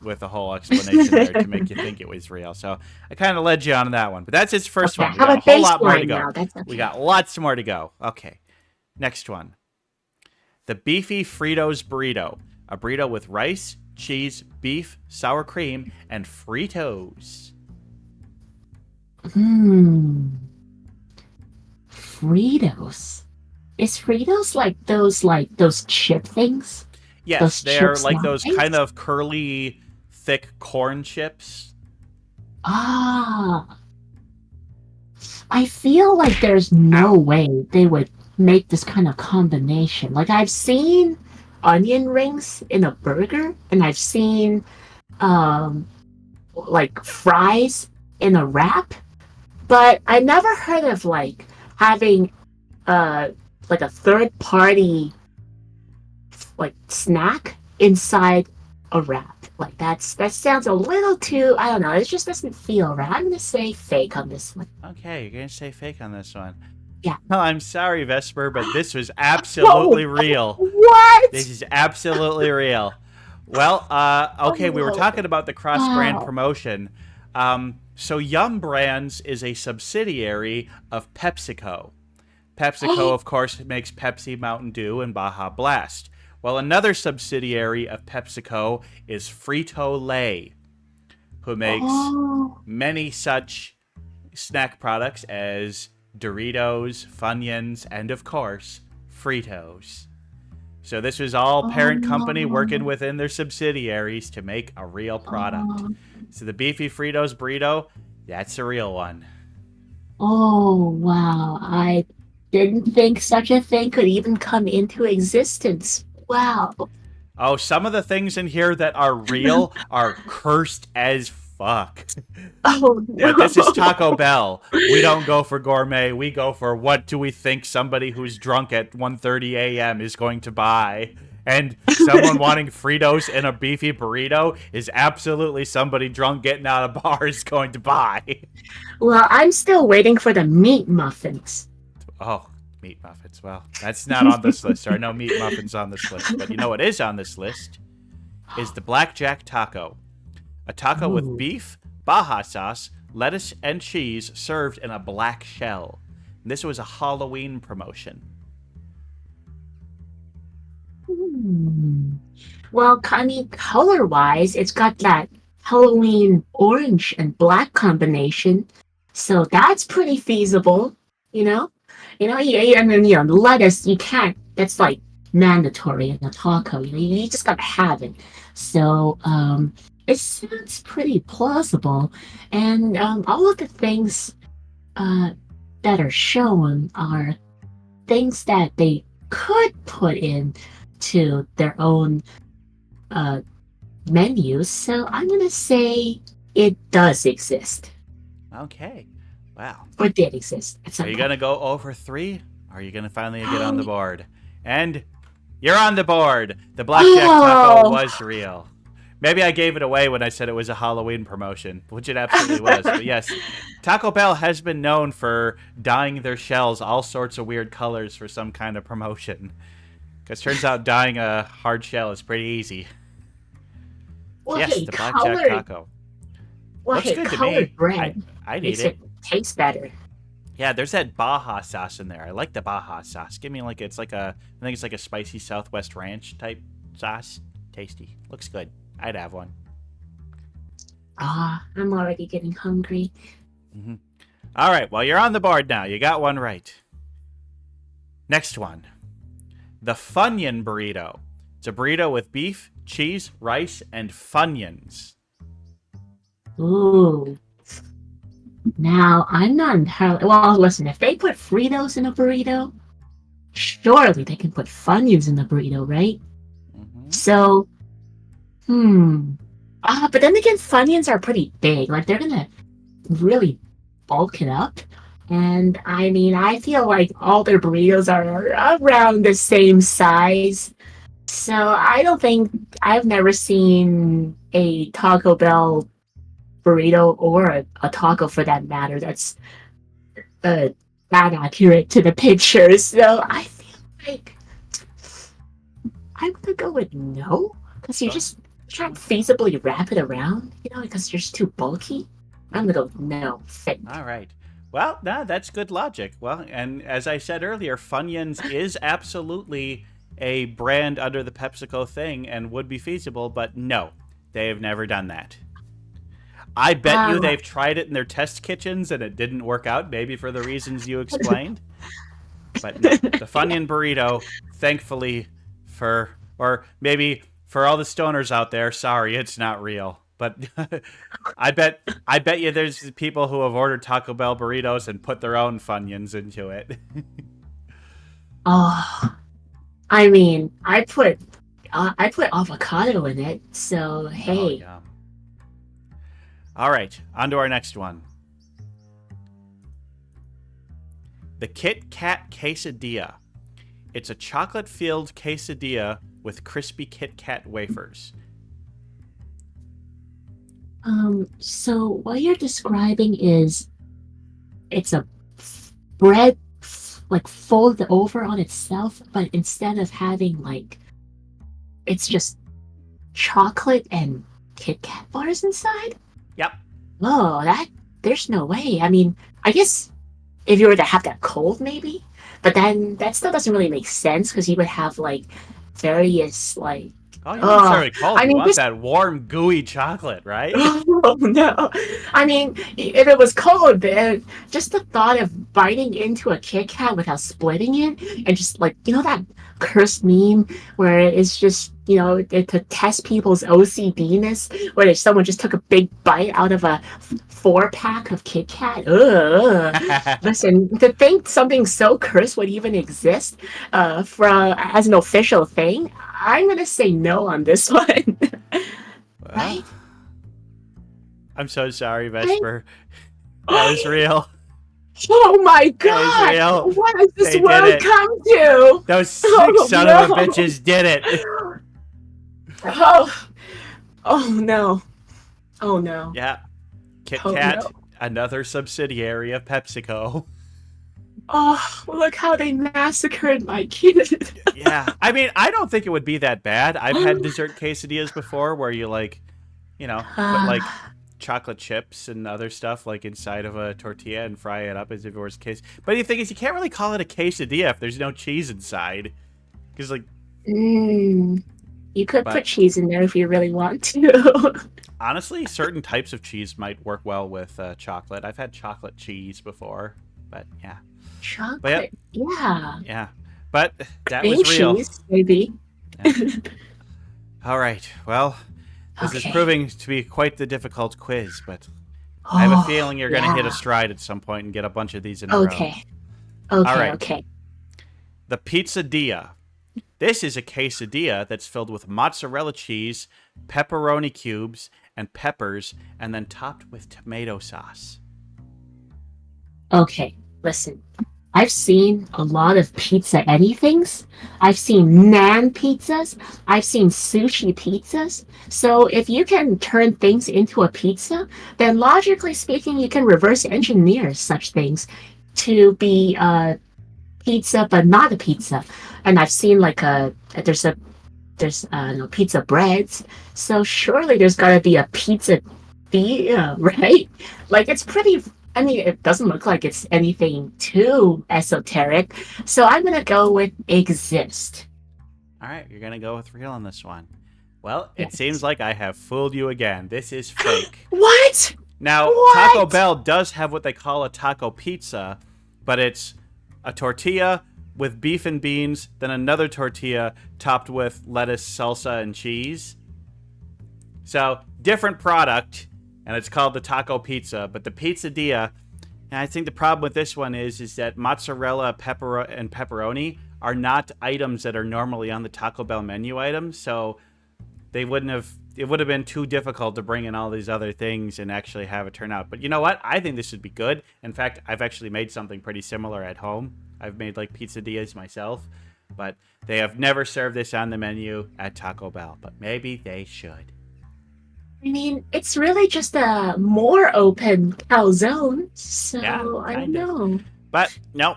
Speaker 2: with a whole explanation there to make you think it was real. So I kind of led you on that one. But that's its first
Speaker 4: Okay,
Speaker 2: one. We
Speaker 4: how
Speaker 2: got a
Speaker 4: about
Speaker 2: whole lot more to
Speaker 4: baseline
Speaker 2: go.
Speaker 4: now? That's okay.
Speaker 2: We got lots more to go. Okay, next one. The beefy Fritos burrito. A burrito with rice, cheese, beef, sour cream, and Fritos.
Speaker 4: Fritos. Is Fritos like those chip things?
Speaker 2: Yes,
Speaker 4: Those
Speaker 2: they're
Speaker 4: chip
Speaker 2: like
Speaker 4: snack
Speaker 2: those kind
Speaker 4: things?
Speaker 2: of curly, thick corn chips.
Speaker 4: Ah, I feel like there's no way they would make this kind of combination. Like I've seen onion rings in a burger, and I've seen um like fries in a wrap, but I never heard of like having uh like a third party like snack inside a wrap. Like that sounds a little too, I don't know, it just doesn't feel right. I'm gonna say fake on this one.
Speaker 2: Okay, you're going to say fake on this one.
Speaker 4: Yeah.
Speaker 2: Well, I'm sorry, Vesper, but this was
Speaker 4: Oh,
Speaker 2: absolutely real. This
Speaker 4: what?
Speaker 2: is absolutely real. Well,
Speaker 4: Oh
Speaker 2: okay, we were
Speaker 4: no.
Speaker 2: talking about the cross-brand
Speaker 4: Wow.
Speaker 2: promotion. So Yum Brands is a subsidiary of PepsiCo. PepsiCo, of course, makes Pepsi, Mountain Dew, and Baja Blast. Well, another subsidiary of PepsiCo is Frito-Lay, who makes
Speaker 4: Oh.
Speaker 2: many such snack products as Doritos, Funyuns, and of course, Fritos. So this was all parent company working
Speaker 4: Oh,
Speaker 2: within their subsidiaries to make a real product.
Speaker 4: oh,
Speaker 2: So the Beefy Fritos burrito, that's a real one.
Speaker 4: oh, wow. I didn't think such a thing could even come into existence. Wow.
Speaker 2: Oh, some of the things in here that are real are cursed as fuck.
Speaker 4: Oh,
Speaker 2: But this is Taco
Speaker 4: no.
Speaker 2: Bell. We don't go for gourmet. We go for what do we think somebody who's drunk at 1:30 a.m. is going to buy. And someone wanting Fritos and a beefy burrito is absolutely somebody drunk getting out of bar is going to buy.
Speaker 4: Well, I'm still waiting for the meat muffins.
Speaker 2: Oh, meat muffins. Well, that's not on this list. There are no meat muffins on this list. But you know what is on this list is the Blackjack Taco. A taco with
Speaker 4: Ooh.
Speaker 2: beef, Baja sauce, lettuce, and cheese served in a black shell. And this was a Halloween promotion.
Speaker 4: Hmm. Well, I mean, color-wise, it's got that Halloween orange and black combination, so that's pretty feasible, you know? And then, lettuce, you can't, that's like mandatory in a taco, you just gotta have it. So, it sounds pretty plausible, and all of the things uh, that are shown are things that they could put in to their own uh, menus. So I'm gonna say it does exist
Speaker 2: Okay. Wow.
Speaker 4: or did exist at
Speaker 2: Are
Speaker 4: some
Speaker 2: you
Speaker 4: point.
Speaker 2: going to go over 3? Or are you going to finally get on the board? And you're on the board. The Blackjack Taco
Speaker 4: Oh,
Speaker 2: was real. Maybe I gave it away when I said it was a Halloween promotion, which it absolutely was. But yes, Taco Bell has been known for dyeing their shells all sorts of weird colors for some kind of promotion. Because turns out dyeing a hard shell is pretty easy.
Speaker 4: well,
Speaker 2: Yes,
Speaker 4: hey,
Speaker 2: the Blackjack Taco. Looks good to
Speaker 4: colored
Speaker 2: me.
Speaker 4: bread
Speaker 2: I'd eat
Speaker 4: makes
Speaker 2: it.
Speaker 4: it taste better.
Speaker 2: Yeah, there's that Baja sauce in there. I like the Baja sauce. Give me I think it's like a spicy Southwest Ranch type sauce. Tasty. Looks good. I'd have one.
Speaker 4: Ah, I'm already getting hungry.
Speaker 2: Hmm. All right, well, you're on the board now. You got one right. Next one. The Funyun Burrito. It's a burrito with beef, cheese, rice, and Funyuns.
Speaker 4: Ooh. Now, I'm not entirely. Well, listen, if they put Fritos in a burrito, surely they can put Funyuns in the burrito, right?
Speaker 2: Hmm.
Speaker 4: So, but then again, Funyuns are pretty big. Like, they're gonna really bulk it up. And I mean, I feel like all their burritos are around the same size. So I don't think I've never seen a Taco Bell burrito or a taco for that matter that's uh, not accurate to the pictures. So I feel like I'm gonna go with no, because you
Speaker 2: Go.
Speaker 4: just can't feasibly wrap it around, because you're just too bulky. I'm gonna go with no. Fake.
Speaker 2: All right. Well, nah, that's good logic. Well, and as I said earlier, Funyuns is absolutely a brand under the PepsiCo thing and would be feasible, but no, they have never done that. I bet you
Speaker 4: Uh,
Speaker 2: they've tried it in their test kitchens and it didn't work out, maybe for the reasons you explained. But no, the Funyun burrito, thankfully, or maybe for all the stoners out there, sorry, it's not real. But I bet you there's people who have ordered Taco Bell burritos and put their own Funyuns into it.
Speaker 4: oh, I mean, I put avocado in it, so
Speaker 2: Oh,
Speaker 4: hey.
Speaker 2: yeah. All right, on to our next one. The Kit Kat Quesadilla. It's a chocolate-filled quesadilla with crispy Kit Kat wafers.
Speaker 4: So what you're describing is it's a bread like folded over on itself, but instead of having like it's just chocolate and Kit Kat bars inside?
Speaker 2: Yep.
Speaker 4: Oh, that there's no way. I mean, I guess if you were to have that cold, maybe, but then that still doesn't really make sense because you would have like various like.
Speaker 2: Oh, you don't
Speaker 4: Oh,
Speaker 2: necessarily cold.
Speaker 4: I
Speaker 2: You
Speaker 4: mean,
Speaker 2: want
Speaker 4: this.
Speaker 2: that warm, gooey chocolate, right?
Speaker 4: Oh no! I mean, if it was cold, then just the thought of biting into a Kit Kat without splitting it, and just like that cursed meme where it's just, to test people's OCD-ness, where someone just took a big bite out of a four-pack of Kit Kat. Ugh. Listen, to think something so cursed would even exist as an official thing, I'm gonna say no on this one.
Speaker 2: Well,
Speaker 4: Right?
Speaker 2: I'm so sorry,
Speaker 4: Right?
Speaker 2: Vesper. That was real.
Speaker 4: Oh my
Speaker 2: That was
Speaker 4: god!
Speaker 2: real.
Speaker 4: What has this
Speaker 2: They did
Speaker 4: world
Speaker 2: it.
Speaker 4: come to?
Speaker 2: Those sick
Speaker 4: Oh
Speaker 2: son of a
Speaker 4: no!
Speaker 2: bitches did it.
Speaker 4: Oh, oh no! Oh no!
Speaker 2: Yeah. Kit
Speaker 4: Oh no!
Speaker 2: Kat, another subsidiary of PepsiCo.
Speaker 4: Oh, look how they massacred my kid.
Speaker 2: Yeah. I mean, I don't think it would be that bad. I've had dessert quesadillas before where you put chocolate chips and other stuff inside of a tortilla and fry it up as if it was case. But the thing is, you can't really call it a quesadilla if there's no cheese inside. Because
Speaker 4: You could put cheese in there if you really want to.
Speaker 2: honestly, certain types of cheese might work well with chocolate. I've had chocolate cheese before, but yeah.
Speaker 4: Chocolate,
Speaker 2: but,
Speaker 4: yeah.
Speaker 2: Yeah, but that
Speaker 4: Cream
Speaker 2: was real.
Speaker 4: cheese, maybe.
Speaker 2: Yeah. All right, well, this is
Speaker 4: Okay.
Speaker 2: proving to be quite the difficult quiz, but I have a feeling you're going to hit a
Speaker 4: yeah.
Speaker 2: stride at some point and get a bunch of these in a row.
Speaker 4: Okay.
Speaker 2: All right.
Speaker 4: Okay.
Speaker 2: The pizzadilla. This is a quesadilla that's filled with mozzarella cheese, pepperoni cubes, and peppers, and then topped with tomato sauce.
Speaker 4: Okay. Listen, I've seen a lot of pizza anythings. I've seen naan pizzas. I've seen sushi pizzas. So if you can turn things into a pizza, then logically speaking, you can reverse engineer such things to be pizza, but not a pizza. And I've seen there's pizza breads. So surely there's got to be a pizza, right? It's pretty. I mean, it doesn't look like it's anything too esoteric. So I'm gonna go with exist.
Speaker 2: All right, you're going to go with real on this one. Well, it
Speaker 4: Yes.
Speaker 2: seems like I have fooled you again. This is fake.
Speaker 4: What?
Speaker 2: Now,
Speaker 4: What?
Speaker 2: Taco Bell does have what they call a taco pizza, but it's a tortilla with beef and beans, then another tortilla topped with lettuce, salsa, and cheese. So, different product, and it's called the taco pizza. But the pizzadilla, and I think the problem with this one is that mozzarella, and pepperoni are not items that are normally on the Taco Bell menu items. So, it would have been too difficult to bring in all these other things and actually have it turn out. But you know what? I think this would be good. In fact, I've actually made something pretty similar at home. I've made pizzadillas myself, but they have never served this on the menu at Taco Bell. But maybe they should.
Speaker 4: I mean, it's really just a more open calzone. So
Speaker 2: Yeah,
Speaker 4: I don't
Speaker 2: kind of.
Speaker 4: know.
Speaker 2: But nope,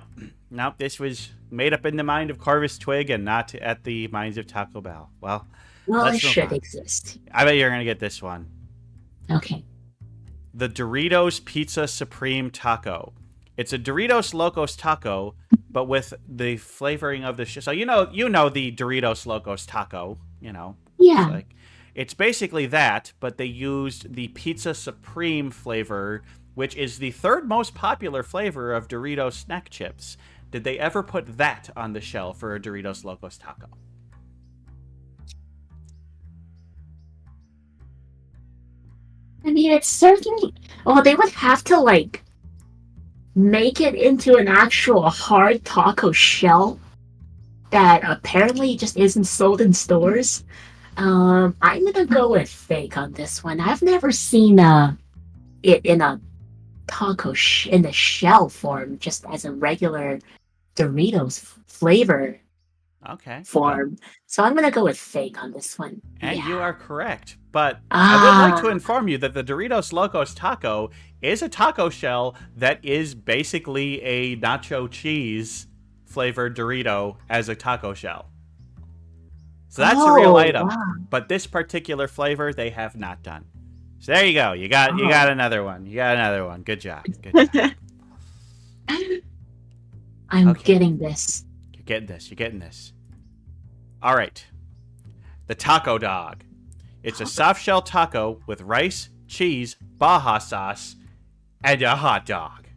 Speaker 2: this was made up in the mind of Corvus Twig and not at the minds of Taco Bell. Well,
Speaker 4: Well,
Speaker 2: let's
Speaker 4: it
Speaker 2: move
Speaker 4: should
Speaker 2: on.
Speaker 4: exist.
Speaker 2: I bet you're going to get this one.
Speaker 4: Okay.
Speaker 2: The Doritos Pizza Supreme Taco. It's a Doritos Locos Taco, but with the flavoring of the so you know the Doritos Locos Taco,
Speaker 4: Yeah.
Speaker 2: It's basically that, but they used the Pizza Supreme flavor, which is the third most popular flavor of Doritos snack chips. Did they ever put that on the shelf for a Doritos Locos Taco?
Speaker 4: I mean, it's certainly. Well, they would have to make it into an actual hard taco shell that apparently just isn't sold in stores. I'm gonna go with fake on this one. I've never seen it in a taco in the shell form, just as a regular Doritos flavor
Speaker 2: Okay.
Speaker 4: form. So I'm gonna go with fake on this one.
Speaker 2: And
Speaker 4: Yeah.
Speaker 2: you are correct. But I would like to
Speaker 4: Ah.
Speaker 2: inform you that the Doritos Locos Taco is a taco shell that is basically a nacho cheese flavored Dorito as a taco shell. So that's a real item.
Speaker 4: Wow.
Speaker 2: But this particular flavor they have not done. So there you go. You got another one. You got another one. Good job. Good job.
Speaker 4: I'm
Speaker 2: Okay.
Speaker 4: getting this.
Speaker 2: You're getting this. You're getting this. All right. The taco dog. It's a soft shell taco with rice, cheese, Baja sauce, and a hot dog.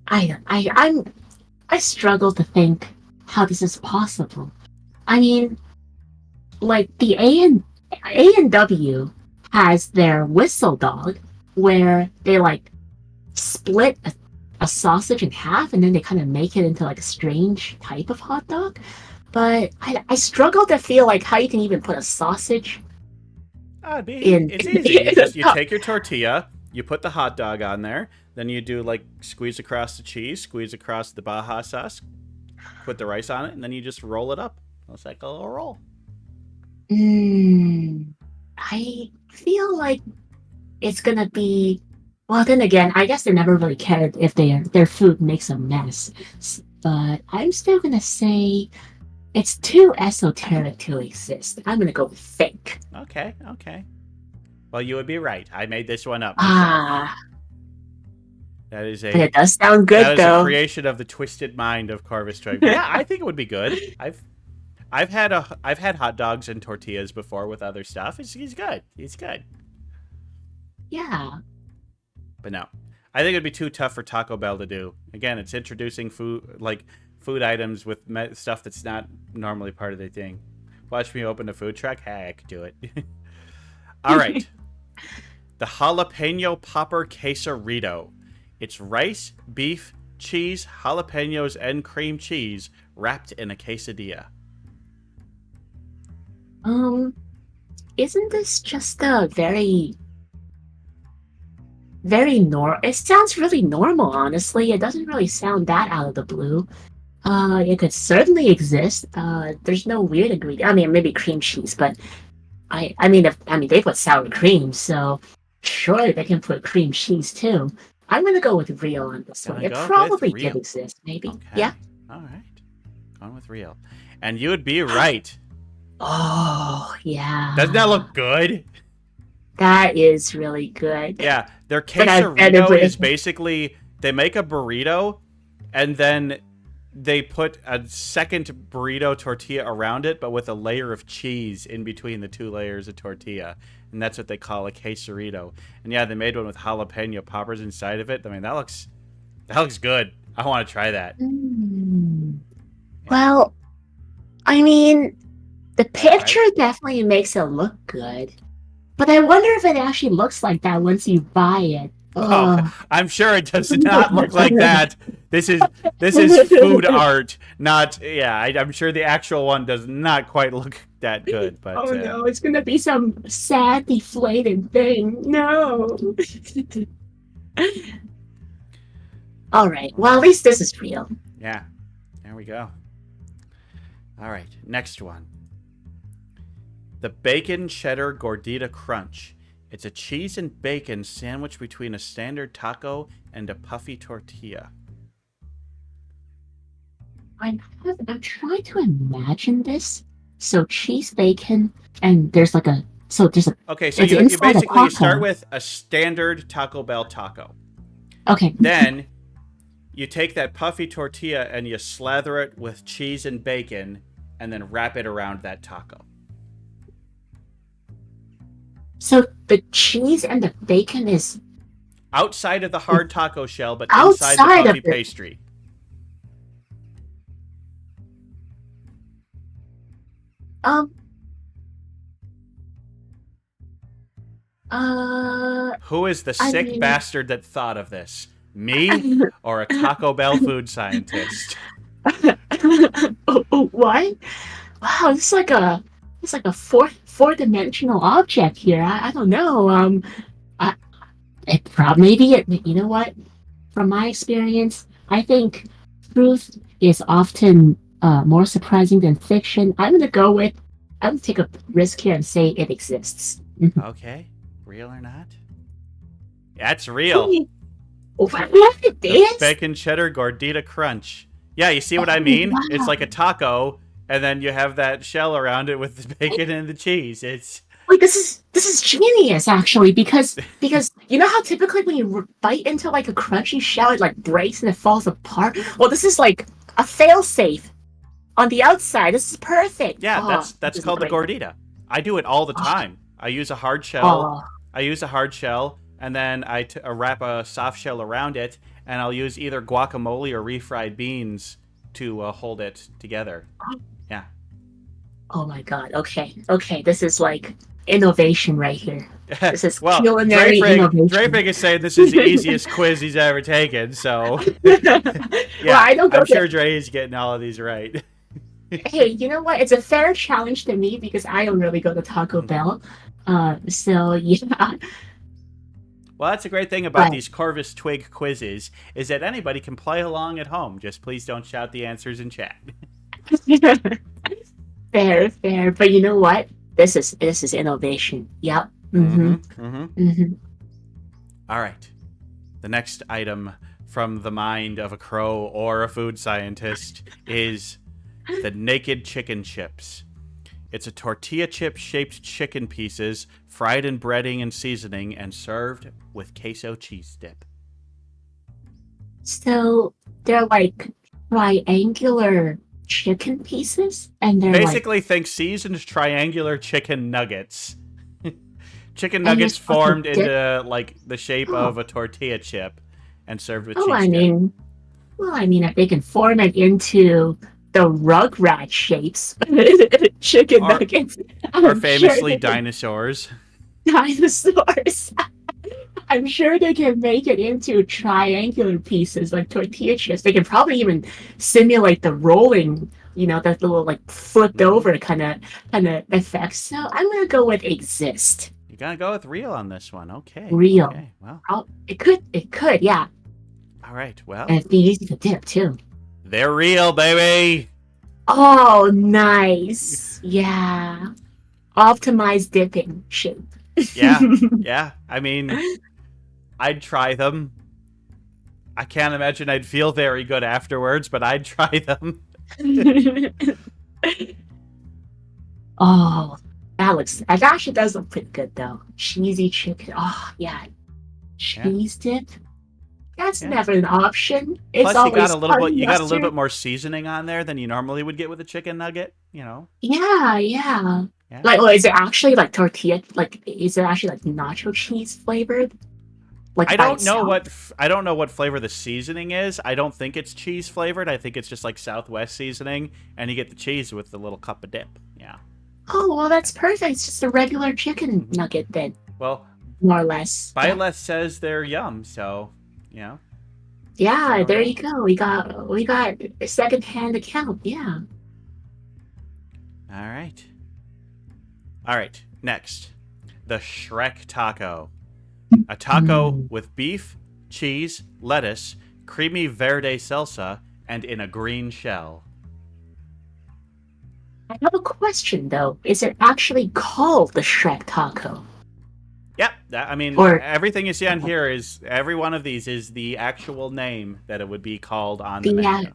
Speaker 4: I'm I struggle to think how this is possible. I mean, like the A and W has their whistle dog, where they like split a sausage in half and then they kind of make it into like a strange type of hot dog. But I struggle to feel like how you can even put a sausage in.
Speaker 2: It's easy. You take your tortilla, you put the hot dog on there, then you do like squeeze across the cheese, squeeze across the Baja sauce, put the rice on it, and then you just roll it up. It's like a little roll.
Speaker 4: I feel like it's gonna be. Well, then again, I guess they never really cared if their food makes a mess. But I'm still gonna say it's too esoteric to exist. I'm gonna go with fake.
Speaker 2: Okay. Well, you would be right. I made this one up myself. That is
Speaker 4: But it does sound good,
Speaker 2: that is
Speaker 4: though.
Speaker 2: a creation of the twisted mind of Corvus Drake. Yeah, I think it would be good. I've had hot dogs and tortillas before with other stuff. He's good. He's good.
Speaker 4: Yeah.
Speaker 2: But no, I think it'd be too tough for Taco Bell to do. Again, it's introducing food items with stuff that's not normally part of their thing. Watch me open a food truck. Hey, I could do it. All right. The jalapeno popper quesarito. It's rice, beef, cheese, jalapenos, and cream cheese wrapped in a quesadilla.
Speaker 4: Isn't this just a very normal? It sounds really normal, honestly. It doesn't really sound that out of the blue. It could certainly exist. There's no weird ingredient. I mean, maybe cream cheese, but I mean, they put sour cream, so surely they can put cream cheese too. I'm gonna go with real on this one. It probably did exist, maybe.
Speaker 2: Okay.
Speaker 4: Yeah.
Speaker 2: All right. Going with real, and you would be right.
Speaker 4: Oh, yeah.
Speaker 2: Doesn't that look good?
Speaker 4: That is really good.
Speaker 2: Yeah, their quesarito is basically they make a burrito and then they put a second burrito tortilla around it, but with a layer of cheese in between the two layers of tortilla. And that's what they call a quesarito. And yeah, they made one with jalapeno poppers inside of it. I mean, that looks good. I want to try that.
Speaker 4: Well, I mean, the picture definitely makes it look good. But I wonder if it actually looks like that once you buy it.
Speaker 2: Oh, I'm sure it does not look like that. This is food art, not I'm sure the actual one does not quite look that good. But
Speaker 4: oh no, it's gonna be some sad, deflated thing. No. All right. Well, at least this is real.
Speaker 2: Yeah. There we go. All right. Next one. The Bacon Cheddar Gordita Crunch. It's a cheese and bacon sandwich between a standard taco and a puffy tortilla.
Speaker 4: I'm trying to imagine this. So cheese, bacon, and there's like a
Speaker 2: Okay, so you basically start with a standard Taco Bell taco.
Speaker 4: Okay.
Speaker 2: Then you take that puffy tortilla and you slather it with cheese and bacon and then wrap it around that taco.
Speaker 4: So the cheese and the bacon is
Speaker 2: outside of the hard taco shell, but inside the puffy pastry. Who is the sick bastard that thought of this? Me or a Taco Bell food scientist?
Speaker 4: What? Wow, it's like a four-dimensional object here. I don't know. It probably you know what? From my experience, I think truth is often more surprising than fiction. I'm gonna take a risk here and say it exists.
Speaker 2: Okay, real or not? That's real.
Speaker 4: It is?
Speaker 2: Bacon cheddar gordita crunch. Yeah, you see what I mean? Wow. It's like a taco, and then you have that shell around it with the bacon and the cheese.
Speaker 4: Wait, this is genius, actually, because you know how typically when you bite into like a crunchy shell, it like breaks and it falls apart. Well, this is like a fail-safe on the outside. This is perfect.
Speaker 2: Yeah, that's called the gordita. I do it all the time. I use a hard shell. And then I wrap a soft shell around it, and I'll use either guacamole or refried beans to hold it together. Yeah.
Speaker 4: Oh my god. Okay. Okay. This is like innovation right here. This is
Speaker 2: Well,
Speaker 4: culinary innovation.
Speaker 2: Draping is saying this is the easiest quiz he's ever taken, so
Speaker 4: Well,
Speaker 2: yeah,
Speaker 4: I don't go
Speaker 2: I'm
Speaker 4: to.
Speaker 2: sure Dre is getting all of these right.
Speaker 4: Hey, you know what? It's a fair challenge to me because I don't really go to Taco Bell. So yeah.
Speaker 2: Well, that's a great thing about
Speaker 4: But
Speaker 2: these Corvus Twig quizzes is that anybody can play along at home. Just please don't shout the answers in chat.
Speaker 4: fair, fair. But you know what? This is innovation. Yep. Mm-hmm. Mm-hmm.
Speaker 2: All right. The next item from the mind of a crow or a food scientist is the naked chicken chips. It's a tortilla chip shaped chicken pieces fried in breading and seasoning and served with queso cheese dip.
Speaker 4: So they're like triangular chicken pieces, and they're
Speaker 2: Basically, think seasoned triangular chicken nuggets. Chicken
Speaker 4: and you're
Speaker 2: nuggets
Speaker 4: supposed to
Speaker 2: formed
Speaker 4: dip.
Speaker 2: into like the shape
Speaker 4: Oh,
Speaker 2: of a tortilla chip and served with
Speaker 4: oh,
Speaker 2: cheese
Speaker 4: I
Speaker 2: dip.
Speaker 4: mean, well, I mean, if they can form it into the Rugrat shapes, chicken
Speaker 2: Or
Speaker 4: nuggets,
Speaker 2: Or
Speaker 4: I'm sure
Speaker 2: famously
Speaker 4: they can
Speaker 2: dinosaurs.
Speaker 4: dinosaurs. I'm sure they can make it into triangular pieces like tortilla chips. They can probably even simulate the rolling, that little like flipped over kind of effect. So I'm gonna go with exist.
Speaker 2: You gotta go with real on this one. Okay.
Speaker 4: Real.
Speaker 2: Okay. Well.
Speaker 4: It could, yeah.
Speaker 2: All right. Well,
Speaker 4: And it'd be easy to dip too.
Speaker 2: they're real, baby.
Speaker 4: Oh, nice. Yeah. Optimized dipping shape.
Speaker 2: Yeah. Yeah. I mean, I'd try them. I can't imagine I'd feel very good afterwards, but I'd try them.
Speaker 4: Oh, that actually does look pretty good though. Cheesy chicken. Oh yeah, cheese dip. That's
Speaker 2: Yeah.
Speaker 4: never an option. It's
Speaker 2: Plus, you
Speaker 4: always
Speaker 2: got a little bit.
Speaker 4: honey
Speaker 2: You got a little
Speaker 4: mustard.
Speaker 2: bit more seasoning on there than you normally would get with a chicken nugget. You know.
Speaker 4: Yeah, yeah.
Speaker 2: Yeah.
Speaker 4: Like, well, is it actually like tortilla? Like, is it actually like nacho cheese flavored? Like
Speaker 2: I
Speaker 4: by
Speaker 2: don't know
Speaker 4: itself?
Speaker 2: I don't know what flavor the seasoning is. I don't think it's cheese flavored. I think it's just like Southwest seasoning, and you get the cheese with the little cup of dip. Yeah.
Speaker 4: Oh, well, that's perfect. It's just a regular chicken nugget then,
Speaker 2: Well,
Speaker 4: more or less. Yeah.
Speaker 2: Byleth says they're yum, so you know.
Speaker 4: Yeah,
Speaker 2: There
Speaker 4: there
Speaker 2: we
Speaker 4: you go. We got a second-hand account. Yeah.
Speaker 2: All right. All right. Next, the Shrek taco. A taco with beef, cheese, lettuce, creamy verde salsa, and in a green shell.
Speaker 4: I have a question though. Is it actually called the Shrek taco?
Speaker 2: Yep. I mean,
Speaker 4: Or
Speaker 2: everything you see on here is every one of these is the actual name that it would be called on the
Speaker 4: the
Speaker 2: menu.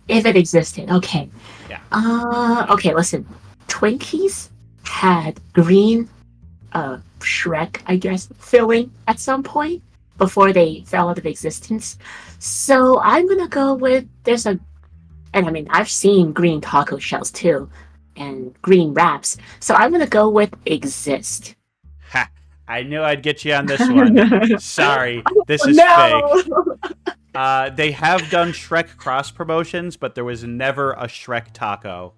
Speaker 4: if it existed? Okay.
Speaker 2: Yeah.
Speaker 4: Okay. Listen, Twinkies had green, Shrek, I guess, filling at some point before they fell out of existence. So I'm gonna go with and I mean I've seen green taco shells too, and green wraps. So I'm gonna go with exist.
Speaker 2: Ha! I knew I'd get you on this one. Sorry, this is
Speaker 4: No.
Speaker 2: fake. They have done Shrek cross promotions, but there was never a Shrek taco.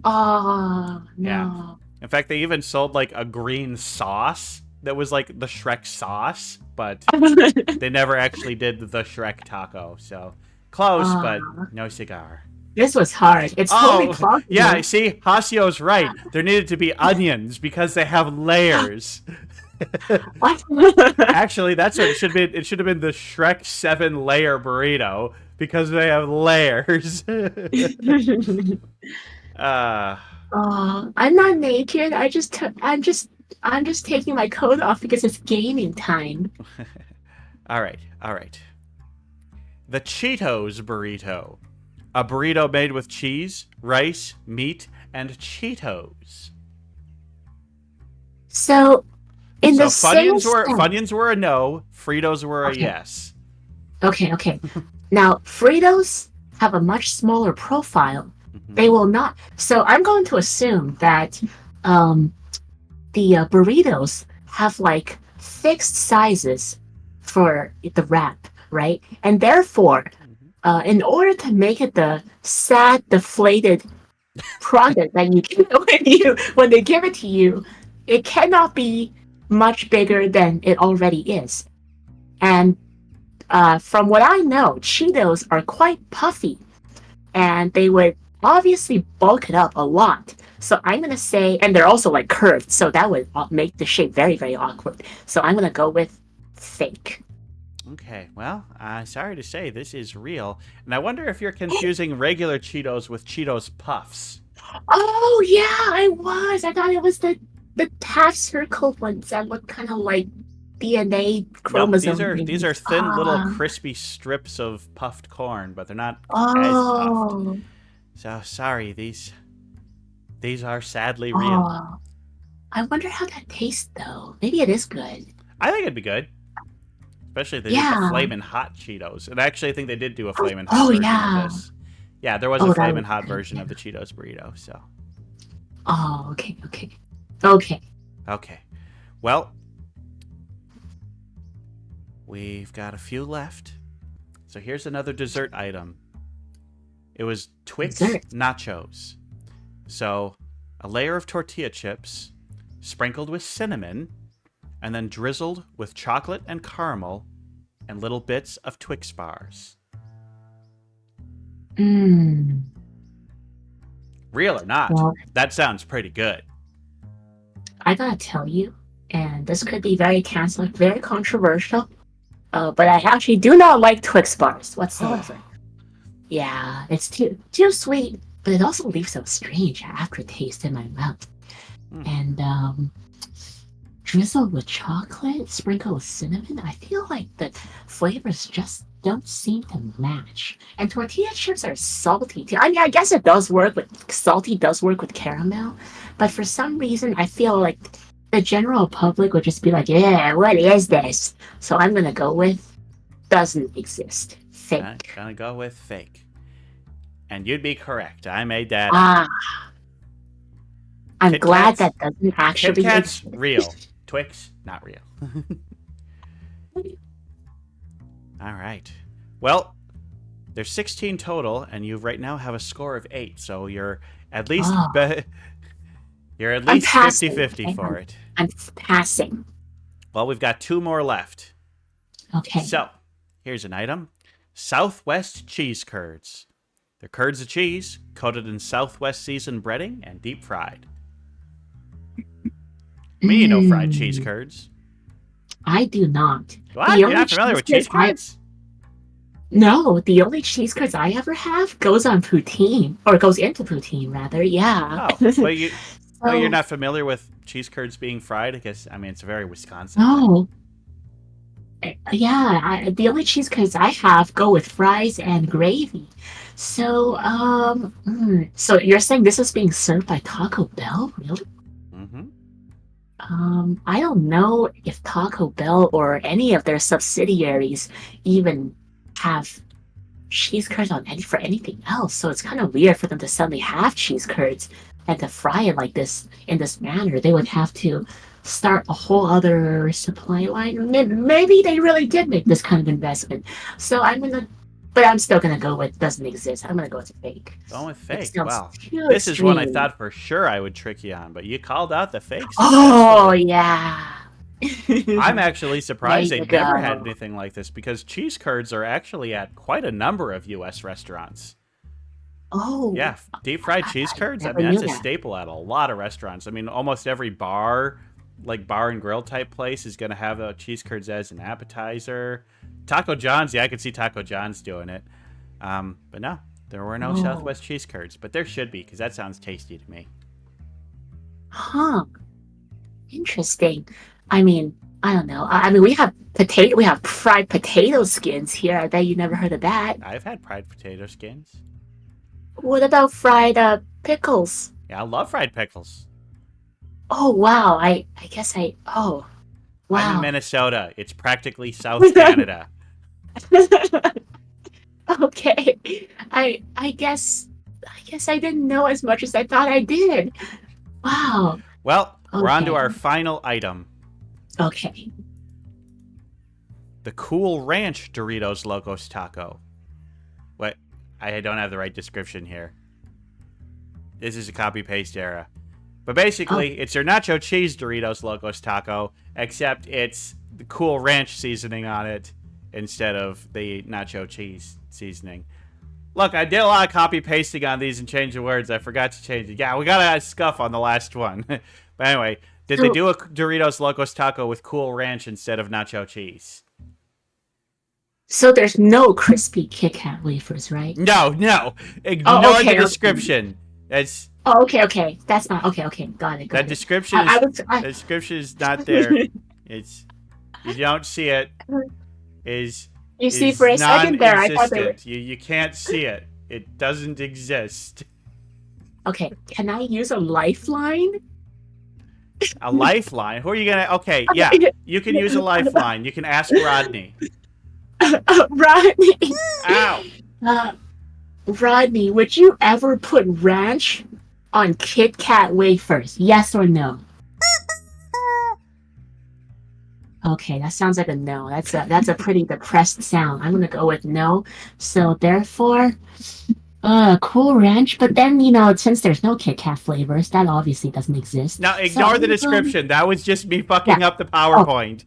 Speaker 4: Oh no.
Speaker 2: Yeah. In fact, they even sold like a green sauce that was like the Shrek sauce, but they never actually did the Shrek taco. So close, but no cigar.
Speaker 4: This was hard. It's totally plausible.
Speaker 2: Yeah, see, Hasio's right. There needed to be onions because they have layers.
Speaker 4: What?
Speaker 2: Actually, that's what it should be. It should have been the Shrek 7 layer burrito because they have layers.
Speaker 4: I'm not naked. I'm just taking my coat off because it's gaming time.
Speaker 2: All right. The Cheetos burrito. A burrito made with cheese, rice, meat, and Cheetos.
Speaker 4: So, in the same
Speaker 2: Funyuns were a no. Fritos were a yes.
Speaker 4: Okay. Now, Fritos have a much smaller profile. They will not. So I'm going to assume that the burritos have like fixed sizes for the wrap, right? And therefore, in order to make it the sad, deflated product that you get when they give it to you, it cannot be much bigger than it already is. And from what I know, Cheetos are quite puffy, and they would obviously bulk it up a lot. So I'm gonna say, and they're also like curved, so that would make the shape very, very awkward. So I'm gonna go with fake.
Speaker 2: Okay, well, sorry to say, this is real. And I wonder if you're confusing regular Cheetos with Cheetos Puffs.
Speaker 4: Oh yeah, I was. I thought it was the half circle ones that look kind of like DNA chromosome.
Speaker 2: No, these are thin little crispy strips of puffed corn, but they're not as puffed. So sorry, these are sadly real.
Speaker 4: I wonder how that tastes though. Maybe it is good.
Speaker 2: I think it'd be good. Especially if they did the Flamin' Hot Cheetos. And actually, I think they did do a Flamin' Hot version of this. Yeah, there was a Flamin' Hot version of the Cheetos burrito, so.
Speaker 4: Oh, okay.
Speaker 2: Okay. Well, we've got a few left. So here's another dessert item. It was Twix nachos. So, a layer of tortilla chips, sprinkled with cinnamon, and then drizzled with chocolate and caramel and little bits of Twix bars.
Speaker 4: Mmm.
Speaker 2: Real or not, that sounds pretty good.
Speaker 4: I gotta tell you, and this could be very very controversial, but I actually do not like Twix bars whatsoever. Yeah, it's too sweet, but it also leaves a strange aftertaste in my mouth. And drizzled with chocolate, sprinkled with cinnamon, I feel like the flavors just don't seem to match. And tortilla chips are salty too. I mean, I guess it does work with salty, does work with caramel, but for some reason, I feel like the general public would just be like, yeah, what is this? So I'm gonna go with doesn't exist. Fake.
Speaker 2: I'm gonna go with fake. And you'd be correct. I made that up.
Speaker 4: I'm glad that doesn't actually
Speaker 2: Kit Kat's real. Twix, not real. All right. Well, there's 16 total, and you right now have a score of 8, so you're at least you're at least 50-50 for it.
Speaker 4: I'm passing.
Speaker 2: Well, we've got 2 more left.
Speaker 4: Okay.
Speaker 2: So, here's an item. Southwest cheese curds. They're curds of cheese, coated in Southwest seasoned breading and deep fried. Me, you know fried cheese curds.
Speaker 4: I do not.
Speaker 2: What? You're not familiar with cheese curds?
Speaker 4: No, the only cheese curds I ever have goes on poutine, or goes into poutine, rather. Yeah.
Speaker 2: Oh, but you're not familiar with cheese curds being fried? I guess, I mean, it's a very Wisconsin
Speaker 4: No. Yeah, the only cheese curds I have go with fries and gravy. So, so you're saying this is being served by Taco Bell, really?
Speaker 2: Mm-hmm.
Speaker 4: I don't know if Taco Bell or any of their subsidiaries even have cheese curds for anything else. So it's kind of weird for them to suddenly have cheese curds and to fry it like this in this manner. They would have to start a whole other supply line. Maybe they really did make this kind of investment. So but I'm still gonna go with doesn't exist. I'm gonna go with fake.
Speaker 2: Going with fake. Wow.
Speaker 4: This
Speaker 2: is one I thought for sure I would trick you on, but you called out the fake.
Speaker 4: Oh yeah.
Speaker 2: I'm actually surprised they never had anything like this, because cheese curds are actually at quite a number of U.S. restaurants.
Speaker 4: Oh.
Speaker 2: Yeah, deep fried cheese curds. I mean, that's a staple at a lot of restaurants. I mean, almost every bar, like bar and grill type place, is going to have cheese curds as an appetizer. Taco John's, yeah, I could see Taco John's doing it. But no, there were no Southwest cheese curds, but there should be, because that sounds tasty to me.
Speaker 4: Huh. Interesting. I mean, I don't know. I mean, we have fried potato skins here. I bet you never heard of that.
Speaker 2: I've had fried potato skins.
Speaker 4: What about fried pickles?
Speaker 2: Yeah, I love fried pickles.
Speaker 4: Oh wow! I guess wow.
Speaker 2: I'm in Minnesota. It's practically South Canada.
Speaker 4: Okay. I guess I didn't know as much as I thought I did. Wow.
Speaker 2: Well, we're on to our final item.
Speaker 4: Okay.
Speaker 2: The Cool Ranch Doritos Locos Taco. I don't have the right description here. This is a copy-paste era. But basically, it's your nacho cheese Doritos Locos Taco, except it's the Cool Ranch seasoning on it instead of the nacho cheese seasoning. Look, I did a lot of copy-pasting on these and changed the words. I forgot to change it. Yeah, we got a scuff on the last one. But anyway, did they do a Doritos Locos Taco with Cool Ranch instead of nacho cheese?
Speaker 4: So there's no crispy Kit Kat wafers, right?
Speaker 2: No. Ignore the description. It's...
Speaker 4: Oh, okay. That's not okay. Got it.
Speaker 2: That description is not there. It's you don't see it.
Speaker 4: You see, for a second there, I thought they were...
Speaker 2: You can't see it. It doesn't exist.
Speaker 4: Okay, can I use a lifeline?
Speaker 2: A lifeline? Who are you gonna? Okay, yeah, you can use a lifeline. You can ask Rodney.
Speaker 4: Rodney.
Speaker 2: Ow.
Speaker 4: Rodney, would you ever put ranch on Kit Kat wafers? Yes or no? Okay, that sounds like a no. That's a pretty depressed sound. I'm gonna go with no. So therefore, Cool Ranch. But then since there's no Kit Kat flavors, that obviously doesn't exist.
Speaker 2: Now ignore the description. That was just me fucking up the PowerPoint.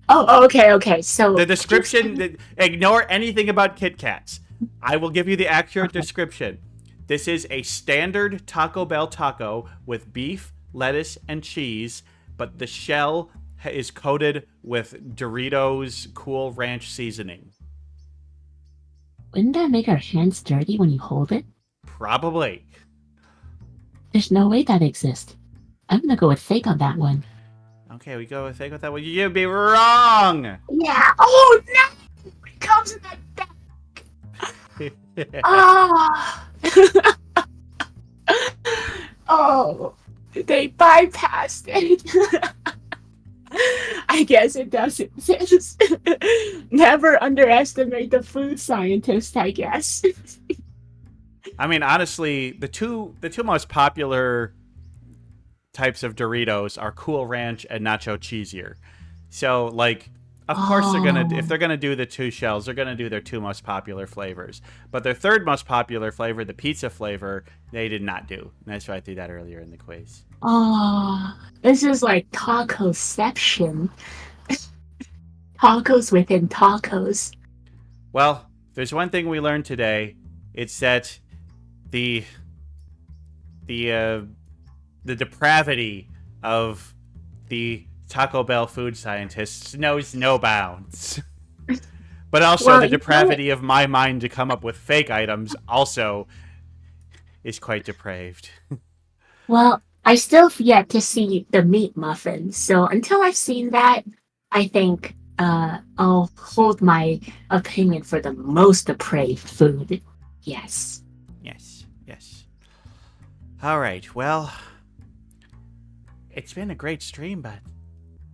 Speaker 4: Okay. So
Speaker 2: the description. Ignore anything about Kit Kats. I will give you the accurate description. This is a standard Taco Bell taco with beef, lettuce, and cheese, but the shell is coated with Doritos Cool Ranch seasoning.
Speaker 4: Wouldn't that make our hands dirty when you hold it?
Speaker 2: Probably.
Speaker 4: There's no way that exists. I'm gonna go with fake on that one.
Speaker 2: Okay, we go with fake with that one. You'd be wrong!
Speaker 4: Yeah! Oh no! It comes in that bag! Oh, they bypassed it. I guess it does exist. Never underestimate the food scientist, I guess.
Speaker 2: I mean, honestly, the two most popular types of Doritos are Cool Ranch and Nacho Cheesier. So, like, of course if they're gonna do the two shells, they're gonna do their two most popular flavors. But their third most popular flavor, the pizza flavor, they did not do. And that's why I threw that earlier in the quiz.
Speaker 4: Oh, this is like tacoception. Tacos within tacos.
Speaker 2: Well, there's one thing we learned today. It's that the depravity of the Taco Bell food scientists knows no bounds. But also the depravity of my mind to come up with fake items also is quite depraved.
Speaker 4: Well, I still have yet to see the meat muffin, so until I've seen that, I think I'll hold my opinion for the most depraved food. Yes.
Speaker 2: All right, well, it's been a great stream, but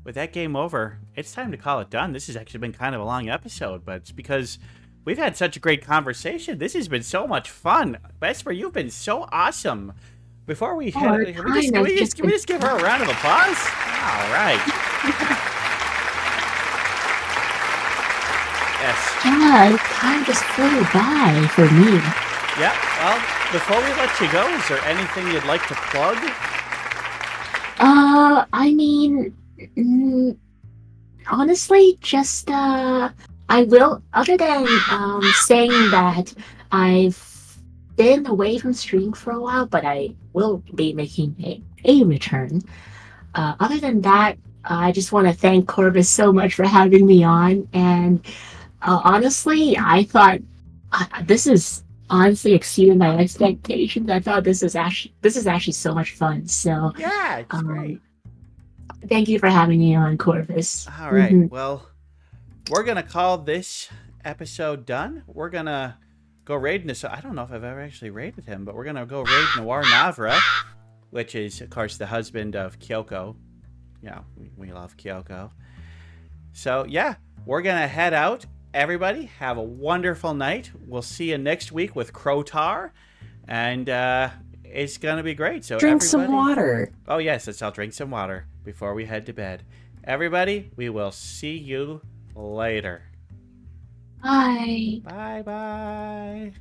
Speaker 2: with that game over, it's time to call it done. This has actually been kind of a long episode, but it's because we've had such a great conversation. This has been so much fun. Vesper, you've been so awesome. Before we head, can we just give her a round of applause? All right. Yes.
Speaker 4: Yeah, time just flew by for me.
Speaker 2: Yeah, well, before we let you go, is there anything you'd like to plug?
Speaker 4: I mean, honestly, just, I will, other than, saying that I've been away from stream for a while, but I will be making a return. Other than that, I just want to thank Corvus so much for having me on, and, honestly, I thought, this is honestly exceeded my expectations. I thought this is actually so much fun, so.
Speaker 2: Yeah, it's great.
Speaker 4: Thank you for having me on, Corvus.
Speaker 2: All right. Well, we're going to call this episode done. We're going to go raid I don't know if I've ever actually raided him, but we're going to go raid Noir Navra, which is, of course, the husband of Kyoko. Yeah, we love Kyoko. So, yeah, we're going to head out. Everybody, have a wonderful night. We'll see you next week with Crotar. And it's going to be great. So
Speaker 3: drink some water.
Speaker 2: Oh, yes, I'll drink some water before we head to bed. Everybody, we will see you later.
Speaker 4: Bye.
Speaker 2: Bye-bye.